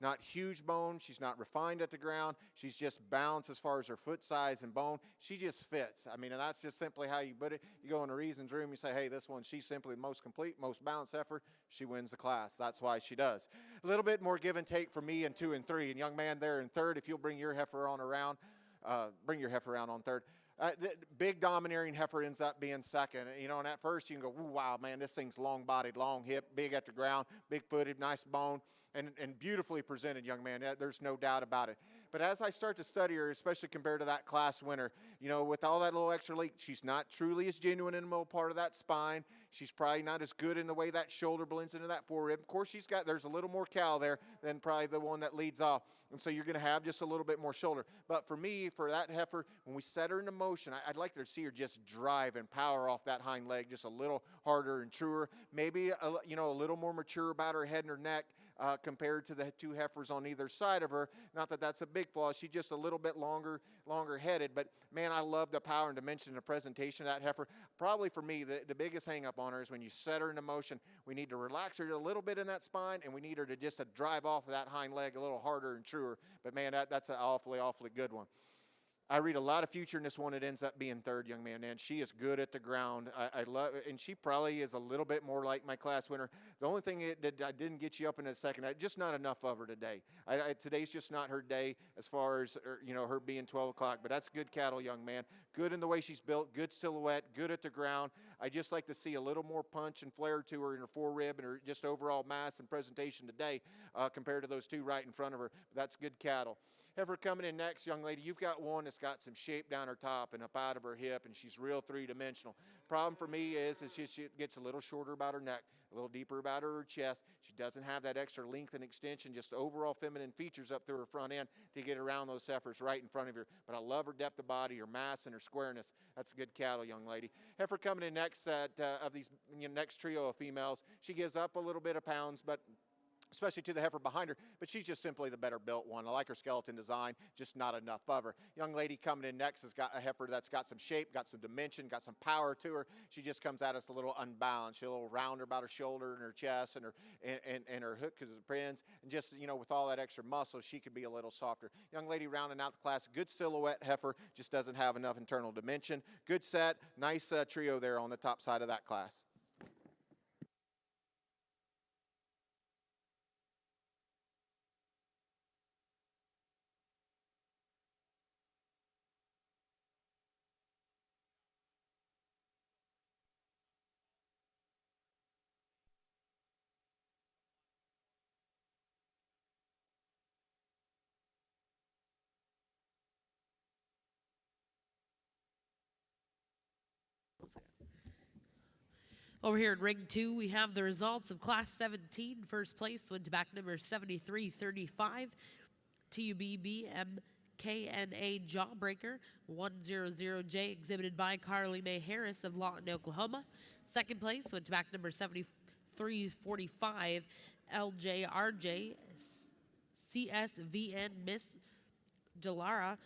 not huge bone. She's not refined at the ground. She's just balanced as far as her foot size and bone. She just fits. I mean, and that's just simply how you put it. You go in a reasons room, you say, hey, this one, she's simply the most complete, most balanced heifer. She wins the class. That's why she does. A little bit more give and take for me in 2 and 3. And young man there in 3rd, if you'll bring your heifer on around, bring your heifer around on 3rd. The big domineering heifer ends up being 2nd. And at first you can go, ooh, wow, man, this thing's long-bodied, long hip, big at the ground, big-footed, nice bone, and beautifully presented, young man. There's no doubt about it. But as I start to study her, especially compared to that class winner, with all that little extra leak, she's not truly as genuine in the middle part of that spine. She's probably not as good in the way that shoulder blends into that forerib. Of course, there's a little more cow there than probably the one that leads off. And so you're going to have just a little bit more shoulder. But for me, for that heifer, when we set her into motion, I'd like to see her just drive and power off that hind leg just a little harder and truer. Maybe, a little more mature about her head and her neck compared to the 2 heifers on either side of her. Not that that's a big flaw. She's just a little bit longer headed. But, man, I love the power and dimension and the presentation of that heifer. Probably for me, the biggest hang-up on her is when you set her into motion, we need to relax her a little bit in that spine, and we need her to just drive off of that hind leg a little harder and truer. But, man, that's an awfully, awfully good one. I read a lot of future in this one. It ends up being 3rd, young man. And she is good at the ground. I love it. And she probably is a little bit more like my class winner. The only thing that I didn't get you up in a second, just not enough of her today. Today's just not her day as far as, her being 12 o'clock. But that's good cattle, young man. Good in the way she's built, good silhouette, good at the ground. I just like to see a little more punch and flair to her in her forerib and her just overall mass and presentation today compared to those 2 right in front of her. But that's good cattle. Heifer coming in next, young lady, you've got one that's got some shape down her top and up out of her hip, and she's real 3-dimensional. Problem for me is she gets a little shorter about her neck, a little deeper about her chest. She doesn't have that extra length and extension, just overall feminine features up through her front end to get around those heifers right in front of her. But I love her depth of body, her mass, and her squareness. That's a good cattle, young lady. Heifer coming in next of these next trio of females. She gives up a little bit of pounds, but especially to the heifer behind her, but she's just simply the better built one. I like her skeleton design, just not enough of her. Young lady coming in next has got a heifer that's got some shape, got some dimension, got some power to her. She just comes at us a little unbalanced. She's a little rounder about her shoulder and her chest and her hook because it pins, and just, with all that extra muscle, she could be a little softer. Young lady rounding out the class, good silhouette heifer, just doesn't have enough internal dimension. Good set, nice trio there on the top side of that class. Over here in Ring 2, we have the results of Class 17. First place went to back number 7335, TUBB MKNA Jawbreaker 100J, exhibited by Carly Mae Harris of Lawton, Oklahoma. Second place went to back number 7345, LJRJ CSVN Miss Delara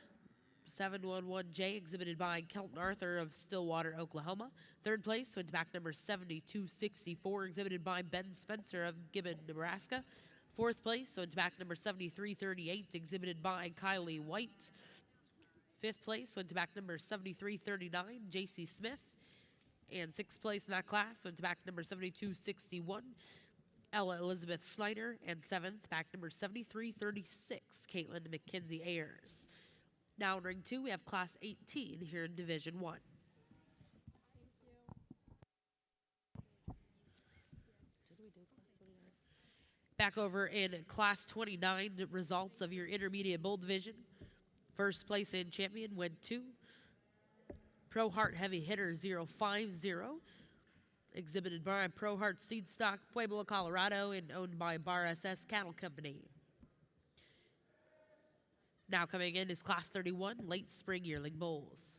711J, exhibited by Kelton Arthur of Stillwater, Oklahoma. Third place went to back number 7264, exhibited by Ben Spencer of Gibbon, Nebraska. Fourth place went to back number 7338, exhibited by Kylie White. Fifth place went to back number 7339, J.C. Smith. And sixth place in that class went to back number 7261, Ella Elizabeth Snyder. And seventh, back number 7336, Caitlin McKenzie Ayers. Now in ring 2, we have class 18 here in Division 1. Back over in class 29, the results of your intermediate bull division. First place and champion went to Pro Heart Heavy Hitter 050, exhibited by Pro Heart Seed Stock, Pueblo, Colorado, and owned by Bar SS Cattle Company. Now coming in is class 31, late spring yearling bulls.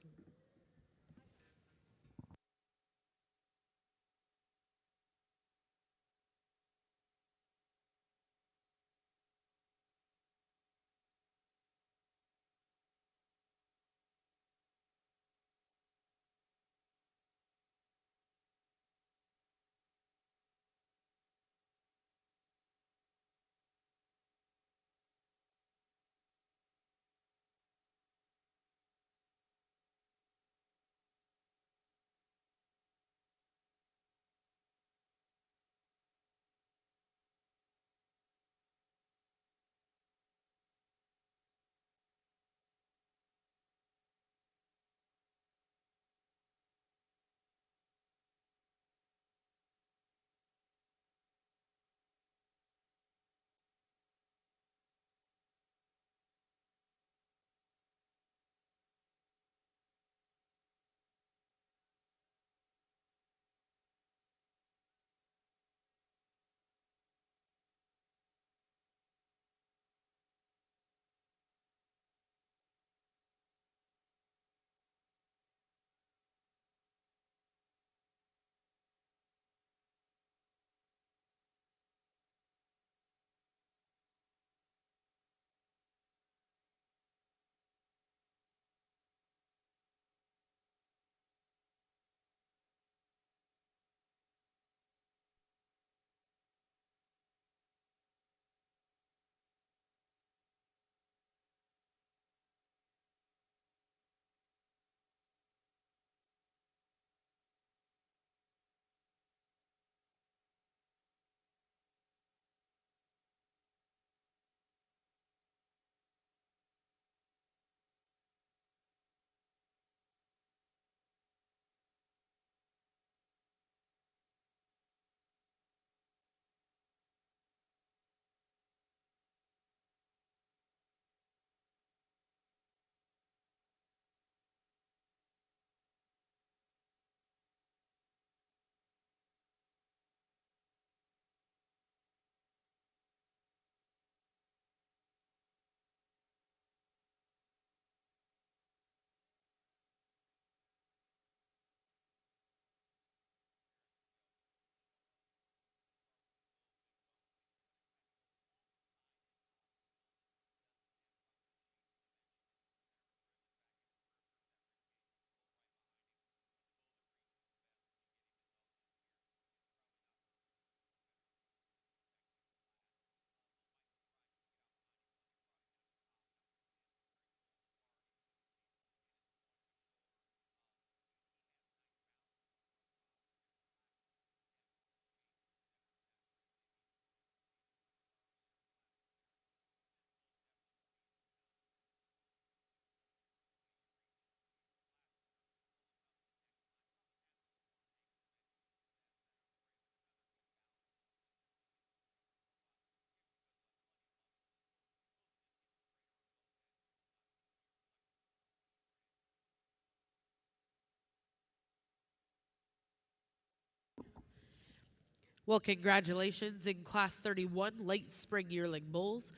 Well, congratulations in class 31, late spring yearling bulls.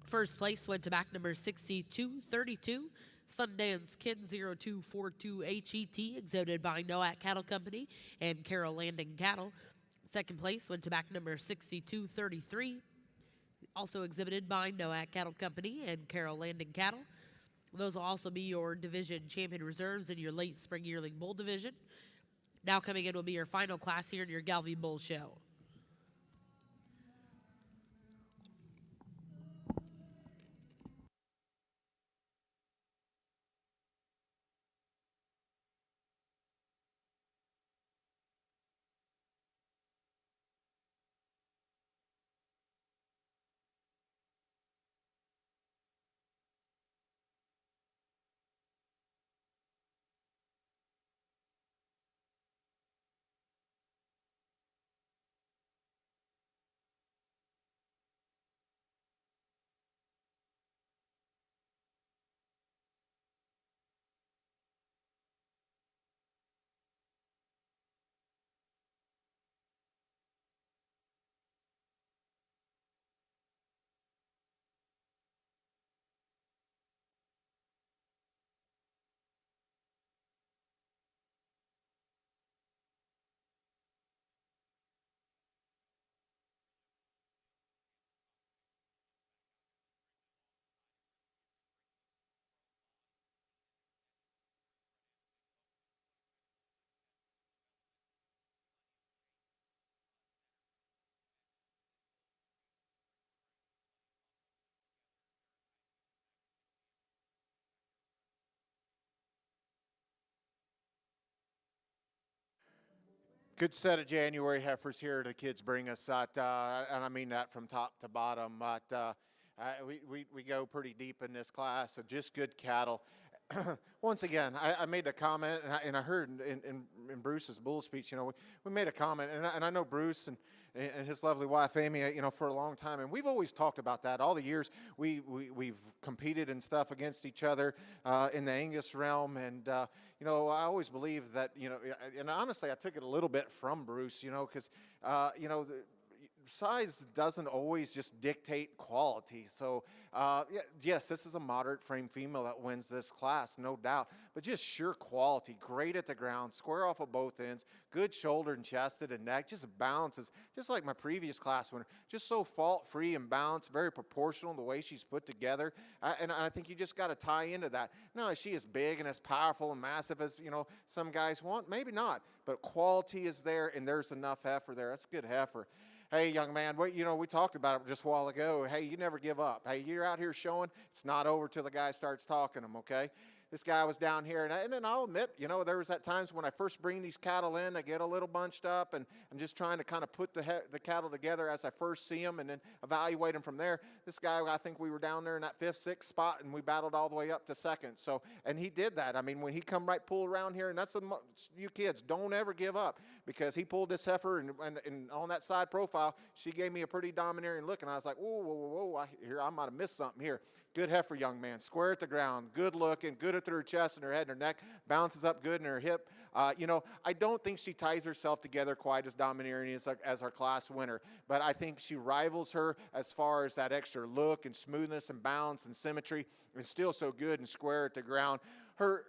First place went to back number 6232, Sundance Kid 0242 HET, exhibited by Noack Cattle Company and Carroll Landing Cattle. Second place went to back number 6233, also exhibited by Noack Cattle Company and Carroll Landing Cattle. Those will also be your division champion reserves in your late spring yearling bull division. Now coming in will be your final class here in your Galvey Bull Show. Good set of January heifers here the kids bring us, and I mean that from top to bottom. But we go pretty deep in this class, so just good cattle. Once again, I made a comment, and I heard in Bruce's bull speech, we made a comment, and I know Bruce and his lovely wife Amy, for a long time, and we've always talked about that. All the years we've competed and stuff against each other in the Angus realm, and I always believe that, and honestly, I took it a little bit from Bruce, because size doesn't always just dictate quality. So, yes, this is a moderate frame female that wins this class, no doubt. But just sheer quality, great at the ground, square off of both ends, good shoulder and chested and neck, just balances, just like my previous class winner. Just so fault-free and balanced, very proportional in the way she's put together. And I think you just got to tie into that. Now, is she as big and as powerful and massive as, some guys want? Maybe not. But quality is there, and there's enough heifer there. That's a good heifer. Hey, young man, we talked about it just a while ago. Hey, you never give up. Hey, you're out here showing. It's not over till the guy starts talking to them, okay? This guy was down here, and then I'll admit, there was at times when I first bring these cattle in, I get a little bunched up, and I'm just trying to kind of put the cattle together as I first see them and then evaluate them from there. This guy, I think we were down there in that 5th, 6th spot, and we battled all the way up to 2nd. So, and he did that. I mean, when he come right pull around here, and that's you kids, don't ever give up, because he pulled this heifer, and on that side profile, she gave me a pretty domineering look, and I was like, whoa, I might have missed something here. Good heifer, young man, square at the ground, good looking, good at her chest and her head and her neck, balances up good in her hip. I don't think she ties herself together quite as domineering as our class winner, but I think she rivals her as far as that extra look and smoothness and balance and symmetry, and still so good and square at the ground. Her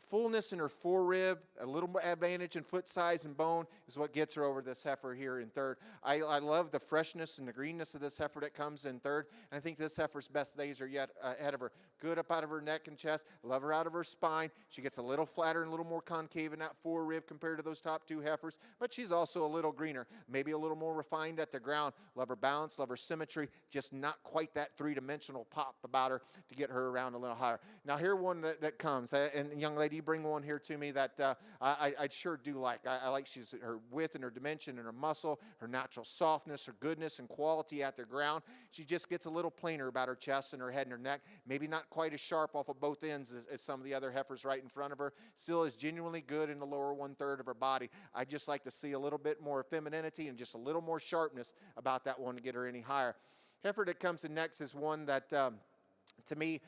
fullness in her forerib, a little more advantage in foot size and bone is what gets her over this heifer here in 3rd. I love the freshness and the greenness of this heifer that comes in 3rd. And I think this heifer's best days are yet ahead of her. Good up out of her neck and chest. Love her out of her spine. She gets a little flatter and a little more concave in that forerib compared to those top 2 heifers. But she's also a little greener, maybe a little more refined at the ground. Love her balance, love her symmetry. Just not quite that 3-dimensional pop about her to get her around a little higher. Now here one that comes, and young lady, you bring one here to me that I sure do like. I like her width and her dimension and her muscle, her natural softness, her goodness and quality at the ground. She just gets a little plainer about her chest and her head and her neck. Maybe not quite as sharp off of both ends as some of the other heifers right in front of her. Still is genuinely good in the lower 1/3 of her body. I just like to see a little bit more femininity and just a little more sharpness about that one to get her any higher. Heifer that comes in next is one that, to me,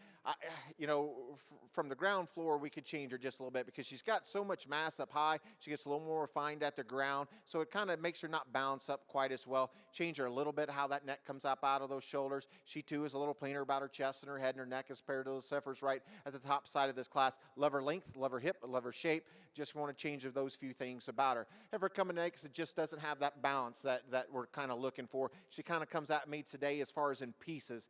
from the ground floor, we could change her just a little bit because she's got so much mass up high. She gets a little more refined at the ground, so it kind of makes her not bounce up quite as well. Change her a little bit how that neck comes up out of those shoulders. She, too, is a little plainer about her chest and her head and her neck as compared to those heifers right at the top side of this class. Love her length, love her hip, love her shape. Just want to change those few things about her. Heifer coming next, it just doesn't have that balance that we're kind of looking for. She kind of comes at me today as far as in pieces.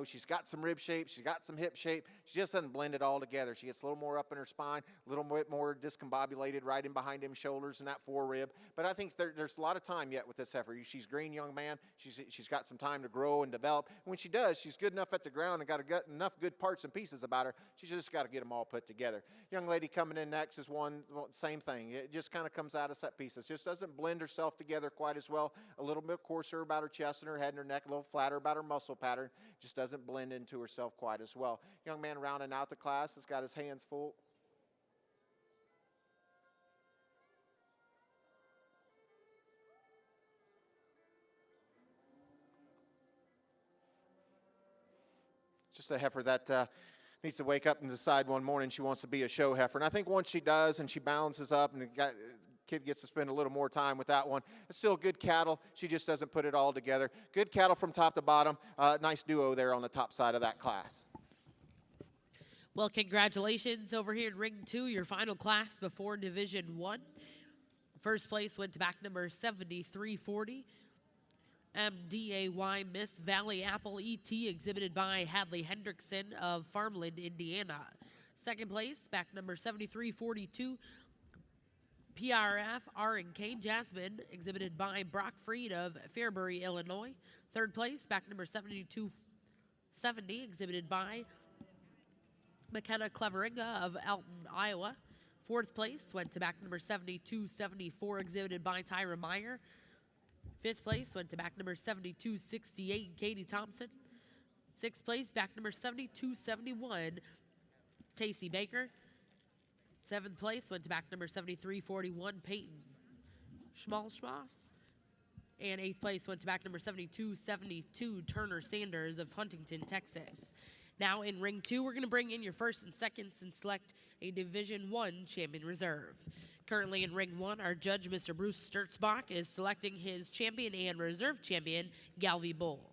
She's got some rib shape. She's got some hip shape. She just doesn't blend it all together. She gets a little more up in her spine, a little bit more discombobulated right in behind them shoulders and that forerib. But I think there's a lot of time yet with this heifer. She's green, young man. She's got some time to grow and develop. And when she does, she's good enough at the ground and got enough good parts and pieces about her. She's just got to get them all put together. Young lady coming in next is one, same thing. It just kind of comes out of set pieces. Just doesn't blend herself together quite as well. A little bit coarser about her chest and her head and her neck, a little flatter about her muscle pattern. Just doesn't blend into herself quite as well. Young man rounding out the class has got his hands full. Just a heifer that needs to wake up and decide one morning she wants to be a show heifer. And I think once she does and she balances up and kid gets to spend a little more time with that one. It's still good cattle. She just doesn't put it all together. Good cattle from top to bottom. Nice duo there on the top side of that class. Well, congratulations over here in Ring 2, your final class before Division 1. First place went to back number 7340. MDAY Miss Valley Apple ET, exhibited by Hadley Hendrickson of Farmland, Indiana. Second place, back number 7342. PRF R&K Jasmine, exhibited by Brock Freed of Fairbury, Illinois. Third place, back number 7270, exhibited by McKenna Cleveringa of Alton, Iowa. Fourth place went to back number 7274, exhibited by Tyra Meyer. Fifth place went to back number 7268, Katie Thompson. Sixth place, back number 7271, Tacey Baker. Seventh place went to back number 7341, Peyton Schmalschmoff. And eighth place went to back number 7272, Turner Sanders of Huntington, Texas. Now in ring 2, we're going to bring in your first and seconds and select a Division I champion reserve. Currently in ring 1, our judge, Mr. Bruce Sturzbach, is selecting his champion and reserve champion, Galvy Bull.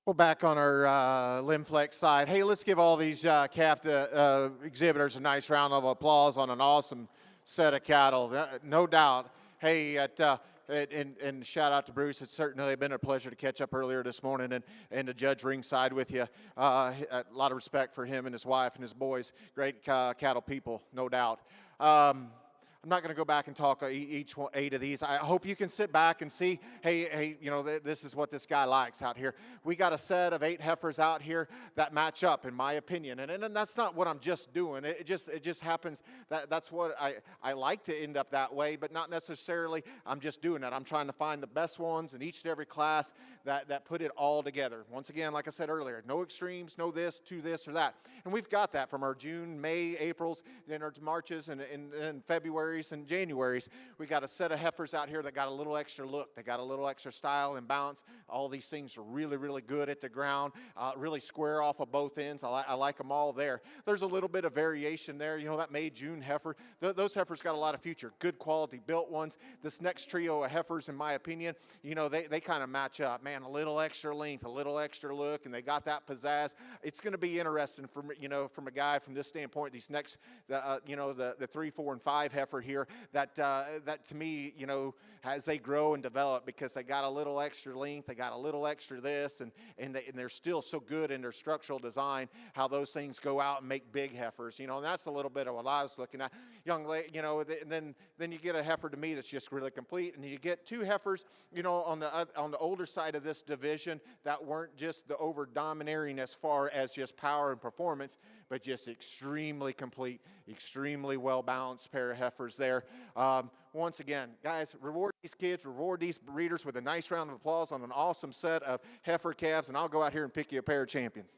Well, back on our Lim-Flex side, hey, let's give all these calf exhibitors a nice round of applause on an awesome set of cattle. No doubt. Hey, and shout out to Bruce. It's certainly been a pleasure to catch up earlier this morning and to judge ringside with you. A lot of respect for him and his wife and his boys. Great cattle people, no doubt. I'm not going to go back and talk each 8 of these. I hope you can sit back and see, hey, you know, this is what this guy likes out here. We got a set of 8 heifers out here that match up, in my opinion. And that's not what I'm just doing. It just happens that's what I like to end up that way, but not necessarily I'm just doing it. I'm trying to find the best ones in each and every class that put it all together. Once again, like I said earlier, no extremes, no this, to this or that. And we've got that from our June, May, Aprils, then our Marches, and February and Januaries. We got a set of heifers out here that got a little extra look. They got a little extra style and balance. All these things are really, really good at the ground, really square off of both ends. I like them all there. There's a little bit of variation there. You know, that May, June heifer, those heifers got a lot of future. Good quality built ones. This next trio of heifers, in my opinion, you know, they kind of match up. Man, a little extra length, a little extra look, and they got that pizzazz. It's going to be interesting from a guy from this standpoint. These next, the 3, 4, and 5 heifer here, that to me, you know, as they grow and develop, because they got a little extra length, they got a little extra this, and they're still so good in their structural design, how those things go out and make big heifers, you know, and that's a little bit of what I was looking at. Young lady, you know, and then you get a heifer to me that's just really complete, and you get 2 heifers, you know, on the older side of this division that weren't just the over domineering as far as just power and performance, but just extremely complete, extremely well balanced pair of heifers there. Once again, guys, reward these kids, reward these breeders with a nice round of applause on an awesome set of heifer calves, and I'll go out here and pick you a pair of champions.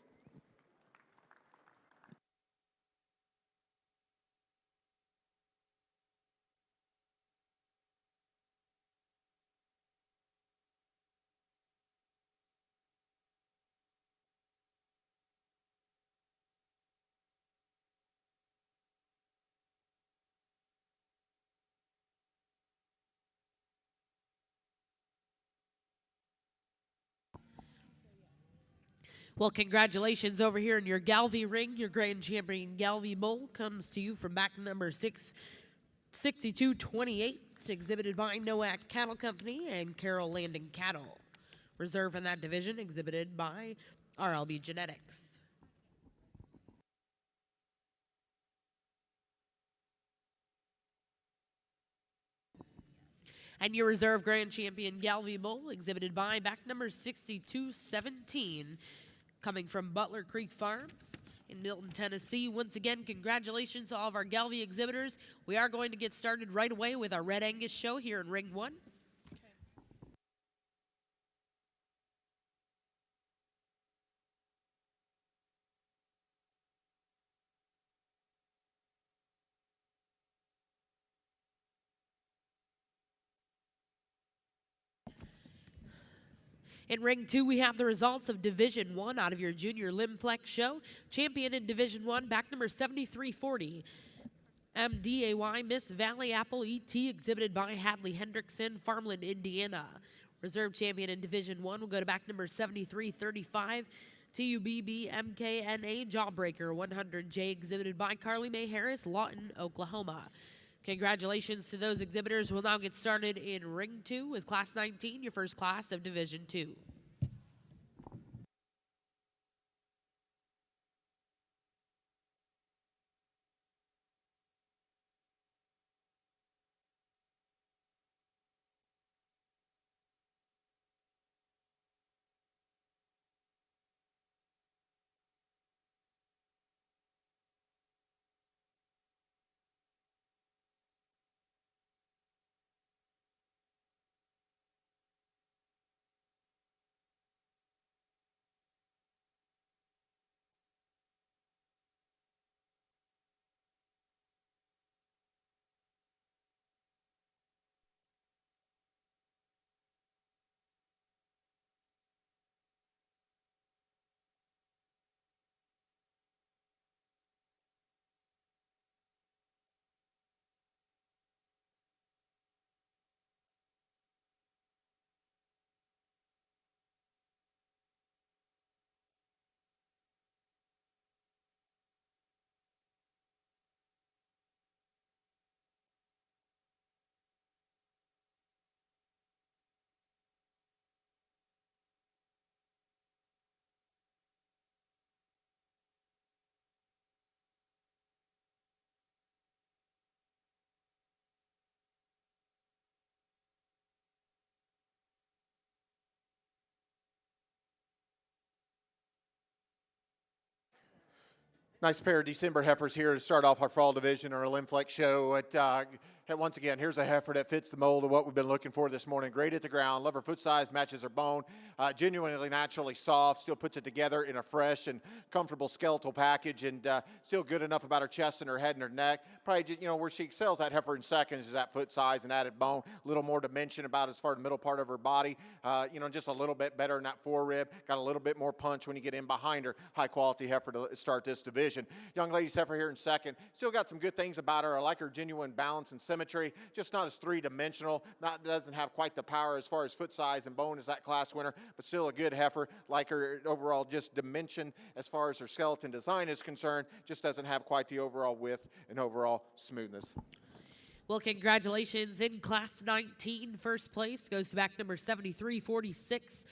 Well, congratulations over here in your Galvy ring. Your grand champion Galvy Bull comes to you from back number 66228. It's exhibited by Nowak Cattle Company and Carroll Landing Cattle. Reserve in that division exhibited by RLB Genetics. And your reserve grand champion Galvy Bull exhibited by back number 6217. Coming from Butler Creek Farms in Milton, Tennessee. Once again, congratulations to all of our Galvy exhibitors. We are going to get started right away with our Red Angus show here in Ring 1. In Ring 2, we have the results of Division 1 out of your Junior Lim-Flex show. Champion in Division 1, back number 7340. MDAY Miss Valley Apple ET, exhibited by Hadley Hendrickson, Farmland, Indiana. Reserve champion in Division 1 will go to back number 7335. TUBB MKNA Jawbreaker 100J, exhibited by Carly Mae Harris, Lawton, Oklahoma. Congratulations to those exhibitors. We'll now get started in Ring 2 with Class 19, your first class of Division 2. Nice pair of December heifers here to start off our fall division or a Lim-Flex show. Once again, here's a heifer that fits the mold of what we've been looking for this morning. Great at the ground. Love her foot size, matches her bone. Genuinely naturally soft. Still puts it together in a fresh and comfortable skeletal package, and still good enough about her chest and her head and her neck. Probably just, where she excels that heifer in seconds is that foot size and added bone. A little more dimension about as far as the middle part of her body. Just a little bit better in that forerib. Got a little bit more punch when you get in behind her. High quality heifer to start this division. Young lady's heifer here in second. Still got some good things about her. I like her genuine balance and symmetry. Just not as three-dimensional. Doesn't have quite the power as far as foot size and bone as that class winner, but still a good heifer. Like her overall just dimension as far as her skeleton design is concerned. Just doesn't have quite the overall width and overall smoothness. Well, congratulations. In Class 19, first place goes to back number 7346,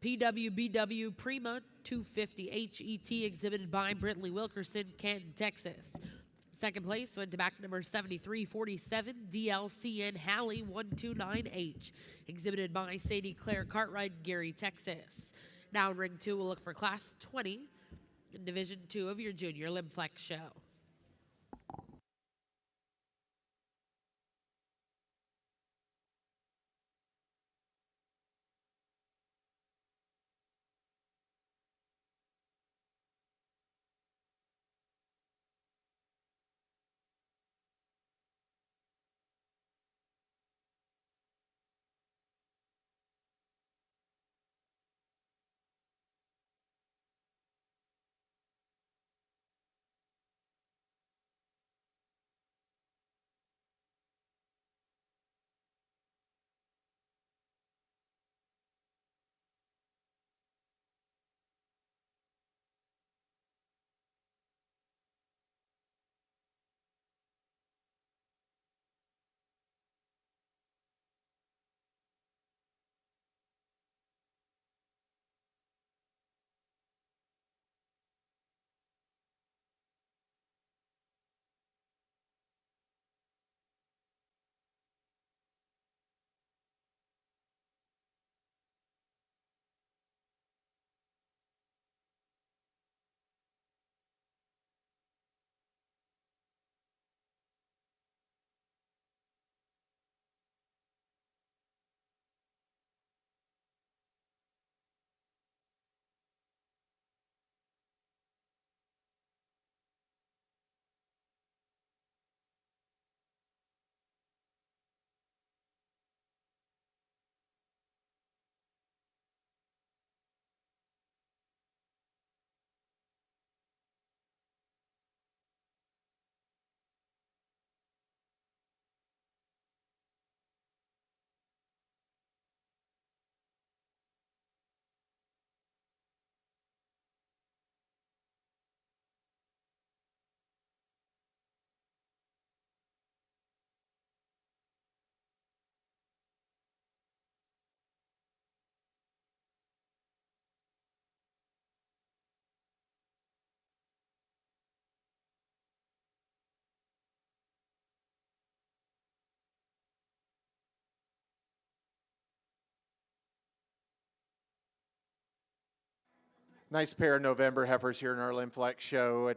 PWBW Prima 250 HET, exhibited by Brentley Wilkerson, Canton, Texas. Second place went to back number 7347, DLCN Halley 129H, exhibited by Sadie Claire Cartwright, Gary, Texas. Now in ring 2, we'll look for Class 20 in Division 2 of your Junior Lim-Flex show. Nice pair of November heifers here in our Lim-Flex show.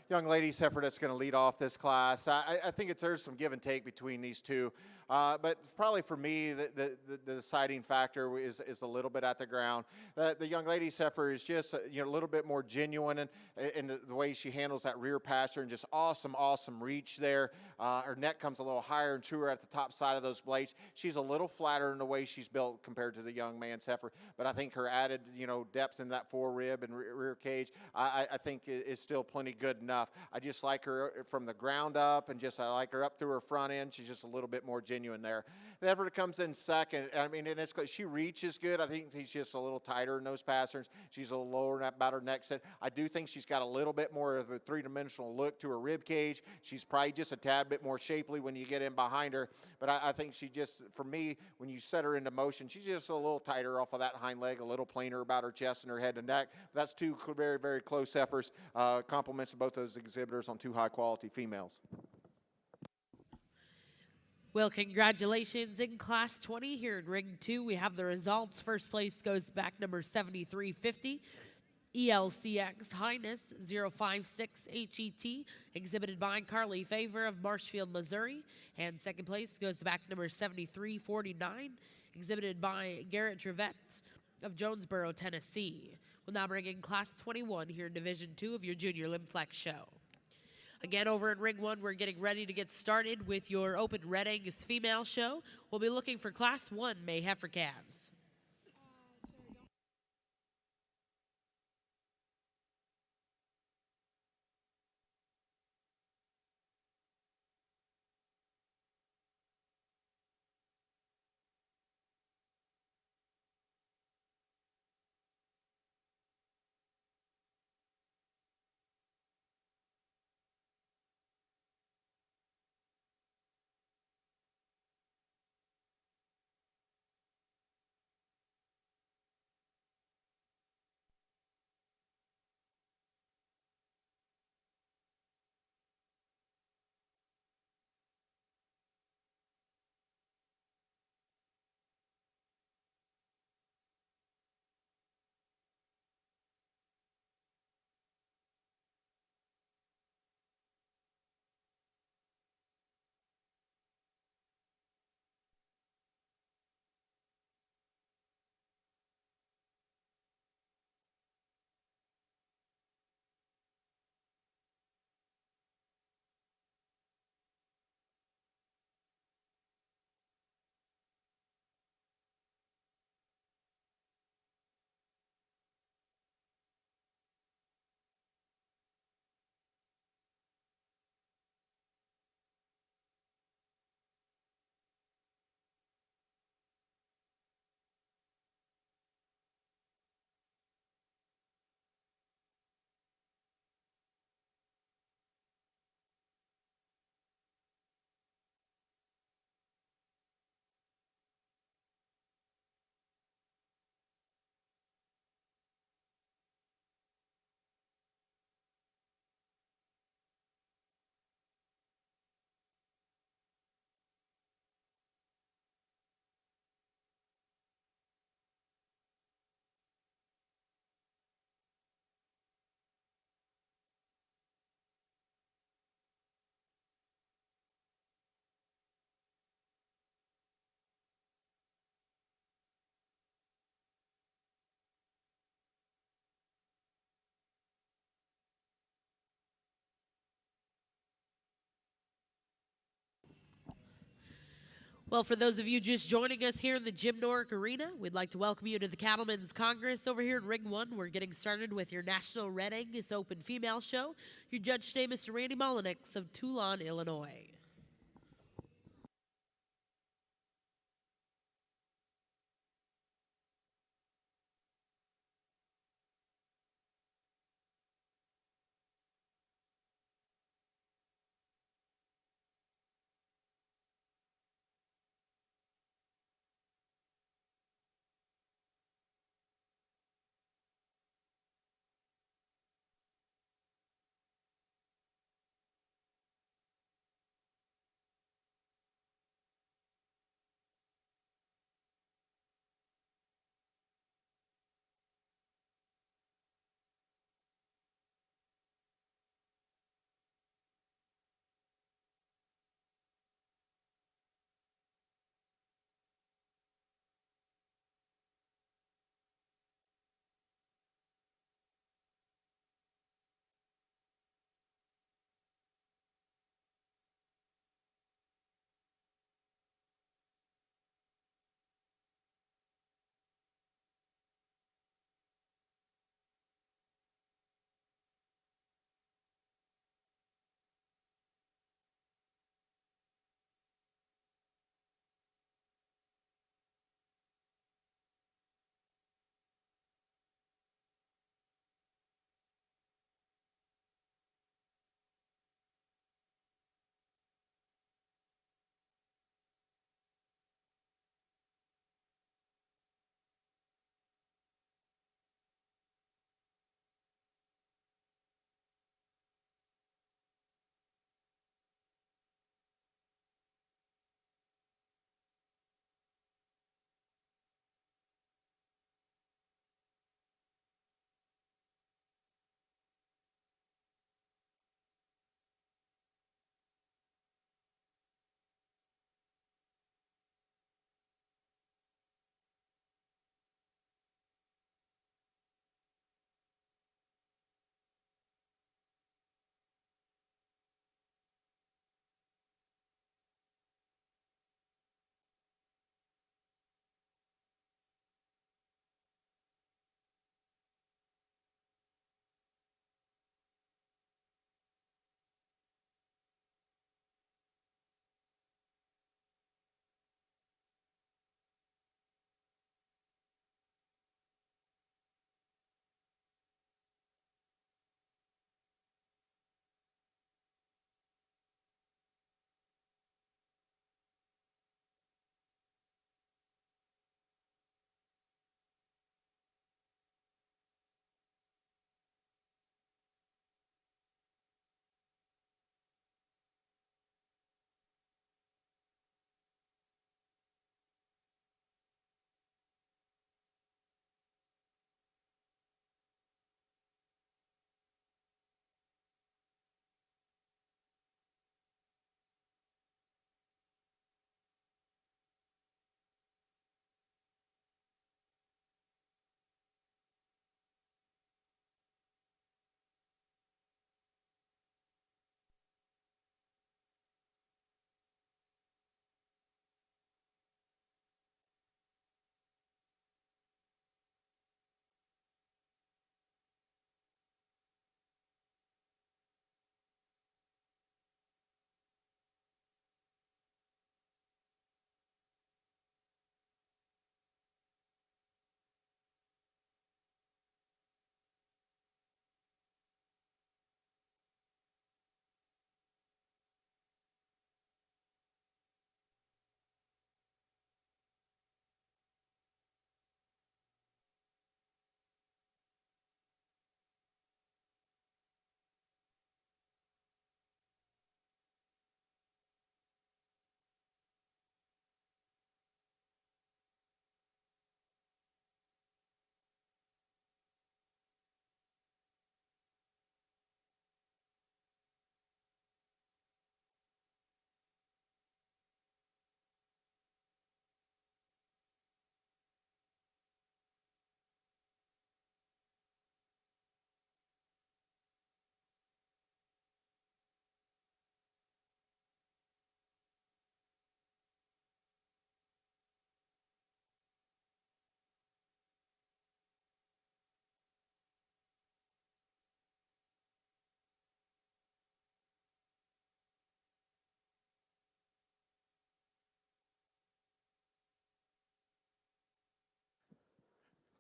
Young ladies heifer that's going to lead off this class. I think there's some give and take between these two. But probably for me, the deciding factor is a little bit at the ground. The young lady's heifer is just a little bit more genuine in the way she handles that rear passer, and just awesome reach there. Her neck comes a little higher and truer at the top side of those blades. She's a little flatter in the way she's built compared to the young man's heifer, but I think her added depth in that forerib and rear cage, I think is still plenty good enough. I just like her from the ground up, and I like her up through her front end. She's just a little bit more genuine there. The heifer comes in second. I mean, and she reaches good. I think she's just a little tighter in those patterns. She's a little lower about her neck set. I do think she's got a little bit more of a three-dimensional look to her rib cage. She's probably just a tad bit more shapely when you get in behind her. But I think she just, for me, when you set her into motion, she's just a little tighter off of that hind leg, a little plainer about her chest and her head and neck. That's two very, very close heifers. Compliments to both those exhibitors on two high-quality females. Well, congratulations. In Class 20 here in Ring 2, we have the results. First place goes back number 7350, ELCX Highness 056 HET, exhibited by Carly Favor of Marshfield, Missouri. And second place goes to back number 7349, exhibited by Garrett Trevette of Jonesboro, Tennessee. We'll now bring in Class 21 here in Division 2 of your Junior Lim-Flex show. Again, over in Ring 1, we're getting ready to get started with your Open Red Angus Female show. We'll be looking for Class 1 May Heifer calves. Well, for those of you just joining us here in the Jim Norick Arena, we'd like to welcome you to the Cattlemen's Congress over here in Ring 1. We're getting started with your National Red Angus Open Female Show. Your judge today, Mr. Randy Molinix of Toulon, Illinois.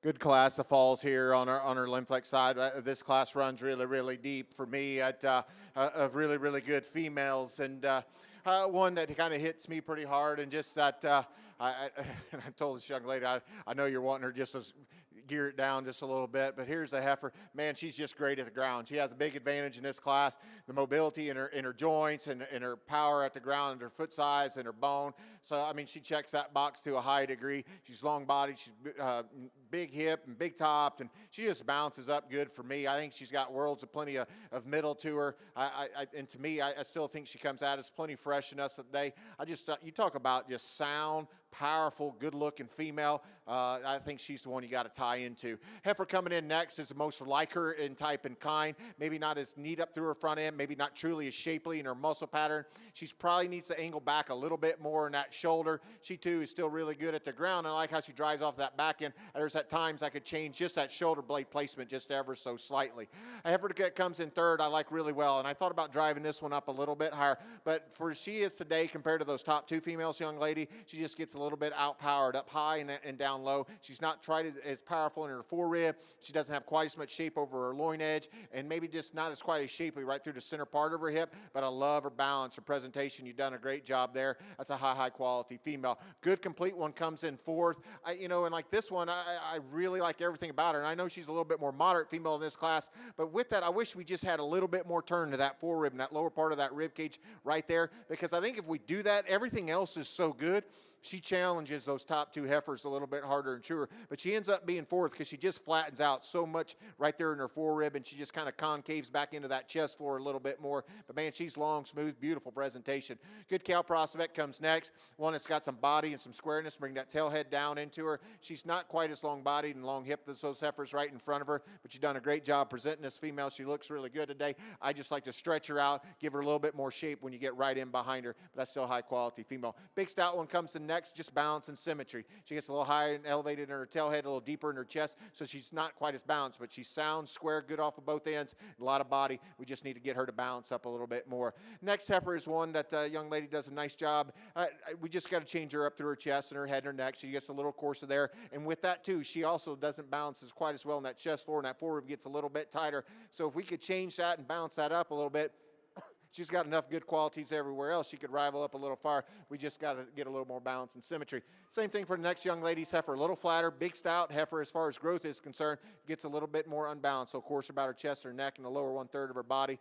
Good class of falls here on our Lim-Flex side. This class runs really deep for me at of really good females, and one that kind of hits me pretty hard, and just that I told this young lady I know you're wanting her just to gear it down just a little bit, but here's a heifer. Man, she's just great at the ground. She has a big advantage in this class, the mobility in her joints and her power at the ground and her foot size and her bone. So, I mean, she checks that box to a high degree. She's long-bodied. She's big hip and big topped, and she just bounces up good for me. I think she's got worlds of plenty of middle to her. And to me, I still think she comes at us plenty fresh in us today. I just, you talk about just sound, powerful, good-looking female. I think she's the one you got to tie into. Heifer coming in next is the most like her in type and kind. Maybe not as neat up through her front end, maybe not truly as shapely in her muscle pattern. She's probably needs to angle back a little bit more in that shoulder. She too is still really good at the ground. And I like how she drives off that back end. There's at times I could change just that shoulder blade placement just ever so slightly. A heifer that comes in third I like really well, and I thought about driving this one up a little bit higher, but for she is today compared to those top two females, young lady, she just gets a little bit outpowered up high and down low. She's not quite as powerful in her forerib. She doesn't have quite as much shape over her loin edge, and maybe just not as quite as shapely right through the center part of her hip, but I love her balance, her presentation. You've done a great job there. That's a high quality female. Good complete one comes in fourth. And like this one, I really like everything about her, and I know she's a little bit more moderate female in this class, but with that, I wish we just had a little bit more turn to that forerib and that lower part of that rib cage right there, because I think if we do that, everything else is so good. She challenges those top two heifers a little bit harder and truer, but she ends up being fourth because she just flattens out so much right there in her forerib, and she just kind of concaves back into that chest floor a little bit more. But man, she's long, smooth, beautiful presentation. Good cow prospect comes next, one that's got some body and some squareness, bring that tail head down into her. She's not quite as long-bodied and long-hipped as those heifers right in front of her, but you've done a great job presenting this female. She looks really good today. I just like to stretch her out, give her a little bit more shape when you get right in behind her, but that's still a high-quality female. Big stout one comes in next, just balance and symmetry. She gets a little higher and elevated in her tail head, a little deeper in her chest, so she's not quite as balanced, but she's sound, square, good off of both ends, a lot of body. We just need to get her to balance up a little bit more. Next heifer is one that young lady does a nice job. We just got to change her up through her chest and her head and her neck. She gets a little coarser there, and with that too, she also doesn't balance as quite as well in that chest floor, and that forward gets a little bit tighter. So if we could change that and balance that up a little bit, she's got enough good qualities everywhere else. She could rival up a little far. We just got to get a little more balance and symmetry. Same thing for the next young lady's heifer. A little flatter, big stout heifer as far as growth is concerned. Gets a little bit more unbalanced. So, of course, about her chest, her neck, and the lower one-third of her body.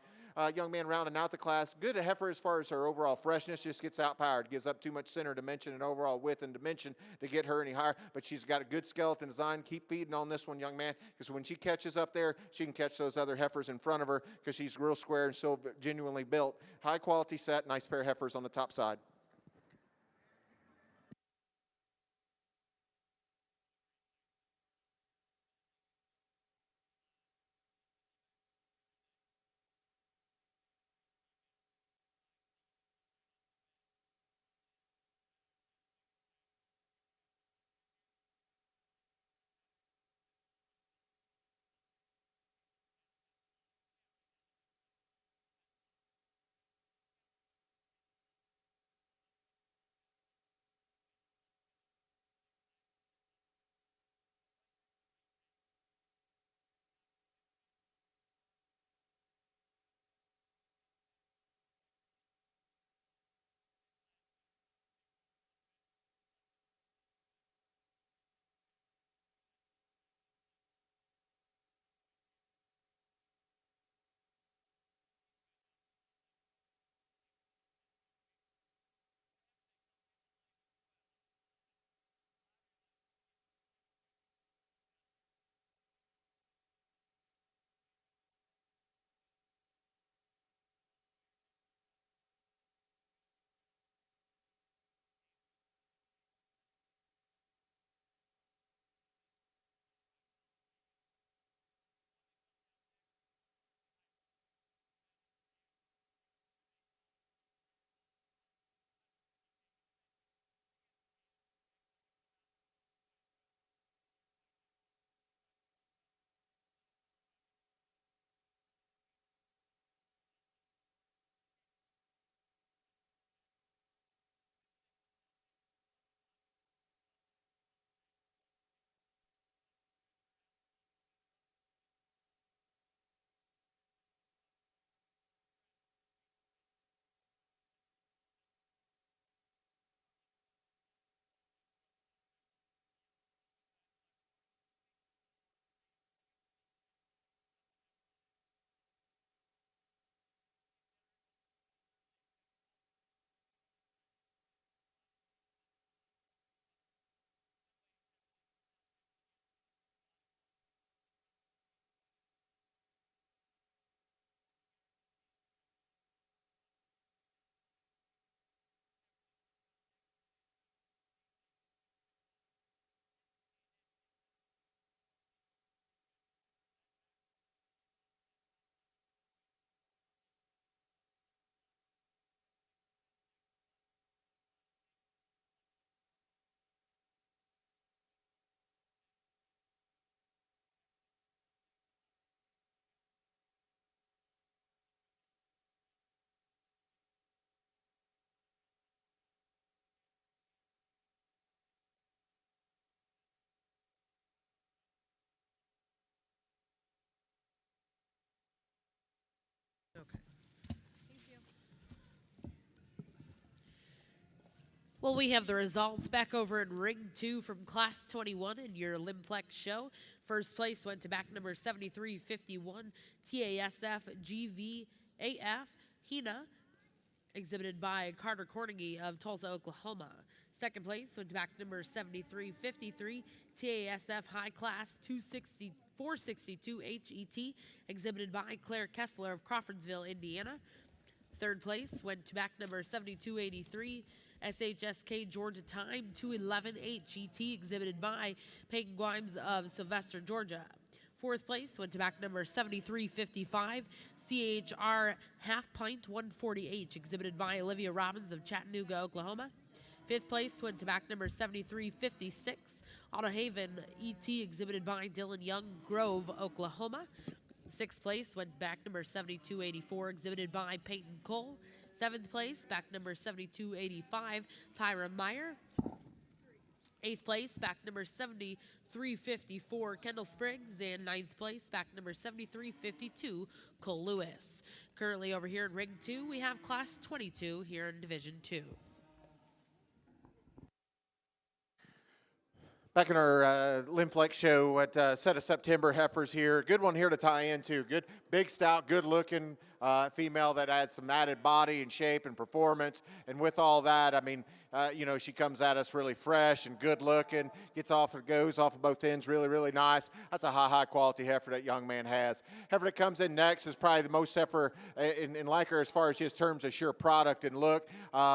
Young man rounding out the class. Good heifer as far as her overall freshness. Just gets outpowered. Gives up too much center dimension and overall width and dimension to get her any higher. But she's got a good skeleton design. Keep feeding on this one, young man, because when she catches up there, she can catch those other heifers in front of her because she's real square and so genuinely built. High quality set. Nice pair of heifers on the top side. Well, we have the results back over in Ring 2 from Class 21 in your Lim-Flex show. First place went to back number 7351, TASF GVAF Hina, exhibited by Carter Cornegie of Tulsa, Oklahoma. Second place went to back number 7353, TASF High Class 462 HET, exhibited by Claire Kessler of Crawfordsville, Indiana. Third place went to back number 7283, SHSK Georgia Time 211 HET, exhibited by Peyton Grimes of Sylvester, Georgia. Fourth place went to back number 7355, CHR Half Pint 140H, exhibited by Olivia Robbins of Chattanooga, Oklahoma. Fifth place went to back number 7356, Auto Haven ET, exhibited by Dylan Young, Grove, Oklahoma. Sixth place went back number 7284, exhibited by Peyton Cole. Seventh place, back number 7285, Tyra Meyer. Eighth place, back number 7354, Kendall Spriggs. And ninth place, back number 7352, Cole Lewis. Currently over here in Ring 2, we have Class 22 here in Division 2. Back in our Lim-Flex show at set of September heifers here. Good one here to tie into. Good, big, stout, good-looking female that adds some added body and shape and performance. And with all that, I mean, she comes at us really fresh and good-looking. Goes off of both ends really, really nice. That's a high quality heifer that young man has. Heifer that comes in next is probably the most heifer in like her as far as just terms of sheer product and look.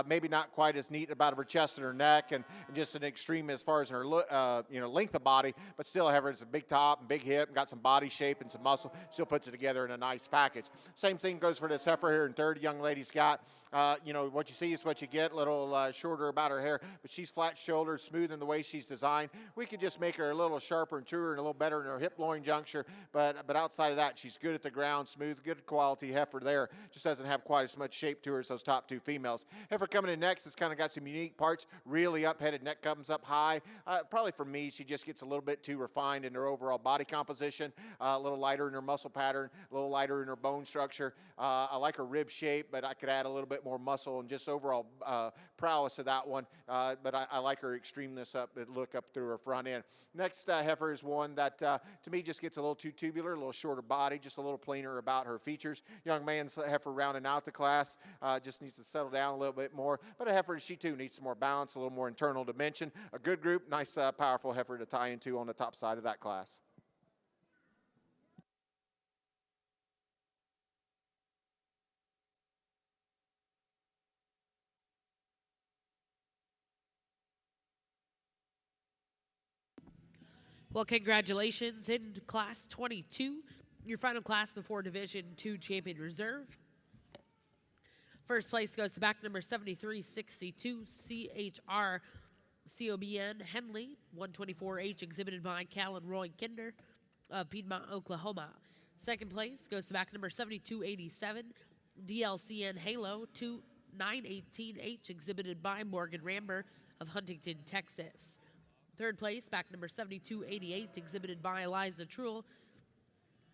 Maybe not quite as neat about her chest and her neck, and just an extreme as far as her look. Length of body, but still have her as a big top and big hip and got some body shape and some muscle. Still puts it together in a nice package. Same thing goes for this heifer here in third. Young lady's got, what you see is what you get. A little shorter about her hair, but she's flat shouldered, smooth in the way she's designed. We could just make her a little sharper and truer and a little better in her hip loin juncture, but outside of that, she's good at the ground, smooth, good quality heifer there. Just doesn't have quite as much shape to her as those top two females. Heifer coming in next has kind of got some unique parts. Really up-headed, neck comes up high. Probably for me, she just gets a little bit too refined in her overall body composition, a little lighter in her muscle pattern, a little lighter in her bone structure. I like her rib shape, but I could add a little bit more muscle and just overall prowess of that one. But I like her extremeness look up through her front end. Next heifer is one that to me just gets a little too tubular, a little shorter body, just a little plainer about her features. Young man's heifer rounding out the class, just needs to settle down a little bit more. But a heifer, she too needs some more balance, a little more internal dimension. A good group, nice powerful heifer to tie into on the top side of that class. Well, congratulations in Class 22, your final class before Division 2 Champion Reserve. First place goes to back number 7362, CHR COBN Henley 124H, exhibited by Cal and Roy Kinder of Piedmont, Oklahoma. Second place goes to back number 7287, DLCN Halo 2918H, exhibited by Morgan Ramber of Huntington, Texas. Third place, back number 7288, exhibited by Eliza Truel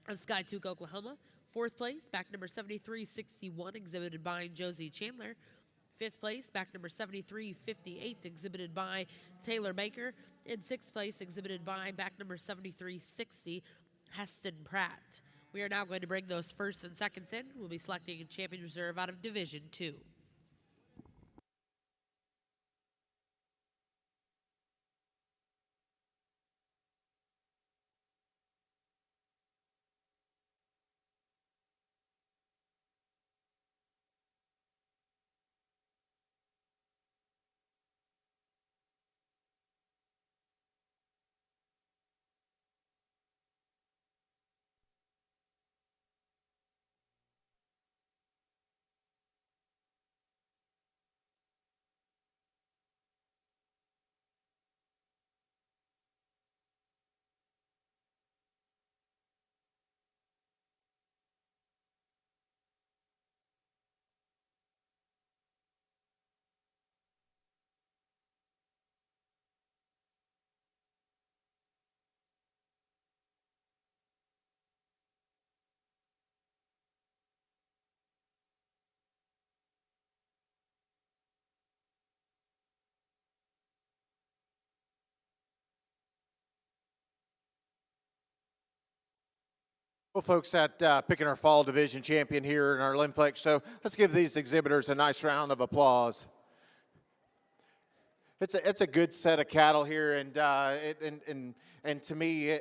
of Skytook, Oklahoma. Fourth place, back number 7361, exhibited by Josie Chandler. Fifth place, back number 7358, exhibited by Taylor Baker. In sixth place, exhibited by back number 7360, Heston Pratt. We are now going to bring those first and seconds in. We'll be selecting a champion reserve out of Division 2. Well, folks, at picking our fall division champion here in our Lim-Flex show, let's give these exhibitors a nice round of applause. It's a good set of cattle here, and to me,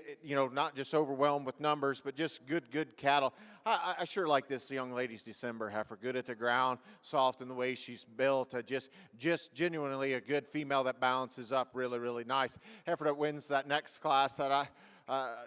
not just overwhelmed with numbers, but just good cattle. I sure like this young lady's December heifer. Good at the ground, soft in the way she's built. Just genuinely a good female that balances up really nice. Heifer that wins that next class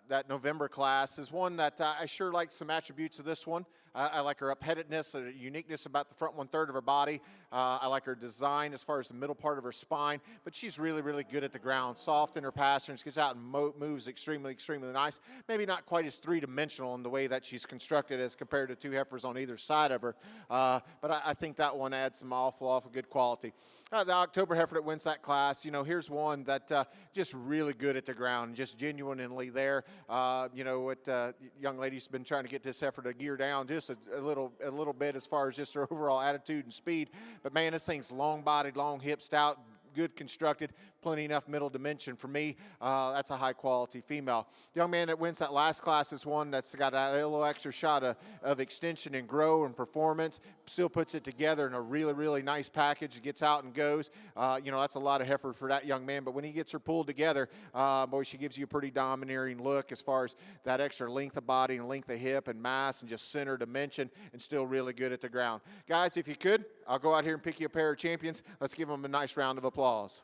that November class is one that I sure like some attributes of this one. I like her upheadedness, a uniqueness about the front 1/3 of her body. I like her design as far as the middle part of her spine, but she's really good at the ground, soft in her pasterns, gets out and moves extremely nice. Maybe not quite as three-dimensional in the way that she's constructed as compared to two heifers on either side of her, but I think that one adds some awful good quality. The October heifer that wins that class, here's one that just really good at the ground, just genuinely there. Young lady's been trying to get this heifer to gear down just a little bit as far as just her overall attitude and speed. But man, this thing's long-bodied, long-hip, stout, good constructed, plenty enough middle dimension for me. That's a high-quality female. The young man that wins that last class is one that's got a little extra shot of extension and grow and performance. Still puts it together in a really nice package. Gets out and goes. That's a lot of heifer for that young man. But when he gets her pulled together, boy, she gives you a pretty domineering look as far as that extra length of body and length of hip and mass and just center dimension, and still really good at the ground. Guys, if you could, I'll go out here and pick you a pair of champions. Let's give them a nice round of applause.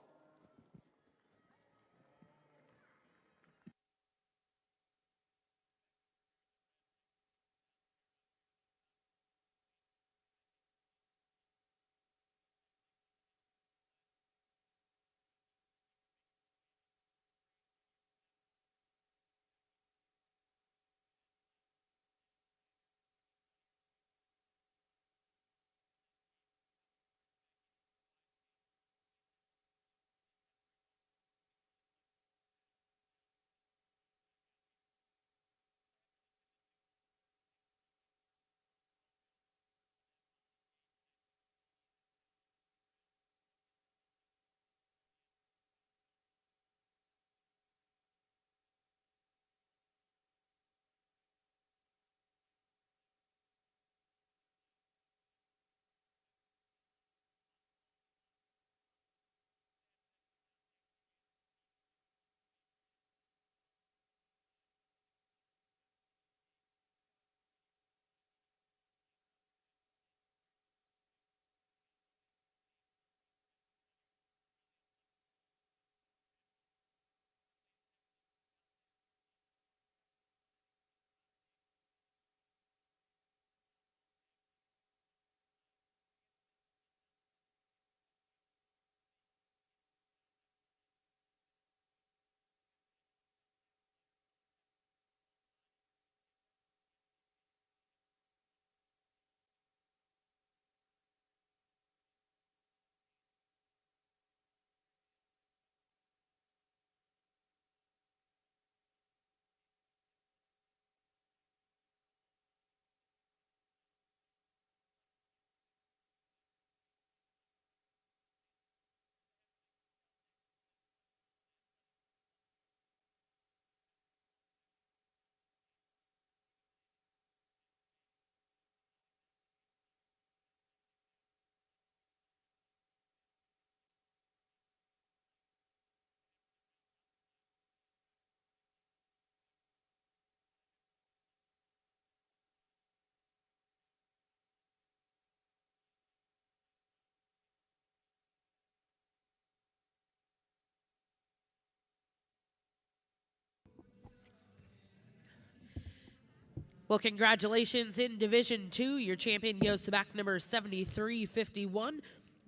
Well, congratulations in Division 2. Your champion goes to back number 7351,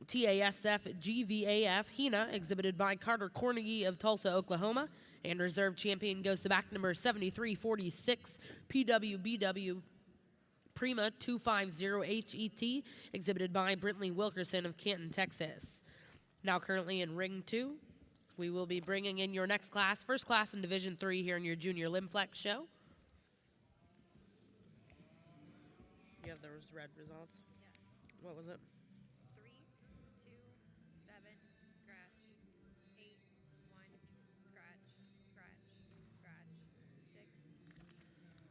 TASF GVAF Hina, exhibited by Carter Cornegie of Tulsa, Oklahoma. And reserve champion goes to back number 7346, PWBW Prima 250HET, exhibited by Brentley Wilkerson of Canton, Texas. Now currently in Ring 2, we will be bringing in your next class, first class in Division 3 here in your Junior Lim-Flex show. You have those red results? Yes. What was it? 3, 2, 7, scratch. 8, 1, scratch, scratch, scratch. 6,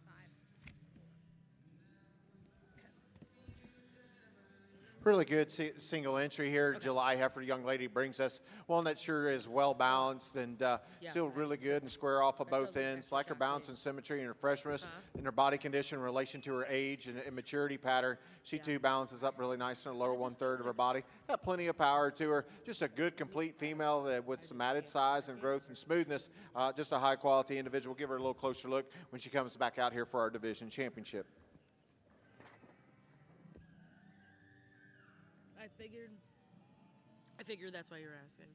5, Really good single entry here. Okay. July Heifer young lady brings us one that sure is well balanced and still really good and square off of That both does look ends. extra Like her shot balance too. and symmetry and her freshness Uh-huh. and her body condition in relation to her age and maturity pattern. She too balances up really nice in the lower 1/3 of her body. Got plenty of power to her. Just a good complete female with some added size and growth and smoothness. Just a high quality individual. Give her a little closer look when she comes back out here for our division championship. I figured that's why you're asking.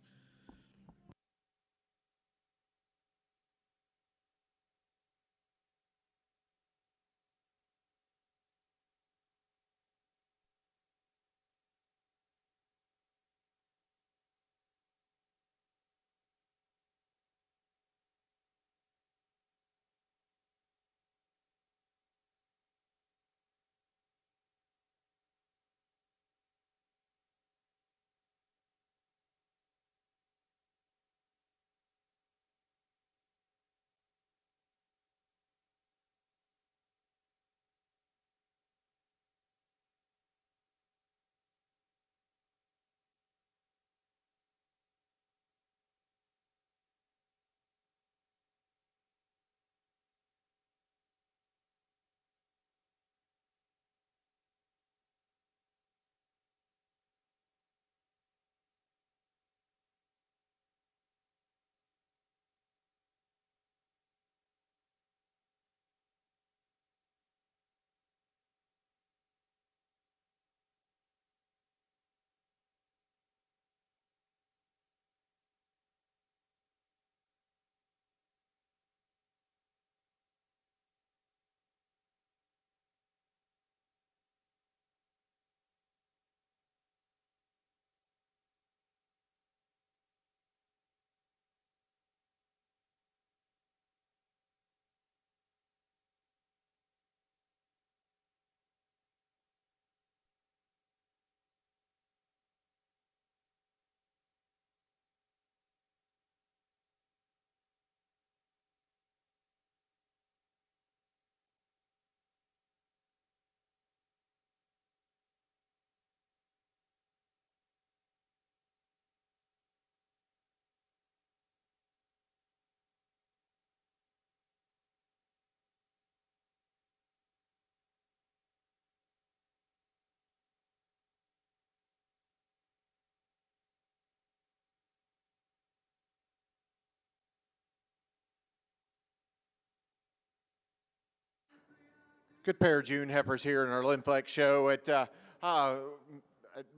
Good pair of June heifers here in our Lim-Flex show.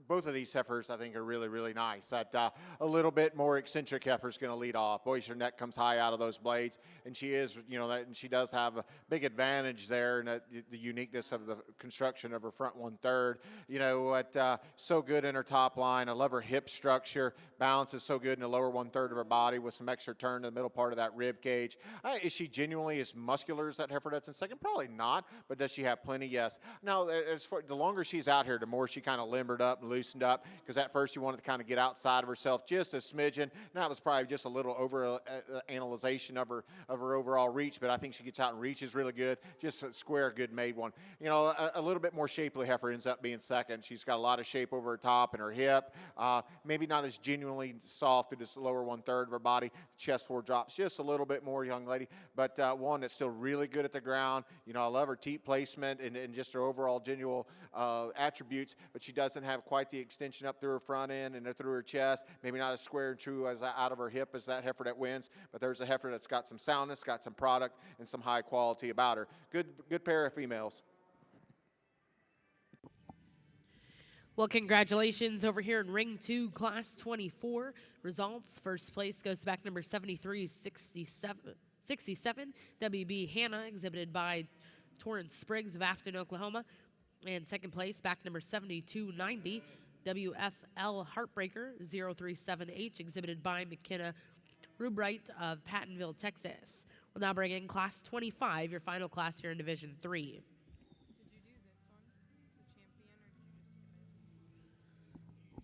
Both of these heifers, I think, are really, really nice. A little bit more eccentric heifer is going to lead off. Boy, her neck comes high out of those blades, and she is, and she does have a big advantage there, and the uniqueness of the construction of her front 1/3. So good in her top line. I love her hip structure. Balance is so good in the lower 1/3 of her body with some extra turn to the middle part of that rib cage. Is she genuinely as muscular as that heifer that's in second? Probably not, but does she have plenty? Yes. Now, as far the longer she's out here, the more she kind of limbered up and loosened up, because at first you wanted to kind of get outside of herself just a smidgen. And that was probably just a little over analyzation of her overall reach, but I think she gets out and reaches really good. Just a square, good made one. A little bit more shapely heifer ends up being second. She's got a lot of shape over her top and her hip. Maybe not as genuinely soft through this lower 1/3 of her body. Chest forward drops just a little bit more, young lady, but one that's still really good at the ground. I love her teat placement and just her overall genuine attributes, but she doesn't have quite the extension up through her front end and through her chest. Maybe not as square and true as out of her hip as that heifer that wins, but there's a heifer that's got some soundness, got some product, and some high quality about her. Good pair of females. Well, congratulations over here in Ring 2, Class 24. Results, first place goes to back number 7367, WB Hannah, exhibited by Torrance Spriggs of Afton, Oklahoma. And second place, back number 7290, WFL Heartbreaker 037H, exhibited by McKenna Rubright of Pattonville, Texas. We'll now bring in Class 25, your final class here in Division 3. Did you do this one, the champion, or did you just skip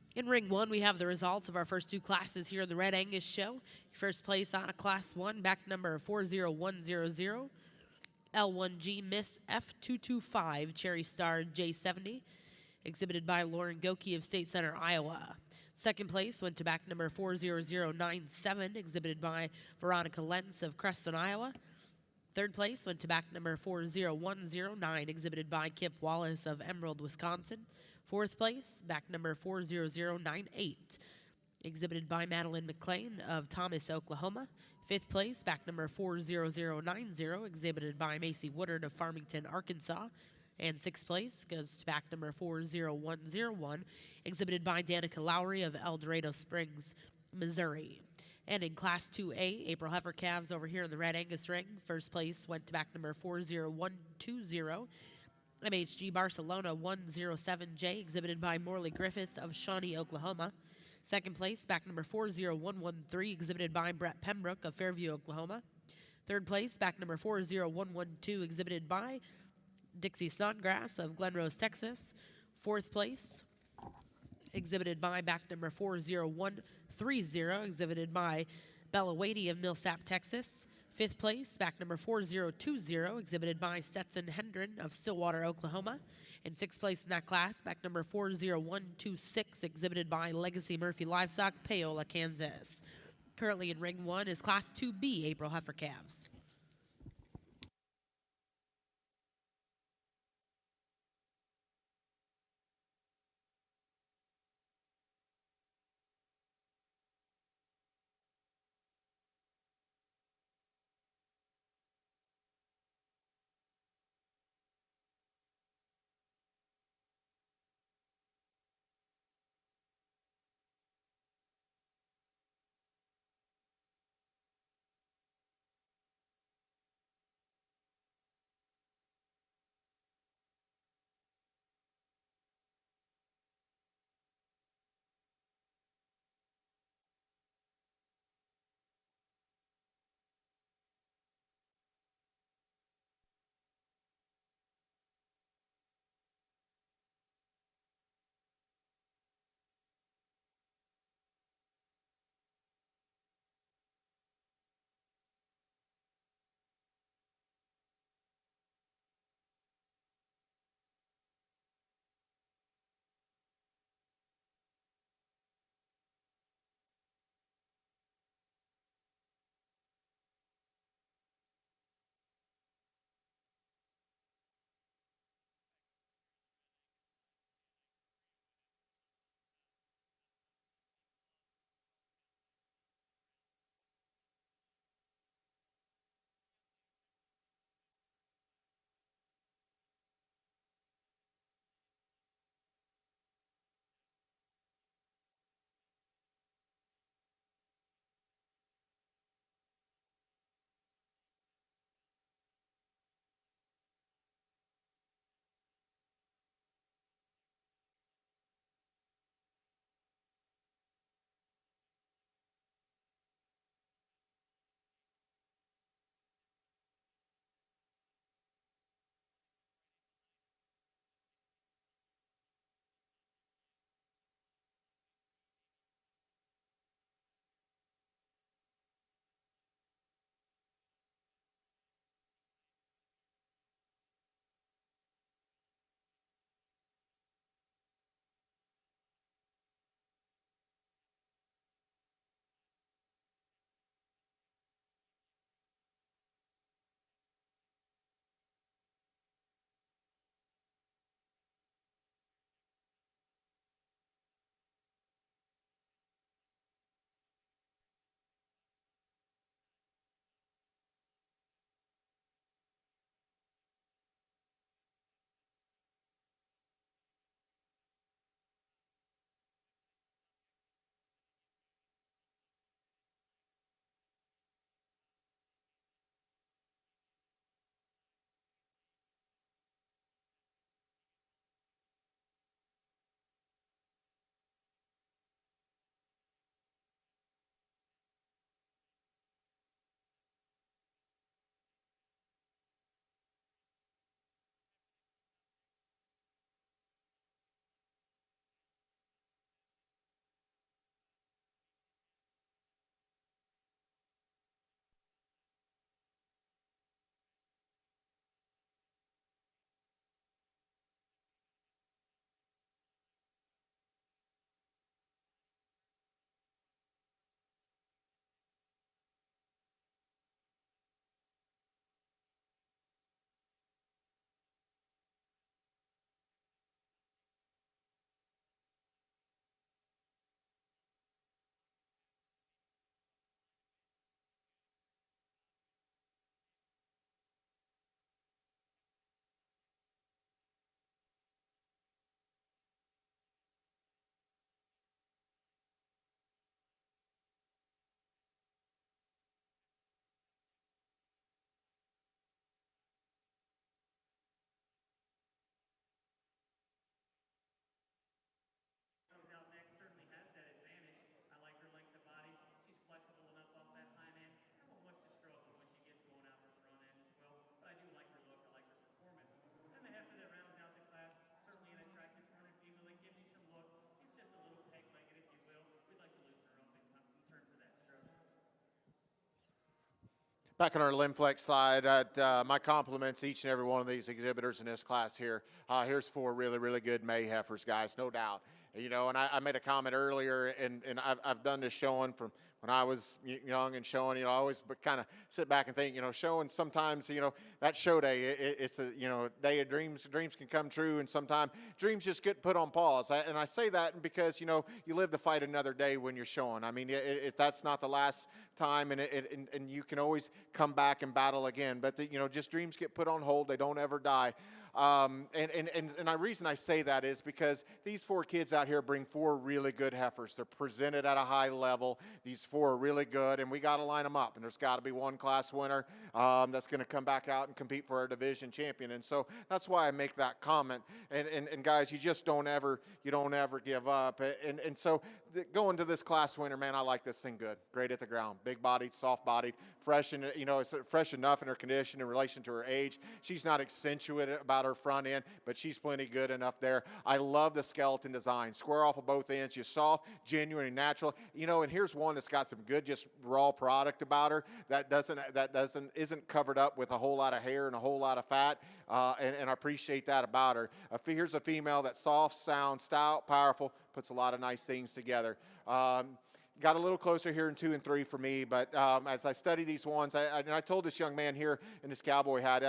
it? In ring one, we have the results of our first two classes here in the Red Angus show. First place out of class one, back number 40100. L1G Miss F225 Cherry Star J70, exhibited by Lauren Goki of State Center, Iowa. Second place went to back number 40097, exhibited by Veronica Lentz of Creston, Iowa. Third place went to back number 40109, exhibited by Kip Wallace of Emerald, Wisconsin. Fourth place, back number 40098, exhibited by Madeline McClain of Thomas, Oklahoma. Fifth place, back number 40090, exhibited by Macy Woodard of Farmington, Arkansas. And sixth place goes to back number 40101, exhibited by Danica Lowry of El Dorado Springs, Missouri. And in Class 2A, April Heifer calves over here in the Red Angus ring. First place went to back number 40120, MHG Barcelona 107J, exhibited by Morley Griffith of Shawnee, Oklahoma. Second place, back number 40113, exhibited by Brett Pembroke of Fairview, Oklahoma. Third place, back number 40112, exhibited by Dixie Snodgrass of Glenrose, Texas. Fourth place, exhibited by back number 40130, exhibited by Bella Wadey of Millsap, Texas. Fifth place, back number 4020, exhibited by Stetson Hendren of Stillwater, Oklahoma. And sixth place in that class, back number 40126, exhibited by Legacy Murphy Livestock, Paola, Kansas. Currently in ring one is Class 2B April Heifer calves. Back on our Lim-Flex slide, my compliments each and every one of these exhibitors in this class here. Here's 4 really, really good May heifers, guys, no doubt. You know, and I made a comment earlier, and I've done this showing from when I was young and showing, you know, I always kind of sit back and think, you know, showing sometimes, you know, that show day, it's a, you know, day of dreams can come true, and sometimes dreams just get put on pause. And I say that because, you know, you live to fight another day when you're showing. I mean, that's not the last time, and you can always come back and battle again. But, you know, just dreams get put on hold. They don't ever die. And the reason I say that is because these 4 kids out here bring 4 really good heifers. They're presented at a high level. These 4 are really good, and we got to line them up. And there's got to be one class winner that's going to come back out and compete for our division champion. And so that's why I make that comment. And guys, you just don't ever give up. And so going to this class winner, man, I like this thing good. Great at the ground, big bodied, soft bodied, fresh, and you know, it's fresh enough in her condition in relation to her age. She's not accentuated about her front end, but she's plenty good enough there. I love the skeleton design, square off of both ends, just soft, genuine, and natural. You know, and here's one that's got some good, just raw product about her that isn't covered up with a whole lot of hair and a whole lot of fat. And I appreciate that about her. Here's a female that's soft, sound, stout, powerful, puts a lot of nice things together. Got a little closer here in 2 and 3 for me, but as I study these ones, I told this young man here in this cowboy hat,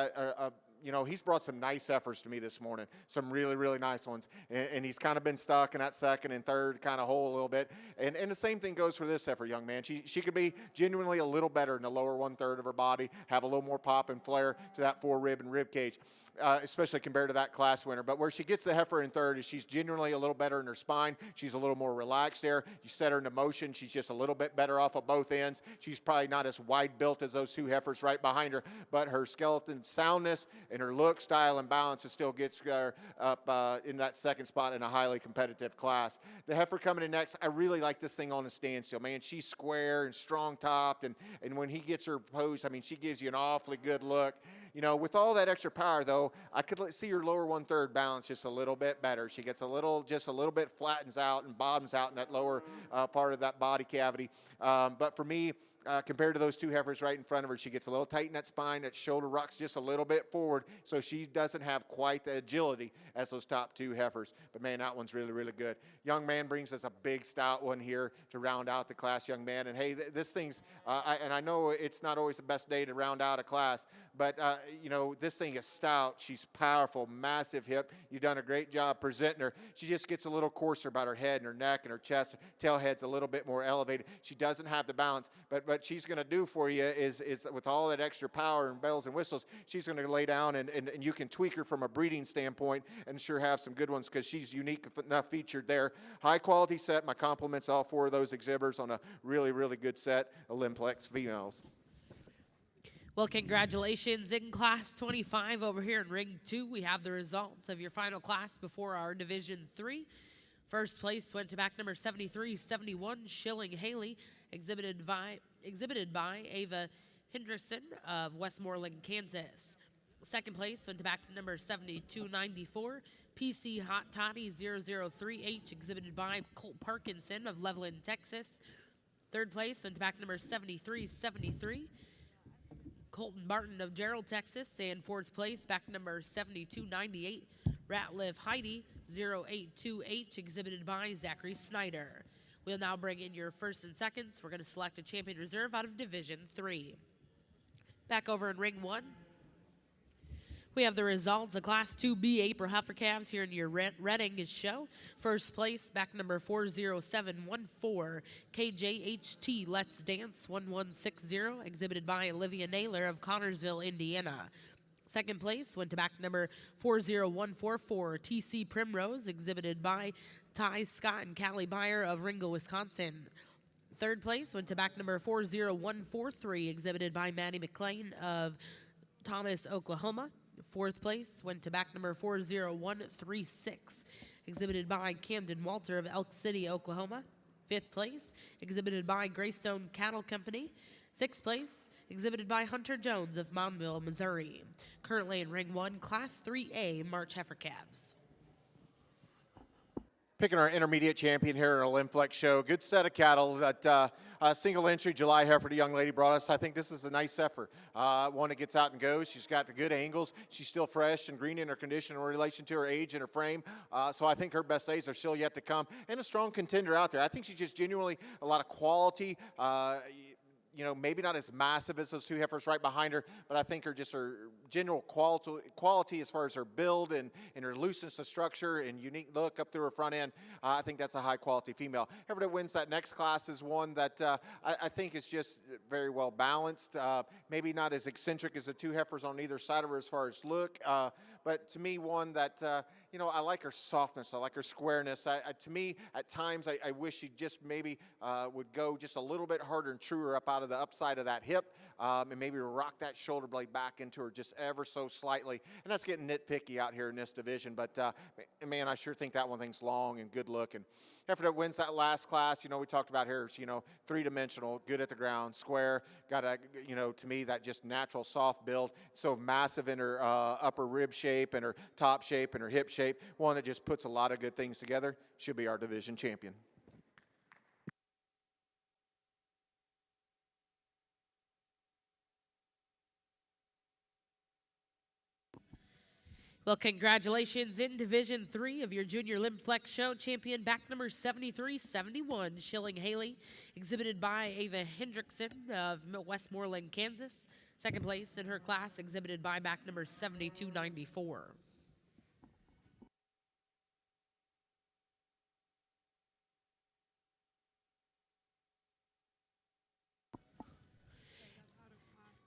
you know, he's brought some nice heifers to me this morning, some really, really nice ones. And he's kind of been stuck in that second and third kind of hole a little bit. And the same thing goes for this heifer, young man. She could be genuinely a little better in the lower 1/3 of her body, have a little more pop and flair to that 4-rib and rib cage, especially compared to that class winner. But where she gets the heifer in third is she's genuinely a little better in her spine. She's a little more relaxed there. You set her into motion. She's just a little bit better off of both ends. She's probably not as wide built as those 2 heifers right behind her, but her skeleton soundness and her look, style, and balance, it still gets her up in that second spot in a highly competitive class. The heifer coming in next, I really like this thing on a standstill, man. She's square and strong-topped, and when he gets her posed, I mean, she gives you an awfully good look. You know, with all that extra power, though, I could see her lower 1/3 balance just a little bit better. She gets just a little bit flattens out and bottoms out in that lower part of that body cavity. But for me, compared to those 2 heifers right in front of her, she gets a little tight in that spine. That shoulder rocks just a little bit forward, so she doesn't have quite the agility as those top 2 heifers. But, man, that one's really, really good. Young man brings us a big, stout one here to round out the class, young man. And, hey, this thing's and I know it's not always the best day to round out a class, but, you know, this thing is stout. She's powerful, massive hip. You've done a great job presenting her. She just gets a little coarser about her head and her neck and her chest. Tail head's a little bit more elevated. She doesn't have the balance, but what she's going to do for you is with all that extra power and bells and whistles, she's going to lay down and you can tweak her from a breeding standpoint and sure have some good ones because she's unique enough featured there. High quality set. My compliments all 4 of those exhibitors on a really, really good set of Lim-Flex females. Well, congratulations in Class 25 over here in Ring 2. We have the results of your final class before our Division 3. First place went to back number 7371, Schilling Haley, exhibited by Ava Henderson of Westmoreland, Kansas. Second place went to back number 7294, PC Hot Toddy 003H, exhibited by Colt Parkinson of Levelland, Texas. Third place went to back number 7373, Colton Barton of Gerald, Texas. And fourth place, back number 7298, Ratliff Heidi 082H, exhibited by Zachary Snyder. We'll now bring in your first and seconds. We're going to select a champion reserve out of Division 3. Back over in Ring 1, we have the results of Class 2B April Heifer Calves here in your Reading show. First place, back number 40714, KJHT Let's Dance 1160, exhibited by Olivia Naylor of Connorsville, Indiana. Second place went to back number 40144, TC Primrose, exhibited by Ty Scott and Callie Beyer of Ringgold, Wisconsin. Third place went to back number 40143, exhibited by Maddie McClain of Thomas, Oklahoma. Fourth place went to back number 40136, exhibited by Camden Walter of Elk City, Oklahoma. Fifth place, exhibited by Greystone Cattle Company. Sixth place, exhibited by Hunter Jones of Moundville, Missouri. Currently in Ring 1, Class 3A March Heifer Calves. Picking our intermediate champion here at our Lim-Flex show. Good set of cattle that single entry July heifer the young lady brought us. I think this is a nice heifer. One that gets out and goes. She's got the good angles. She's still fresh and green in her condition in relation to her age and her frame. So I think her best days are still yet to come. And a strong contender out there. I think she's just genuinely a lot of quality. You know, maybe not as massive as those two heifers right behind her, but I think her general quality as far as her build and her looseness of structure and unique look up through her front end, I think that's a high quality female. Heifer that wins that next class is one that I think is just very well balanced. Maybe not as eccentric as the two heifers on either side of her as far as look, but to me one that, you know, I like her softness, I like her squareness. To me, at times, I wish she just maybe would go just a little bit harder and truer up out of the upside of that hip, and maybe rock that shoulder blade back into her just ever so slightly. And that's getting nitpicky out here in this division, but man, I sure think that one thing's long and good looking. Heifer that wins that last class, you know, we talked about her, you know, three-dimensional, good at the ground, square, got a, you know, to me, that just natural soft build, so massive in her upper rib shape and her top shape and her hip shape, one that just puts a lot of good things together. She'll be our division champion. Well, congratulations in Division 3 of your Junior Lim-Flex Show. Champion back number 7371, Shilling Haley, exhibited by Ava Hendrickson of Westmoreland, Kansas. Second place in her class, exhibited by back number 7294.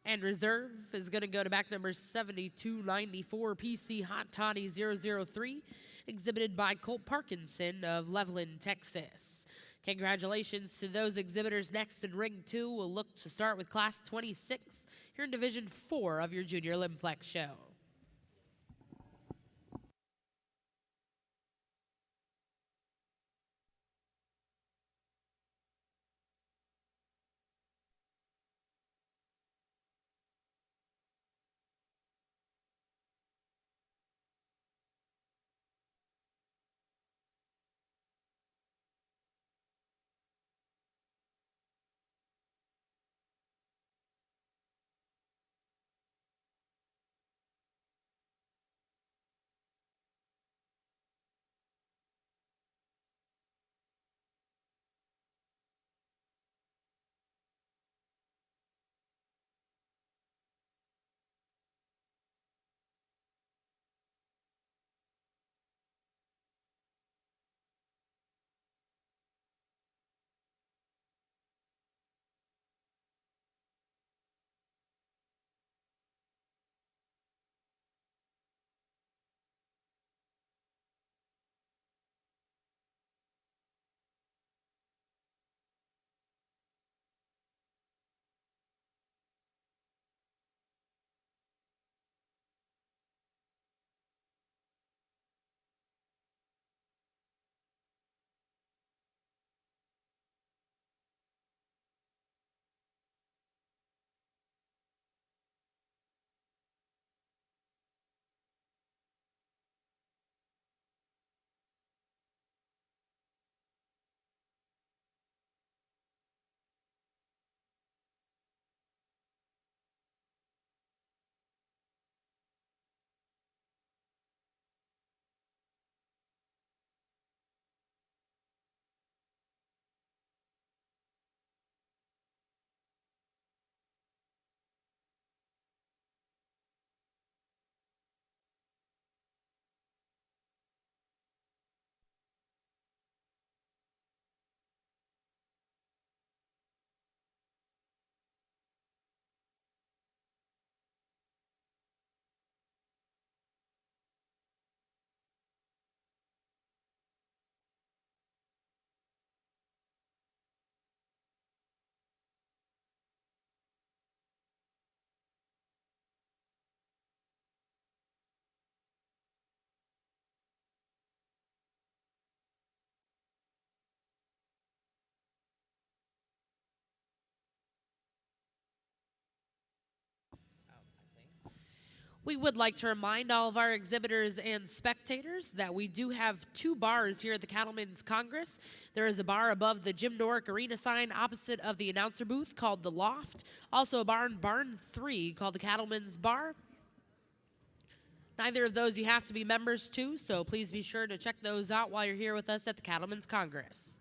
And reserve is going to go to back number 7294, PC Hot Toddy 003, exhibited by Colt Parkinson of Levelland, Texas. Congratulations to those exhibitors. Next in Ring 2, we'll look to start with Class 26 here in Division 4 of your Junior Lim-Flex Show. We would like to remind all of our exhibitors and spectators that we do have 2 bars here at the Cattlemen's Congress. There is a bar above the Jim Norick Arena sign opposite of the announcer booth called The Loft. Also a bar in Barn 3 called the Cattlemen's Bar. Neither of those you have to be members to, so please be sure to check those out while you're here with us at the Cattlemen's Congress.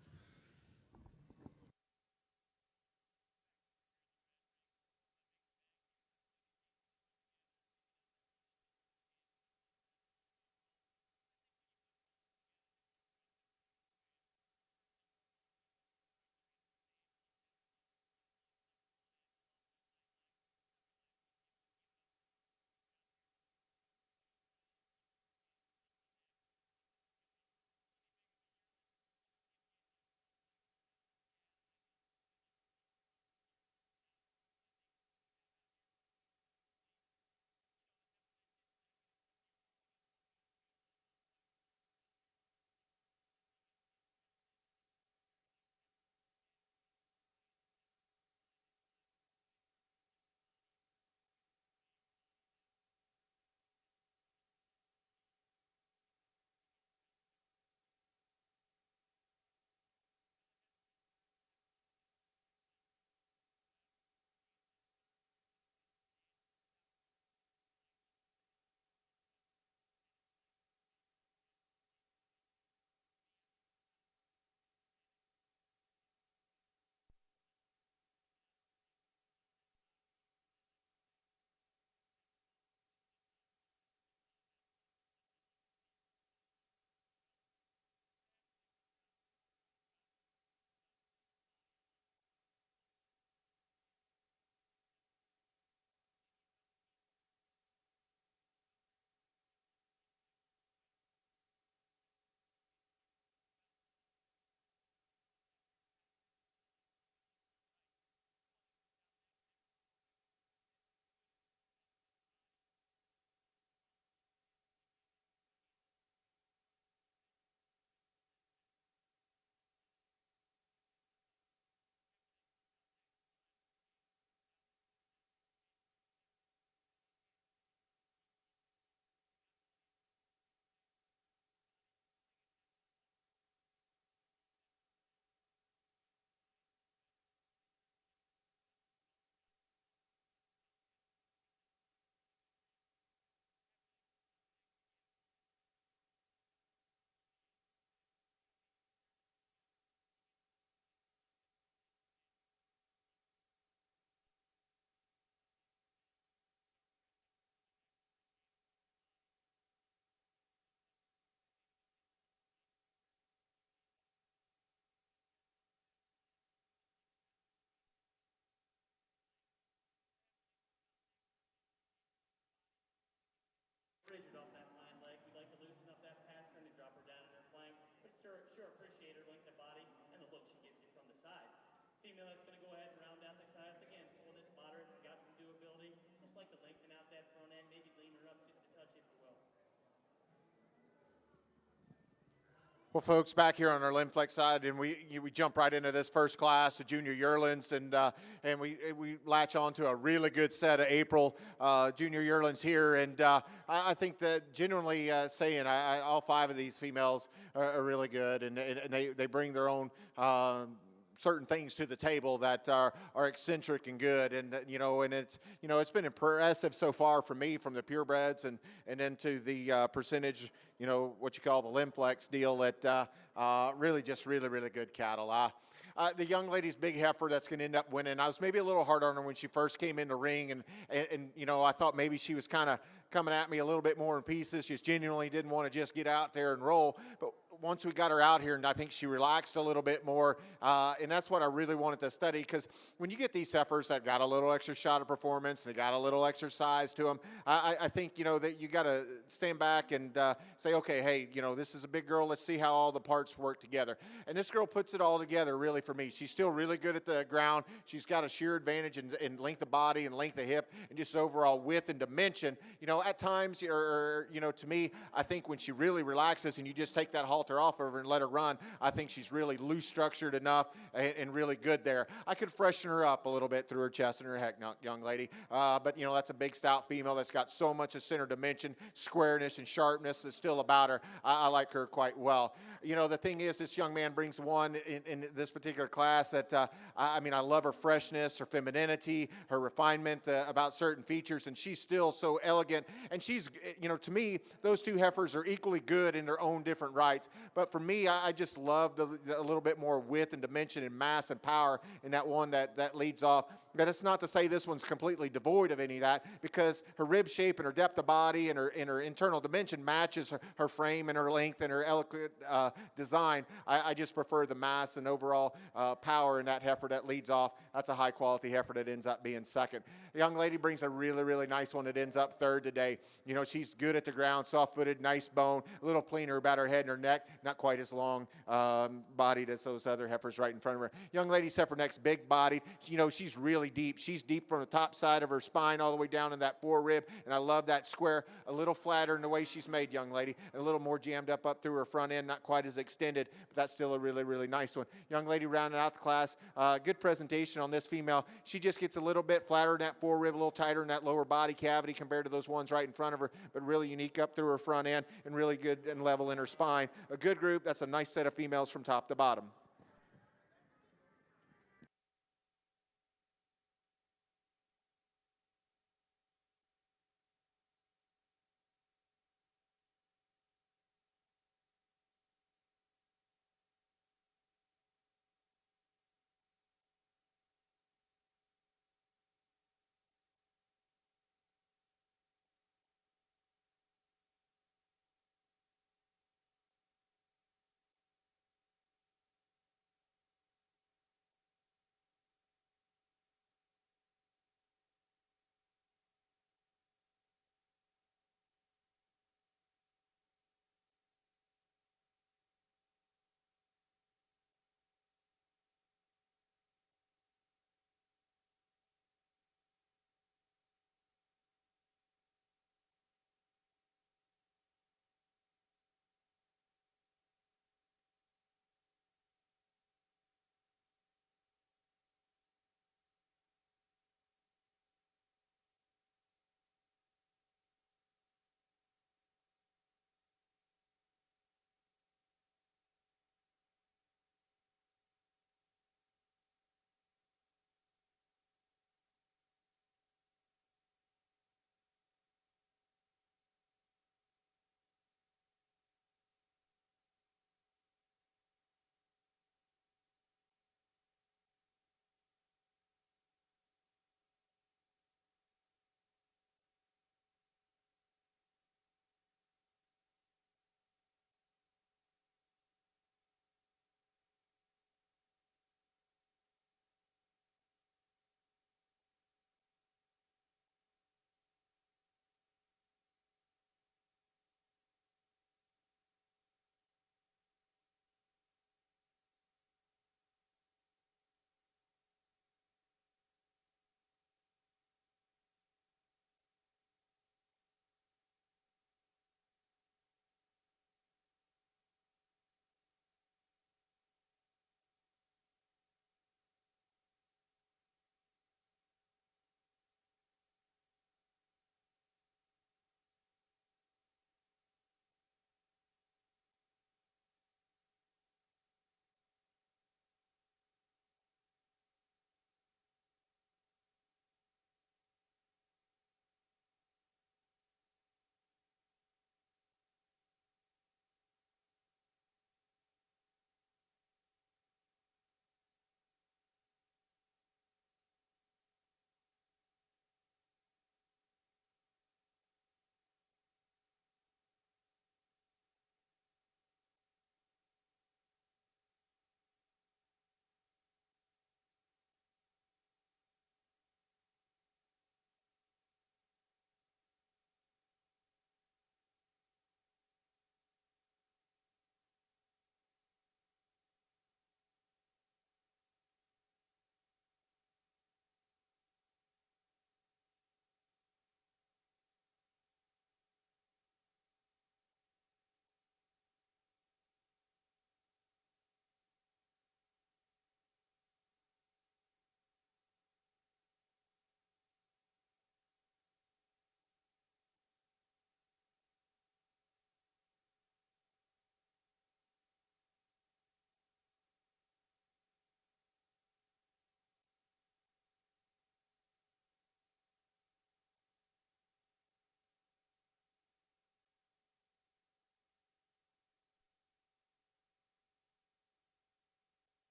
Rigid off that flying leg. We'd like to loosen up that pastern and drop her down in her flank, but sure appreciate her length of body and the look she gives you from the side. Female that's going to go ahead and round out the class again. Pull this moderate, got some doability. Just like to lengthen out that front end, maybe lean her up just a touch if you will. Well, folks, back here on our Lim-Flex side, and we jump right into this first class, the junior yearlings, and we latch on to a really good set of April junior yearlings here, and I think that genuinely saying all 5 of these females are really good, and they bring their own certain things to the table that are eccentric and good, and it's been impressive so far for me from the purebreds and into the percentage, what you call the Lim-Flex deal that really good cattle. The young lady's big heifer that's going to end up winning. I was maybe a little hard on her when she first came in the ring, and I thought maybe she was kind of coming at me a little bit more in pieces. Just genuinely didn't want to just get out there and roll, but once we got her out here, and I think she relaxed a little bit more, and that's what I really wanted to study, because when you get these heifers that got a little extra shot of performance, they got a little exercise to them, I think, that you got to stand back and say, okay, hey, this is a big girl. Let's see how all the parts work together. And this girl puts it all together, really, for me. She's still really good at the ground. She's got a sheer advantage in length of body and length of hip and just overall width and dimension. At times, to me, I think when she really relaxes and you just take that halter her off of her and let her run. I think she's really loose structured enough and really good there. I could freshen her up a little bit through her chest and her heck, young lady. But, you know, that's a big, stout female that's got so much of center dimension, squareness, and sharpness that's still about her. I like her quite well. You know, the thing is, this young man brings one in this particular class that, I mean, I love her freshness, her femininity, her refinement about certain features, and she's still so elegant. And she's, you know, to me, those two heifers are equally good in their own different rights. But for me, I just love a little bit more width and dimension and mass and power in that one that leads off. But it's not to say this one's completely devoid of any of that, because her rib shape and her depth of body and her internal dimension matches her frame and her length and her eloquent design. I just prefer the mass and overall power in that heifer that leads off. That's a high quality heifer that ends up being second. The young lady brings a really, really nice one that ends up third today. You know, she's good at the ground, soft-footed, nice bone, a little cleaner about her head and her neck, not quite as long bodied as those other heifers right in front of her. Young lady's heifer neck's big bodied. You know, she's really deep. She's deep from the top side of her spine all the way down in that forerib, and I love that square, a little flatter in the way she's made, young lady, and a little more jammed up through her front end, not quite as extended, but that's still a really, really nice one. Young lady rounding out the class. Good presentation on this female. She just gets a little bit flatter in that forerib, a little tighter in that lower body cavity compared to those ones right in front of her, but really unique up through her front end and really good and level in her spine. A good group. That's a nice set of females from top to bottom.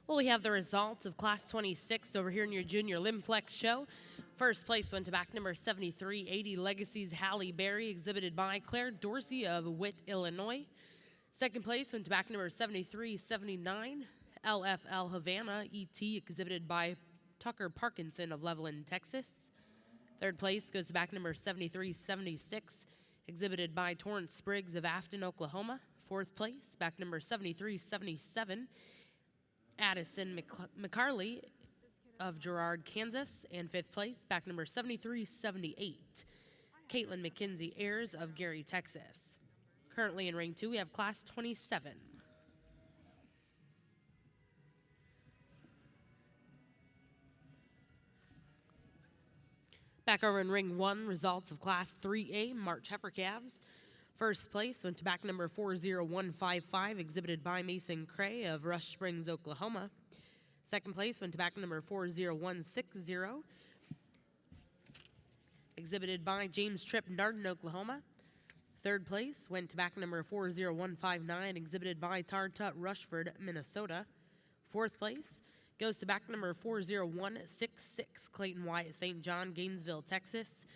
Well, we have the results of Class 26 over here in your Junior Lim-Flex show. First place went to back number 7380 Legacy's Halle Berry, exhibited by Claire Dorsey of Witt, Illinois. Second place went to back number 7379 LFL Havana ET, exhibited by Tucker Parkinson of Levelland, Texas. Third place goes to back number 7376, exhibited by Torrance Spriggs of Afton, Oklahoma. Fourth place, back number 7377, Addison McCarley of Girard, Kansas. And fifth place, back number 7378, Caitlin McKenzie Ayers of Gary, Texas. Currently in ring 2, we have Class 27. Back over in ring 1, results of Class 3A March Heifer calves. First place went to back number 40155, exhibited by Mason Cray of Rush Springs, Oklahoma. Second place went to back number 40160, exhibited by James Tripp, Nardin, Oklahoma. Third place went to back number 40159, exhibited by Tartut, Rushford, Minnesota. Fourth place goes to back number 40166, Clayton Wyatt, St. John, Gainesville, Texas.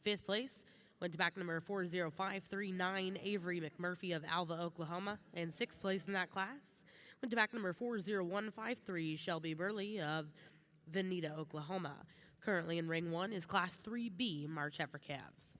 Fifth place went to back number 40539, Avery McMurphy of Alva, Oklahoma. And sixth place in that class went to back number 40153, Shelby Burley of Veneta, Oklahoma. Currently in ring 1 is Class 3B March Heifer calves.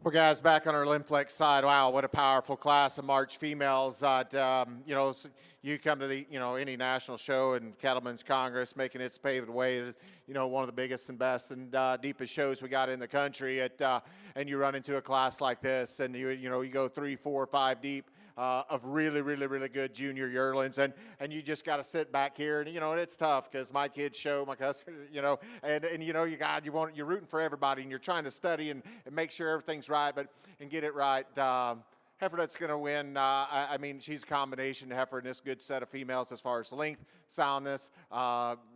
Well, guys, back on our Lim-Flex side, wow, what a powerful class of March females. You come to the, any national show and Cattlemen's Congress making its paved way. It is, one of the biggest and best and deepest shows we got in the country. And you run into a class like this, and you go 3, 4, 5 deep. Of really, really, really good junior yearlings, and you just got to sit back here, and and it's tough because my kids show, my cousin, you're rooting for everybody, and you're trying to study and make sure everything's right, and get it right. Heifer that's going to win. I mean, she's a combination Heifer and this good set of females as far as length, soundness,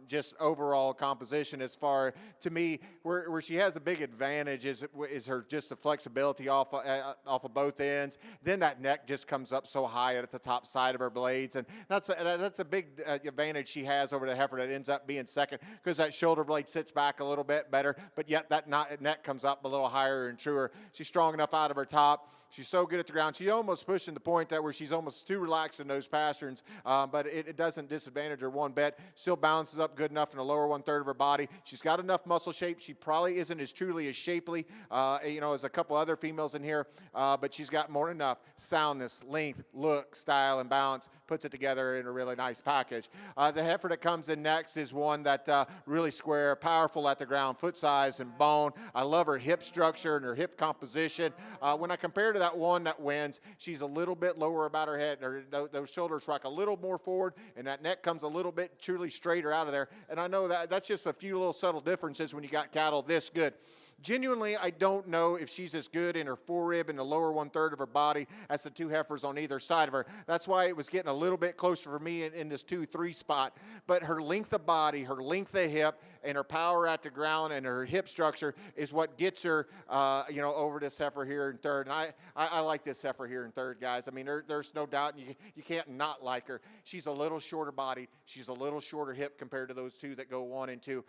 just overall composition. As far to me, where she has a big advantage is her just the flexibility off of both ends. Then that neck just comes up so high at the top side of her blades, and that's a big advantage she has over the Heifer that ends up being second because that shoulder blade sits back a little bit better, but yet that neck comes up a little higher and truer. She's strong enough out of her top. She's so good at the ground. She's almost pushing the point that where she's almost too relaxed in those pasterns, but it doesn't disadvantage her one bit. Still balances up good enough in the lower 1/3 of her body. She's got enough muscle shape. She probably isn't as truly as shapely, as a couple other females in here, but she's got more than enough soundness, length, look, style, and balance. Puts it together in a really nice package. The heifer that comes in next is one that really square, powerful at the ground, foot size and bone. I love her hip structure and her hip composition. When I compare to that one that wins, she's a little bit lower about her head. Those shoulders rock a little more forward, and that neck comes a little bit truly straighter out of there. And I know that's just a few little subtle differences when you got cattle this good. Genuinely, I don't know if she's as good in her forerib and the lower 1/3 of her body as the two heifers on either side of her. That's why it was getting a little bit closer for me in this 2-3 spot. But her length of body, her length of hip, and her power at the ground and her hip structure is what gets her, over this heifer here in third. And I like this heifer here in third, guys. I mean, there's no doubt, and you can't not like her. She's a little shorter bodied. She's a little shorter hip compared to those two that go 1 and 2.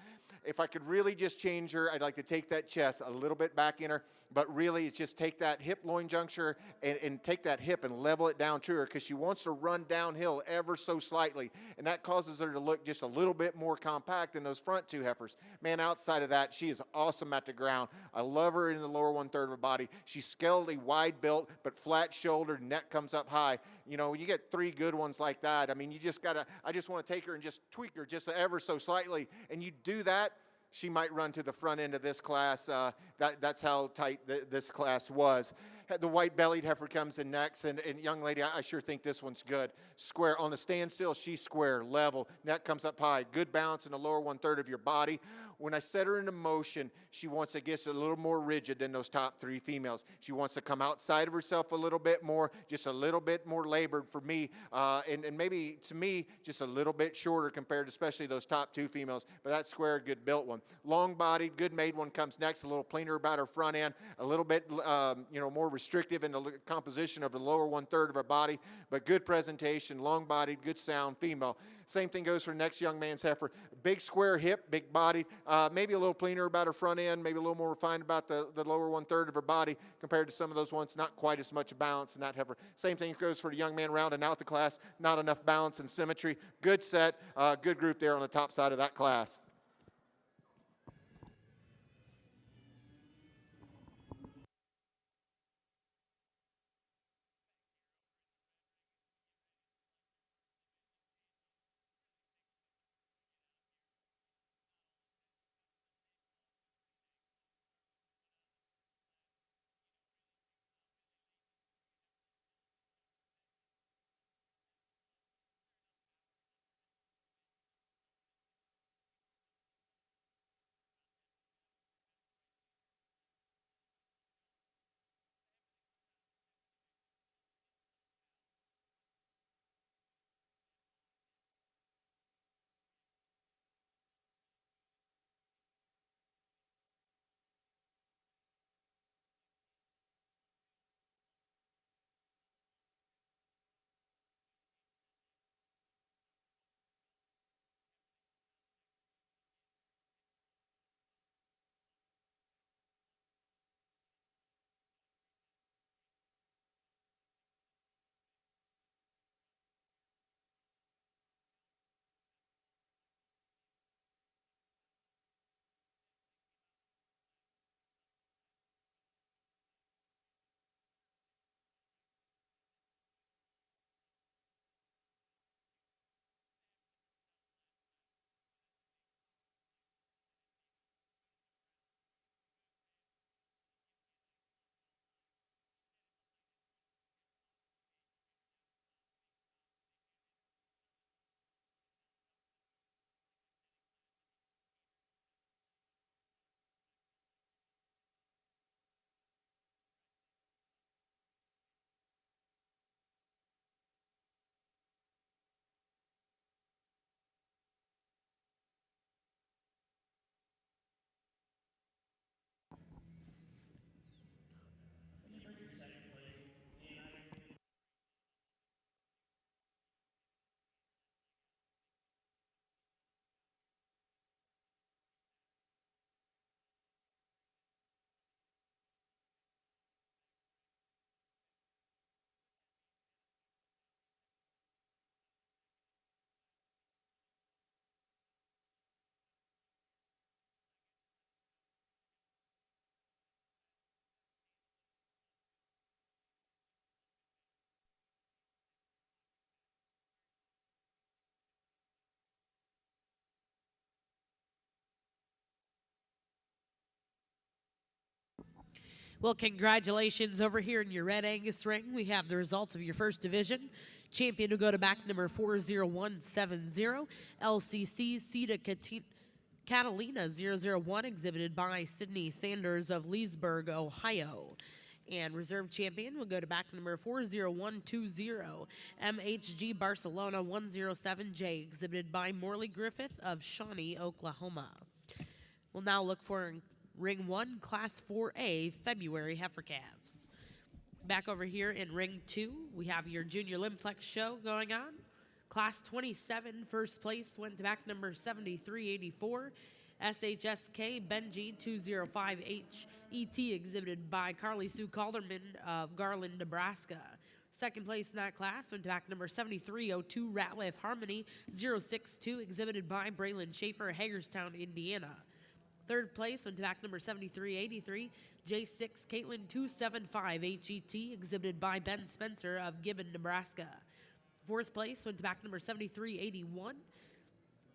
If I could really just change her, I'd like to take that chest a little bit back in her, but really it's just take that hip-loin juncture and take that hip and level it down to her because she wants to run downhill ever so slightly, and that causes her to look just a little bit more compact than those front two heifers. Man, outside of that, she is awesome at the ground. I love her in the lower 1/3 of her body. She's skeletally wide built, but flat-shouldered, neck comes up high. You get 3 good ones like that. I mean, I just want to take her and just tweak her just ever so slightly, and you do that, she might run to the front end of this class. That's how tight this class was. The white-bellied heifer comes in next, and young lady, I sure think this one's good. Square on the standstill, she's square, level, neck comes up high, good balance in the lower 1/3 of your body. When I set her into motion, she wants to get a little more rigid than those top 3 females. She wants to come outside of herself a little bit more, just a little bit more labored for me, and maybe to me, just a little bit shorter compared to especially those top 2 females, but that square, good built one. Long-bodied, good made one comes next, a little plainer about her front end, a little bit, more restrictive in the composition of the lower 1/3 of her body, but good presentation, long-bodied, good sound female. Same thing goes for next young man's heifer. Big square hip, big body, maybe a little cleaner about her front end, maybe a little more refined about the lower 1/3 of her body compared to some of those ones, not quite as much balance in that heifer. Same thing goes for the young man rounding out the class, not enough balance and symmetry. Good set, good group there on the top side of that class. Well, congratulations over here in your Red Angus ring. We have the results of your first division. Champion will go to back number 40170, LCC Cita Catalina 001, exhibited by Sydney Sanders of Leesburg, Ohio. And reserve champion will go to back number 40120, MHG Barcelona 107J, exhibited by Morley Griffith of Shawnee, Oklahoma. We'll now look for Ring 1, Class 4A, February heifer calves. Back over here in Ring 2, we have your Junior Lim-Flex show going on. Class 27, first place went to back number 7384, SHSK Benji 205HET, exhibited by Carly Sue Calderman of Garland, Nebraska. Second place in that class went to back number 7302, Ratliff Harmony 062, exhibited by Braylon Schaefer, Hagerstown, Indiana. Third place went to back number 7383, J6 Caitlin 275 HET, exhibited by Ben Spencer of Gibbon, Nebraska. Fourth place went to back number 7381,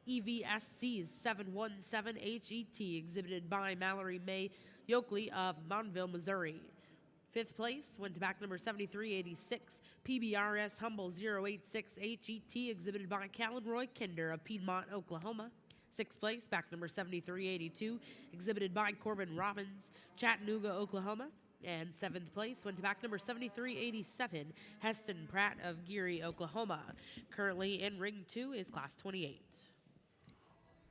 EVSC's 717 HET, exhibited by Mallory May Yoakley of Mountainville, Missouri. Fifth place went to back number 7386, PBRS Humble 086 HET, exhibited by Callan Roy Kinder of Piedmont, Oklahoma. Sixth place, back number 7382, exhibited by Corbin Robbins, Chattanooga, Oklahoma. And seventh place went to back number 7387, Heston Pratt of Geary, Oklahoma. Currently in Ring 2 is Class 28.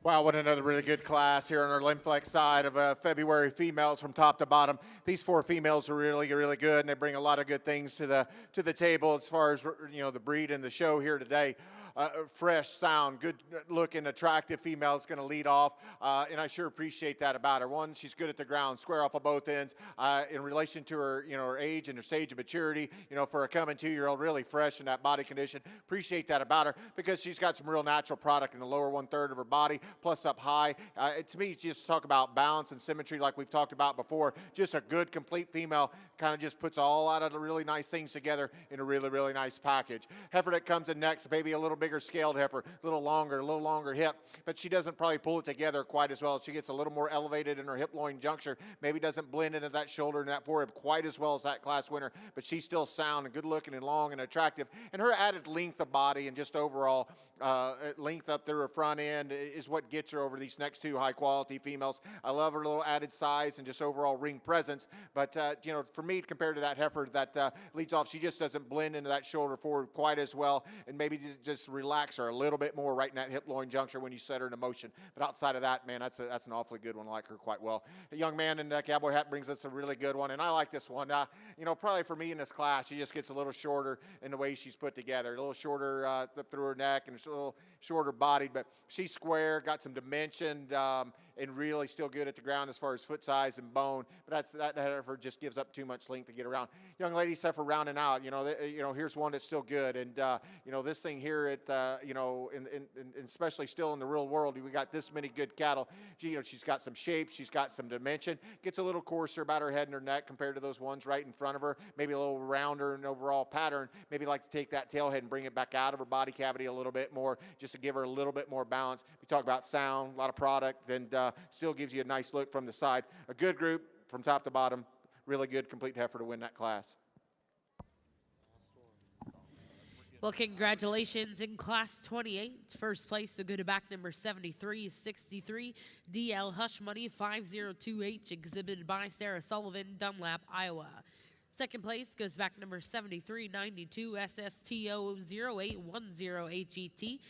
Wow, what another really good class here on our Lim-Flex side of February females from top to bottom. These four females are really, really good, and they bring a lot of good things to the table as far as the breed and the show here today. Fresh, sound, good looking, attractive female is going to lead off, and I sure appreciate that about her. One, she's good at the ground, square off of both ends. In relation to her, her age and her stage of maturity, for a coming 2-year-old, really fresh in that body condition. Appreciate that about her because she's got some real natural product in the lower 1/3 of her body, plus up high. To me, just talk about balance and symmetry like we've talked about before. Just a good, complete female, kind of just puts all out of the really nice things together in a really, really nice package. Heifer that comes in next, maybe a little bigger scaled heifer, a little longer hip, but she doesn't probably pull it together quite as well. She gets a little more elevated in her hip-loin juncture, maybe doesn't blend into that shoulder and that forehip quite as well as that class winner, but she's still sound and good looking and long and attractive. And her added length of body and just overall length up through her front end is what gets her over these next two high-quality females. I love her little added size and just overall ring presence, but for me, compared to that heifer that leads off, she just doesn't blend into that shoulder forward quite as well, and maybe just relax her a little bit more right in that hip-loin juncture when you set her into motion. But outside of that, man, that's an awfully good one. I like her quite well. A young man in the cowboy hat brings us a really good one, and I like this one. Probably for me in this class, she just gets a little shorter in the way she's put together, a little shorter through her neck and a little shorter bodied, but she's square, got some dimension, and really still good at the ground as far as foot size and bone. But that heifer just gives up too much length to get around. Young ladies, heifer rounding out. Here's one that's still good, and this thing here at and especially still in the real world, we got this many good cattle. She's got some shape, she's got some dimension. Gets a little coarser about her head and her neck compared to those ones right in front of her. Maybe a little rounder in overall pattern. Maybe like to take that tail head and bring it back out of her body cavity a little bit more, just to give her a little bit more balance. We talk about sound, a lot of product, and still gives you a nice look from the side. A good group from top to bottom. Really good, complete heifer to win that class. Well, congratulations in Class 28. First place to go to back number 7363, DL Hush Money 502H, exhibited by Sarah Sullivan, Dunlap, Iowa. Second place goes back number 7392, SSTO 0810 HET,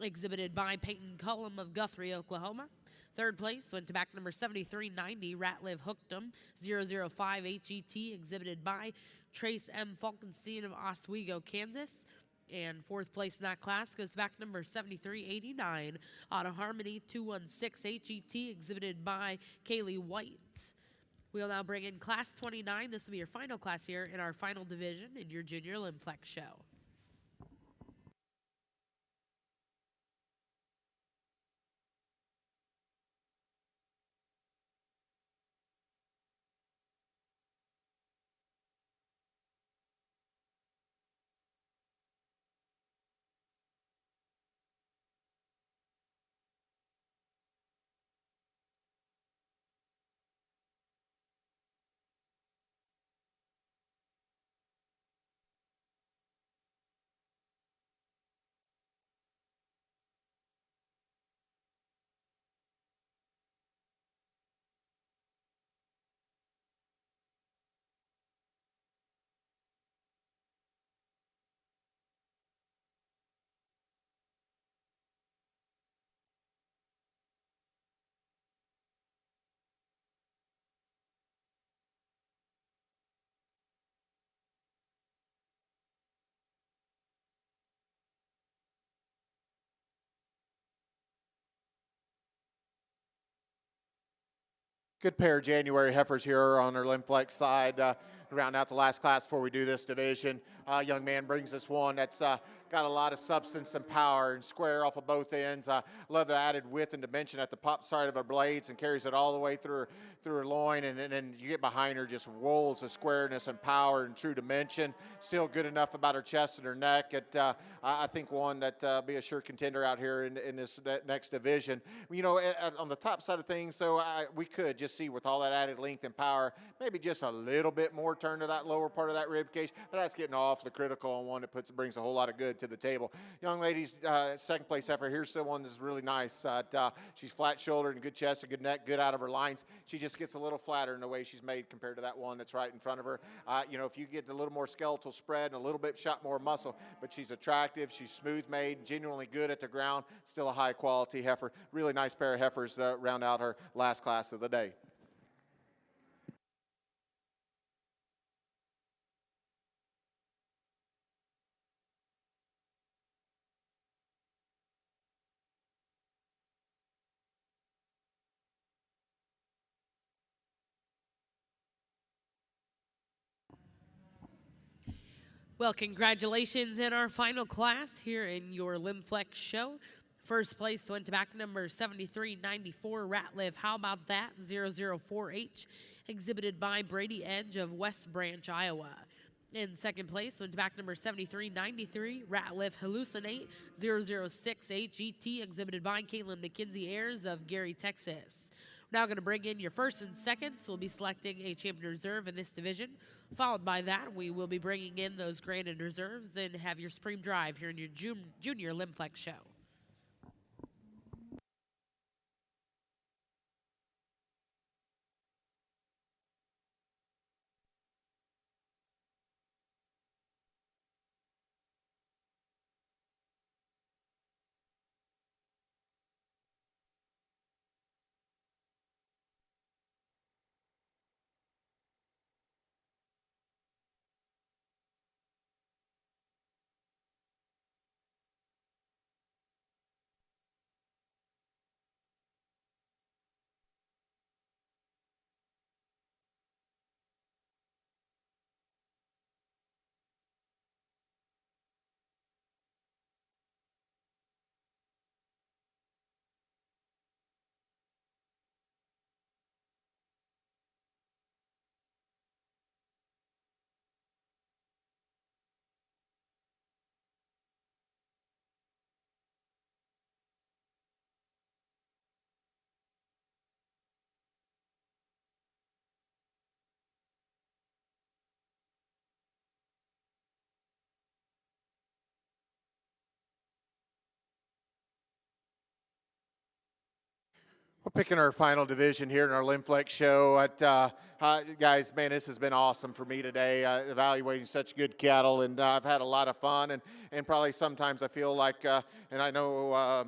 exhibited by Peyton Cullum of Guthrie, Oklahoma. Third place went to back number 7390, Ratliff Hookdom 005 HET, exhibited by Trace M. Falkenstein of Oswego, Kansas. And fourth place in that class goes back number 7389, Auto Harmony 216 HET, exhibited by Kaylee White. We'll now bring in Class 29. This will be your final class here in our final division in your Junior Lim-Flex show. Good pair of January heifers here on our Lim-Flex side. Round out the last class before we do this division. Young man brings us one that's got a lot of substance and power and square off of both ends. Love the added width and dimension at the pop side of her blades and carries it all the way through her loin. And then you get behind her, just rolls of squareness and power and true dimension. Still good enough about her chest and her neck. I think one that be a sure contender out here in this next division. You know, on the top side of things, so we could just see with all that added length and power, maybe just a little bit more turn to that lower part of that rib cage, but that's getting awfully critical on one that brings a whole lot of good to the table. Young ladies, second place heifer. Here's the one that's really nice. She's flat-shouldered and good chest, a good neck, good out of her lines. She just gets a little flatter in the way she's made compared to that one that's right in front of her. You know, if you get a little more skeletal spread and a little bit shot more muscle, but she's attractive, she's smooth-made, genuinely good at the ground, still a high-quality heifer. Really nice pair of heifers to round out her last class of the day. Well, congratulations in our final class here in your Lim-Flex show. First place went to back number 7394, Ratliff. How about that? 004H, exhibited by Brady Edge of West Branch, Iowa. In second place went to back number 7393, Ratliff Hallucinate, 006HET, exhibited by Caitlin McKenzie Ayers of Gary, Texas. Now going to bring in your first and seconds. We'll be selecting a champion reserve in this division. Followed by that, we will be bringing in those graded reserves and have your Supreme Drive here in your junior Lim-Flex show. We're picking our final division here in our Lim-Flex show. Guys, man, this has been awesome for me today, evaluating such good cattle, and I've had a lot of fun, and probably sometimes I feel like, and I know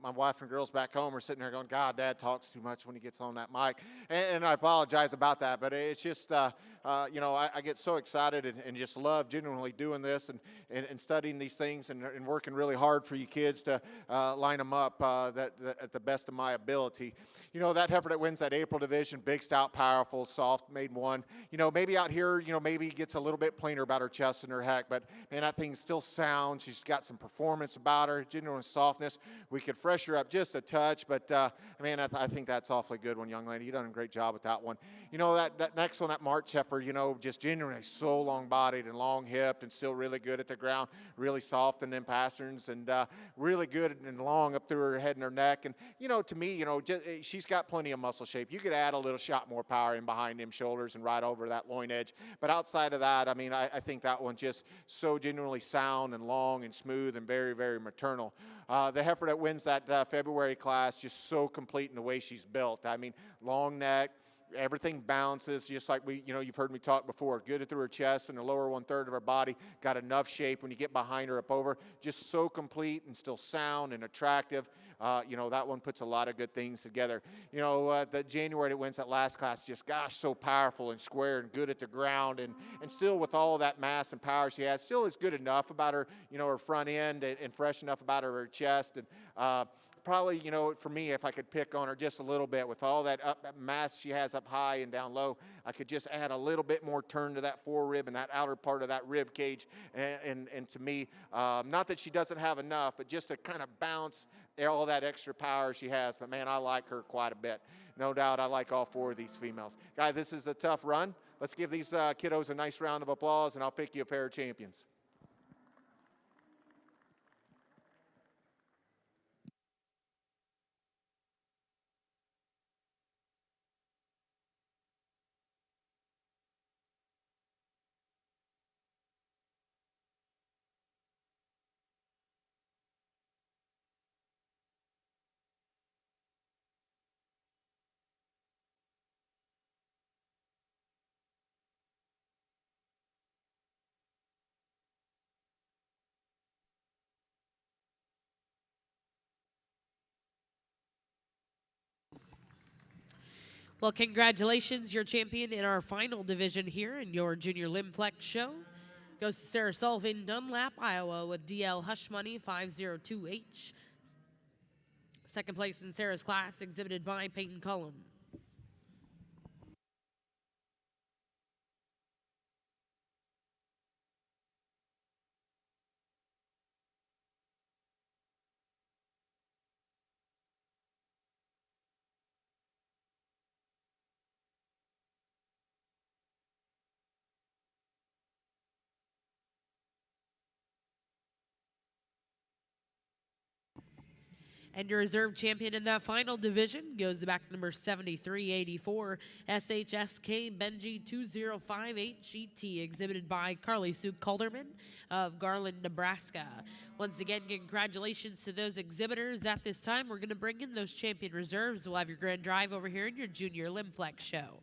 my wife and girls back home are sitting there going, God, Dad talks too much when he gets on that mic. And I apologize about that, but it's just, you know, I get so excited and just love genuinely doing this and studying these things and working really hard for you kids to line them up that at the best of my ability. You know, that heifer that wins that April division, big, stout, powerful, soft, made one. You know, maybe out here, you know, maybe gets a little bit plainer about her chest and her heck, but man, that thing's still sound. She's got some performance about her, genuine softness. We could fresh her up just a touch, but man, I think that's awfully good one, young lady. You've done a great job with that one. You know, that next one, that March heifer, you know, just genuinely so long-bodied and long-hipped and still really good at the ground, really soft in them pasterns, and really good and long up through her head and her neck. And, you know, to me, you know, she's got plenty of muscle shape. You could add a little shot more power in behind them shoulders and right over that loin edge. But outside of that, I mean, I think that one just so genuinely sound and long and smooth and very, very maternal. The heifer that wins that February class, just so complete in the way she's built. I mean, long neck, everything balances just like you've heard me talk before. Good through her chest and the lower 1/3 of her body. Got enough shape when you get behind her up over. Just so complete and still sound and attractive. That one puts a lot of good things together. The January that wins that last class, just gosh, so powerful and square and good at the ground, and still with all that mass and power she has, still is good enough about her, her front end, and fresh enough about her chest. And probably, for me, if I could pick on her just a little bit with all that mass she has up high and down low, I could just add a little bit more turn to that forerib and that outer part of that rib cage. And to me, not that she doesn't have enough, but just to kind of bounce all that extra power she has. But man, I like her quite a bit. No doubt I like all 4 of these females. Guys, this is a tough run. Let's give these kiddos a nice round of applause, and I'll pick you a pair of champions. Well, congratulations. Your champion in our final division here in your junior Lim-Flex show goes to Sarah Sullivan, Dunlap, Iowa, with DL Hush Money 502H. Second place in Sarah's class, exhibited by Peyton Cullum. And your reserve champion in that final division goes to back number 7384, SHSK Benji 205HET, exhibited by Carly Sue Calderman of Garland, Nebraska. Once again, congratulations to those exhibitors. At this time, we're going to bring in those champion reserves. We'll have your grand drive over here in your junior Lim-Flex show.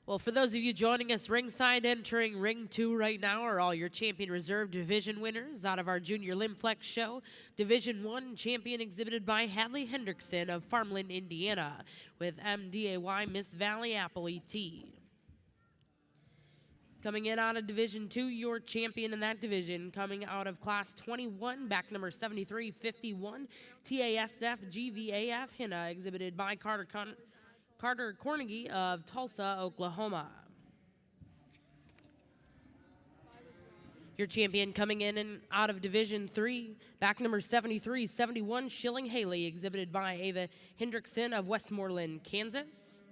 Well, for those of you joining us ringside, entering Ring 2 right now are all your champion reserve division winners out of our junior Lim-Flex show. Division 1 champion exhibited by Hadley Hendrickson of Farmland, Indiana, with MDAY Miss Valley Apple ET. Coming in out of Division 2, your champion in that division, coming out of Class 21, back number 7351, TASF GVAF Henna, exhibited by Carter Cornegie of Tulsa, Oklahoma. Your champion coming in and out of Division 3, back number 7371, Schilling Haley, exhibited by Ava Hendrickson of Westmoreland, Kansas.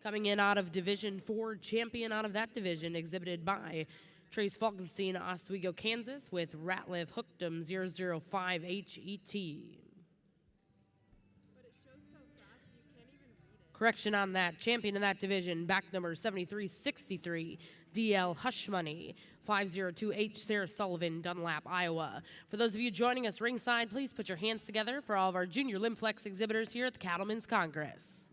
Coming in out of Division 4, champion out of that division, exhibited by Trace Falkenstein, Oswego, Kansas, with Ratliff Hookdom 005HET. Correction on that. Champion in that division, back number 7363, DL Hush Money, 502H Sarah Sullivan, Dunlap, Iowa. For those of you joining us ringside, please put your hands together for all of our junior Lim-Flex exhibitors here at the Cattlemen's Congress.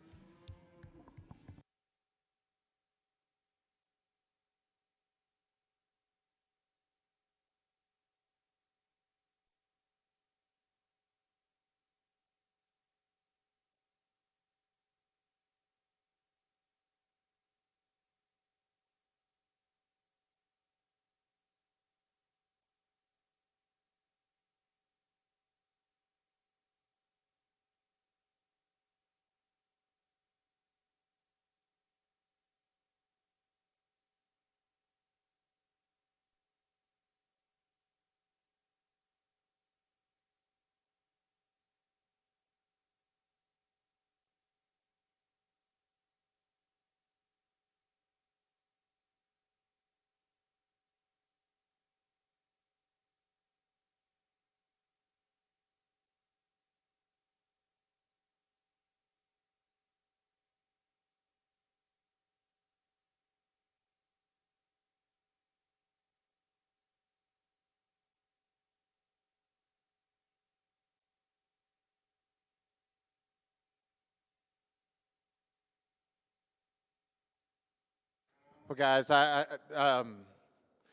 Well, guys,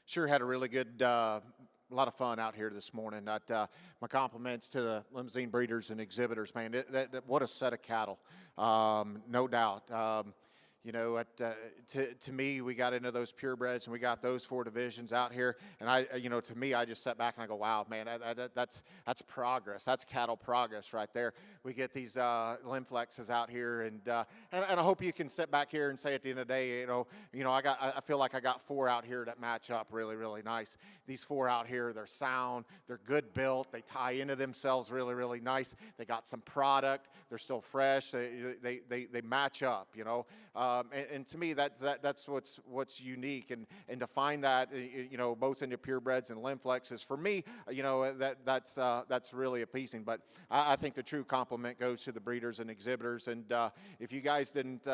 sure had a really good, a lot of fun out here this morning. My compliments to the Limousin breeders and exhibitors, man. What a set of cattle, no doubt. You know, to me, we got into those purebreds and we got those 4 divisions out here. And to me, I just sat back and I go, wow, man, that's progress. That's cattle progress right there. We get these Lim-Flexes out here, and I hope you can sit back here and say at the end of the day, I feel like I got 4 out here that match up really, really nice. These 4 out here, they're sound, they're good built, they tie into themselves really, really nice. They got some product, they're still fresh, they match up, you know. And to me, that's what's unique, and to find that, both in the purebreds and Lim-Flexes, for me, that's really appeasing. But I think the true compliment goes to the breeders and exhibitors. And if you guys didn't,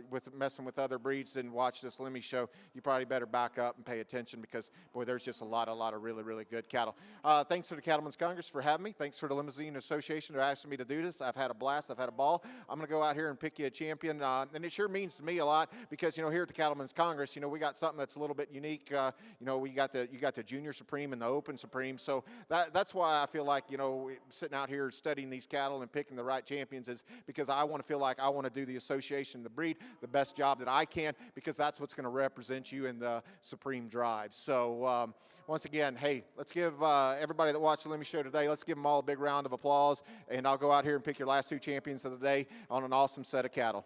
with messing with other breeds, didn't watch this Limmy show, you probably better back up and pay attention, because boy, there's just a lot of really, really good cattle. Thanks to the Cattlemen's Congress for having me. Thanks for the Limousin Association for asking me to do this. I've had a blast. I've had a ball. I'm going to go out here and pick you a champion, and it sure means to me a lot, because here at the Cattlemen's Congress, we got something that's a little bit unique. You got the Junior Supreme and the Open Supreme, so that's why I feel like sitting out here studying these cattle and picking the right champions is because I want to feel like I want to do the association, the breed, the best job that I can, because that's what's going to represent you in the Supreme Drive. So once again, hey, let's give everybody that watched the Limmy Show today, let's give them all a big round of applause, and I'll go out here and pick your last 2 champions of the day on an awesome set of cattle.